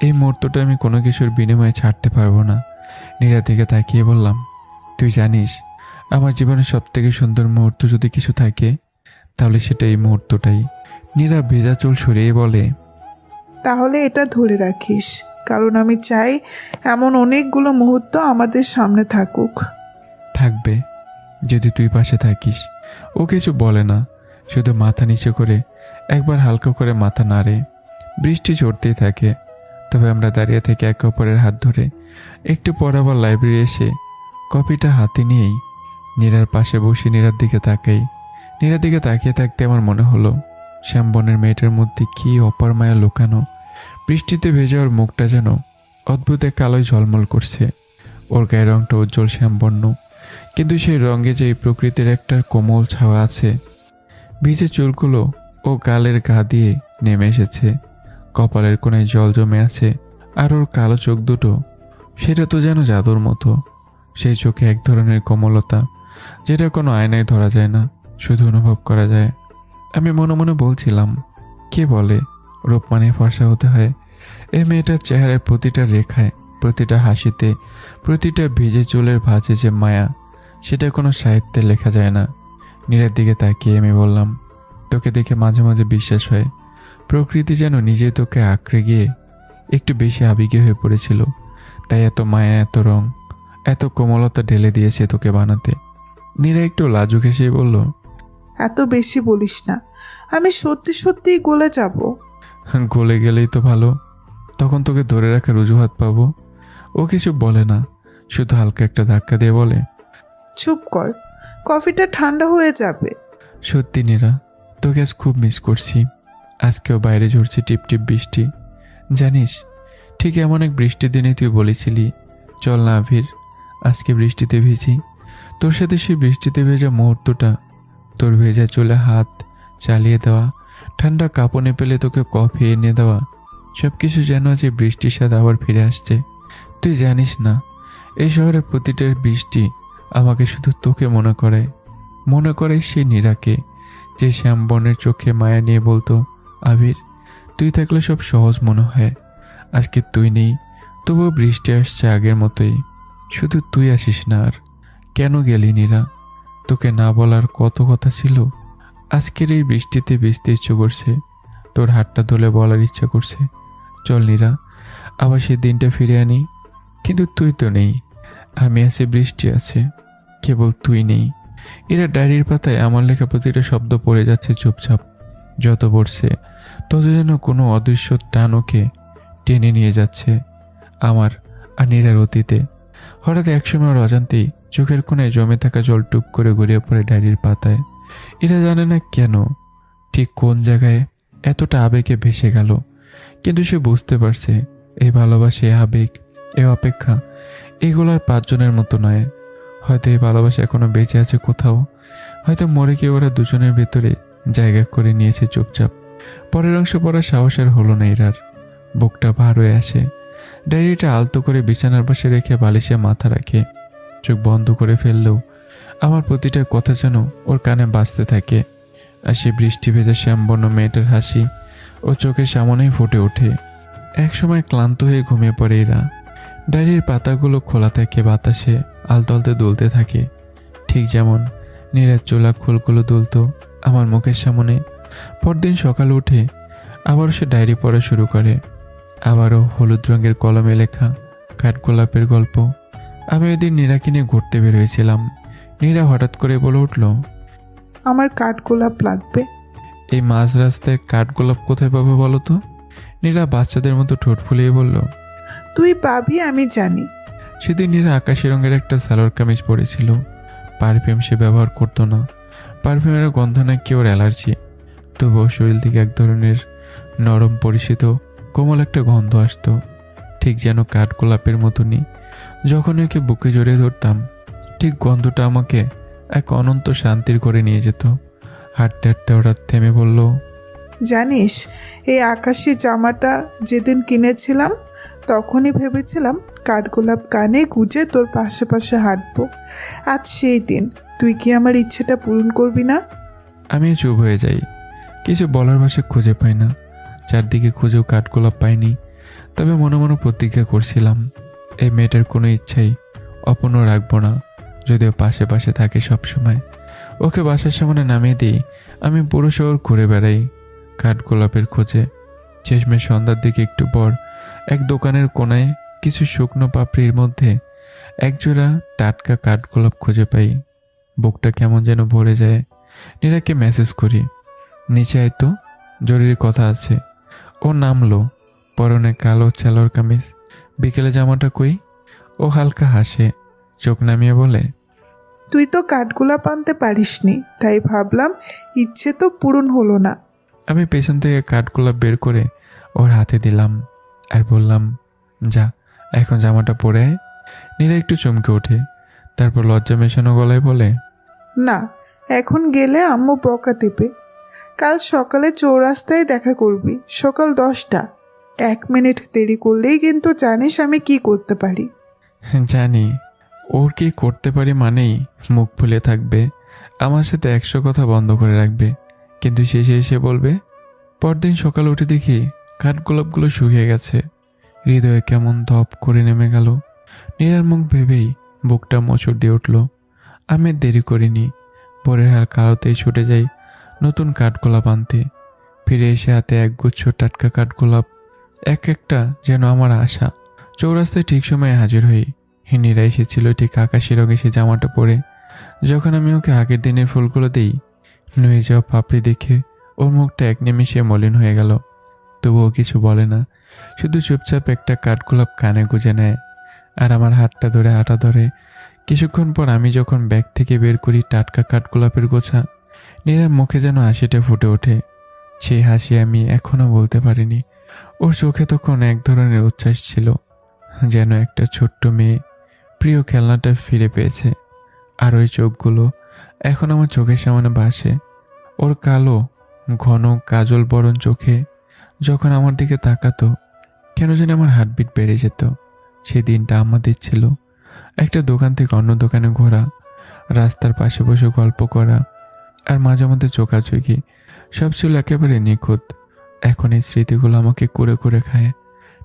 Speaker 3: এই মুহূর্তটা আমি কোনো কিছুর বিনিময়ে ছাড়তে পারবো না। নীরা থেকে তাকিয়ে বললাম, তুই জানিস আমার জীবনের সবথেকে সুন্দর মুহূর্ত যদি কিছু থাকে তাহলে সেটা এই মুহূর্তটাই। নীরা ভেজা চুল সরিয়ে বলে,
Speaker 11: তাহলে এটা ধরে রাখিস, কারণ আমি চাই এমন অনেকগুলো মুহূর্ত আমাদের সামনে থাকুক।
Speaker 3: থাকবে যদি তুই পাশে থাকিস। ও কিছু বলে না, শুধু মাথা নিচে করে একবার হালকা করে মাথা নাড়ে। বৃষ্টি ঝরতেই থাকে। তবে আমরা দাঁড়িয়ে থেকে একে অপরের হাত ধরে একটু পর আবার লাইব্রেরি এসে কপিটা হাতে নিয়েই নীরার পাশে বসে নীরার দিকে তাকাই। নীরার দিকে তাকিয়ে থাকতে আমার মনে হলো শ্যামবনের মেয়েটার মধ্যে কি অপার মায়া লুকানো। বৃষ্টিতে ভেজা ওর মুখটা যেন অদ্ভুত এক আলোয় ঝলমল করছে। ওর গায়ের রঙটা উজ্জ্বল শ্যামবর্ণ, কিন্তু সেই রঙে যে প্রকৃতির একটা কোমল ছাওয়া আছে। ভিজে চুলগুলো ও গালের গা দিয়ে নেমে এসেছে। কপালের কোণায় জল জমে আছে। আর ওর কালো চোখ দুটো, সেটা তো যেন জাদুর মতো। সেই চোখে এক ধরনের কোমলতা যেটা কোনো আয়নায় ধরা যায় না, শুধু অনুভব করা যায়। আমি মনে মনে বলছিলাম, কে বলে রূপ মানে ফর্সা হতে হয়? এই মেয়েটার চেহারায় প্রতিটা রেখায়, প্রতিটা হাসিতে, প্রতিটা ভিজে চুলের ভাঁজে যে মায়া, সেটা কোনো সাহিত্যে লেখা যায় না। নীরার দিকে তাকিয়ে আমি বললাম, তোকে দেখে মাঝে মাঝে বিশ্বাস হয় প্রকৃতি যেন নিজে তোকে আঁকড়ে গিয়ে একটু বেশি আবেগী হয়ে পড়েছিল, তাই এত মায়া, এত রং, এত কোমলতা ঢেলে দিয়েছে তোকে বানাতে। নীরা একটু লাজুক হেসেই বলল,
Speaker 11: এত বেশি বলিস না, আমি সত্যি সত্যিই গলে যাব।
Speaker 3: গলে গেলেই তো ভালো, তখন তোকে ধরে রাখার অজুহাত পাবো। ও কিছু বলে না, শুধু হালকা একটা ধাক্কা দিয়ে বলে,
Speaker 11: চুপ কর, কফিটা ঠান্ডা হয়ে যাবে।
Speaker 3: সত্যি নীরা, তোকে আজ খুব মিস করছি। আজকেও বাইরে ঝরছে টিপ টিপ বৃষ্টি। জানিস, ঠিক এমন এক বৃষ্টির দিনে তুই বলেছিলি, চল না আভির, আজকে বৃষ্টিতে ভিজি। তোর সাথে সেই বৃষ্টিতে ভেজা মুহূর্তটা, তোর ভেজা চুলে হাত চালিয়ে দেওয়া, ঠান্ডা কাঁপনে পেলে তোকে কফি এনে দেওয়া, সব কিছু যেন আজ এই বৃষ্টির সাথে আবার ফিরে আসছে। তুই জানিস না, এই শহরের প্রতিটা বৃষ্টি আমাকে শুধু তোকে মনে করে সেই নীরাকে, যে শ্যামবনের চোখে মায়া নিয়ে বলতো, আবির তুই থাকলে সব সহজ মনে হয়। আজকে তুই নেই, তবুও বৃষ্টি আসছে আগের মতোই, শুধু তুই আসিস না। আর কেন গেলি নীরা? তোকে না বলার কত কথা ছিল। আজকের এই বৃষ্টিতে ভিজতে ইচ্ছে করছে, তোর হাতটা ধরে বলার ইচ্ছা করছে, চল নীরা, আবার সেই দিনটা ফিরে আনি। কিন্তু তুই তো নেই, আমি আছি, বৃষ্টি আছে, কেবল তুই নেই। এরা ডায়েরির পাতায় আমার লেখা প্রতিটা শব্দ পড়ে যাচ্ছে চুপচাপ। যত পড়ছে তত যেন কোনো অদৃশ্য টান ওকে টেনে নিয়ে যাচ্ছে আমার আর নীরার অতীতে। হঠাৎ একসময় ওর অজান্তেই চোখের কোণায় জমে থাকা জল টুপ করে গড়িয়ে পড়ে ডায়েরির পাতায়। এরা জানে না কেন, ঠিক কোন জায়গায় এতটা আবেগে ভেসে গেল, কিন্তু সে বুঝতে পারছে এই ভালোবাসা, এই আবেগ, এই অপেক্ষা, এগুলোর 5 জনের মতো নয়। হয়তো এই ভালোবাসা এখনো বেঁচে আছে কোথাও, হয়তো মরে গিয়ে ওরা দুজনের ভেতরে জায়গা করে নিয়েছে চুপচাপ। পরের অংশ পড়ার সাহস আর হলো না এরার। বুকটা ভার হয়ে আসে। ডায়েরিটা আলতো করে বিছানার পাশে রেখে বালিশে মাথা রাখে। চোখ বন্ধ করে ফেললেও আমার প্রতিটা কথা যেন ওর কানে বাজতে থাকে। আর সে বৃষ্টি ভেজা শ্যামবর্ণ মেয়েটার হাসি ও চোখের সামনেই ফুটে ওঠে। একসময় ক্লান্ত হয়ে ঘুমিয়ে পড়ে এরা। ডায়েরির পাতাগুলো খোলা থাকে, বাতাসে আলতো আলতো দুলতে থাকে, ঠিক যেমন নীরার চোলা ফুলগুলো দুলতো আমার মুখের সামনে। পরদিন সকালে উঠে আবারও সে ডায়েরি পড়া শুরু করে। আবারও হলুদ রঙের কলমে লেখা কাঠগোলাপের গল্প। আমি ওই দিন নীরাকে নিয়ে ঘুরতে বের হয়েছিলাম। নীরা হঠাৎ করে বলে উঠল,
Speaker 11: আমার কাঠগোলাপ লাগবে।
Speaker 3: এই মাঝ রাস্তায় কাঠগোলাপ কোথায় পাবো বলো তো? নীরা বাচ্চাদের মতো ঠোঁট ফুলিয়ে বলল,
Speaker 11: তুই পাবি, আমি জানি।
Speaker 3: সেদিন নীরা আকাশি রঙের একটা সালোয়ার কামিজ পরেছিল। পারফিউম সে ব্যবহার করতো না, পারফিউমের গন্ধ নাকি ওর অ্যালার্জি। তবুও শরীর থেকে এক ধরনের নরম পরিচিত কোমল একটা গন্ধ আসতো, ঠিক যেন কাঠগোলাপের মতনই। যখন ওকে বুকে জড়িয়ে ধরতাম, ঠিক গন্ধটা আমাকে এক অনন্ত শান্তির করে নিয়ে যেত। হাঁটতে হাঁটতে হঠাৎ থেমে বলল,
Speaker 11: জানিস, এই আকাশি জামাটা যেদিন কিনেছিলাম তখনই ভেবেছিলাম কাঠগোলাপ কানে গুজে তোর পাশে পাশে হাঁটবো। আজ সেই দিন, তুই কি আমার ইচ্ছেটা পূরণ করবি না?
Speaker 3: আমি চুপ হয়ে যাই, কিছু বলার ভাষা খুঁজে পাই না। চারদিকে খুঁজেও কাঠগোলাপ পাইনি। তবে মনে মনে প্রতিজ্ঞা করছিলাম, এই মেয়েটার কোনো ইচ্ছাই অপূর্ণ রাখবো না, যদিও পাশে পাশে থাকে সবসময়। ওকে বাসার সামনে নামিয়ে দিই। আমি পুরো শহর ঘুরে বেড়াই কাঠগোলাপের খোঁজে। শেষমেশ সন্ধ্যার দিকে একটু পর এক দোকানের কোনায় কিছু শুকনো পাপড়ির মধ্যে একজোড়া টাটকা কাঠগোলাপ খুঁজে পাই। বুকটা কেমন যেন ভরে যায়। নীরাকে মেসেজ করি, নিচে আয় তো, জরুরি কথা আছে। ও নামলো, পরনে কালো সালোয়ার কামিজ। বিকেলে জামাটা কই? ও হালকা হাসে, চোখ নামিয়ে বলে,
Speaker 11: তুই তো কাঠগোলাপ আনতে পারিসনি, তাই ভাবলাম ইচ্ছে তো পূরণ হলো না।
Speaker 3: আমি পেছন থেকে কাঠগোলাপ বের করে ওর হাতে দিলাম আর বললাম, যা এখন জামাটা পরে আয়। নীরা একটু চমকে ওঠে, তারপর লজ্জা মেশানো গলায় বলে,
Speaker 11: না, এখন গেলে আম্মু বকা দেবে। কাল সকালে চৌরাস্তায় দেখা করবি, সকাল 10টা। 1 মিনিট দেরি করলেই কিন্তু জানিস আমি কি করতে পারি।
Speaker 3: জানি, ওর কি করতে পারি মানেই মুখ ফুলে থাকবে, আমার সাথে 100 কথা বন্ধ করে রাখবে, কিন্তু শেষে এসে বলবে। পরদিন সকালে উঠে দেখি কাঠগোলাপগুলো শুকিয়ে গেছে। হৃদয়ে কেমন ধপ করে নেমে গেল। নীরার মুখ ভেবেই বুকটা মোচড় দিয়ে উঠল। আমি দেরি করিনি, ভোরের হাল কালোতেই ছুটে যাই নতুন কাঠগোলাপ আনতে। ফিরে এসে হাতে একগুচ্ছ টাটকা কাঠগোলাপ, এক একটা যেন আমার আশা। চৌরাস্তায় ঠিক সময়ে হাজির হই। নীরা এসেছিল ঠিক আকাশি রঙে সে জামাটা পরে। যখন আমি ওকে আগের দিনের ফুলগুলো দিই, নুয়ে যাওয়া পাপড়ি দেখে ওর মুখটা এক নিমিষে মলিন হয়ে গেল। তবুও কিছু বলে না, শুধু চুপচাপ একটা কাঠগোলাপ কানে গুঁজে নেয় আর আমার হাতটা ধরে হাঁটা ধরে। কিছুক্ষণ পর আমি যখন ব্যাগ থেকে বের করি টাটকা কাঠগোলাপের গোছা, নীরার মুখে যেন হাসিটা ফুটে ওঠে। সেই হাসি আমি এখনো বলতে পারিনি। ওর চোখে তখন এক ধরনের উচ্ছ্বাস ছিল, যেন একটা ছোট্ট মেয়ে প্রিয় খেলনাটা ফিরে পেয়েছে। আর ওই চোখগুলো এখন আমার চোখের সামনে ভাসে। ওর কালো ঘন কাজল বরণ চোখে যখন আমার দিকে তাকাতো, কেন জানি আমার হার্টবিট বেড়ে যেত। সেই দিনটা আমাদের ছিল একটা দোকান থেকে অন্য দোকানে ঘোরা, রাস্তার পাশে বসে গল্প করা আর মাঝে মধ্যে চোখাচোখি, সব ছিল একেবারে নিখুঁত। এখন এই স্মৃতিগুলো আমাকে কুরে কুরে খায়।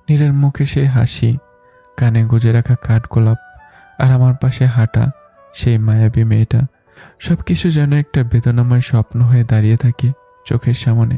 Speaker 3: নীরার মুখে সেই হাসি, কানে গুজে রাখা কাঠগোলাপ আর আমার পাশে হাঁটা সেই মায়াবী মেয়েটা, সব কিছু যেন একটা বেদনাময় স্বপ্ন হয়ে দাঁড়িয়ে থাকে চোখের সামনে।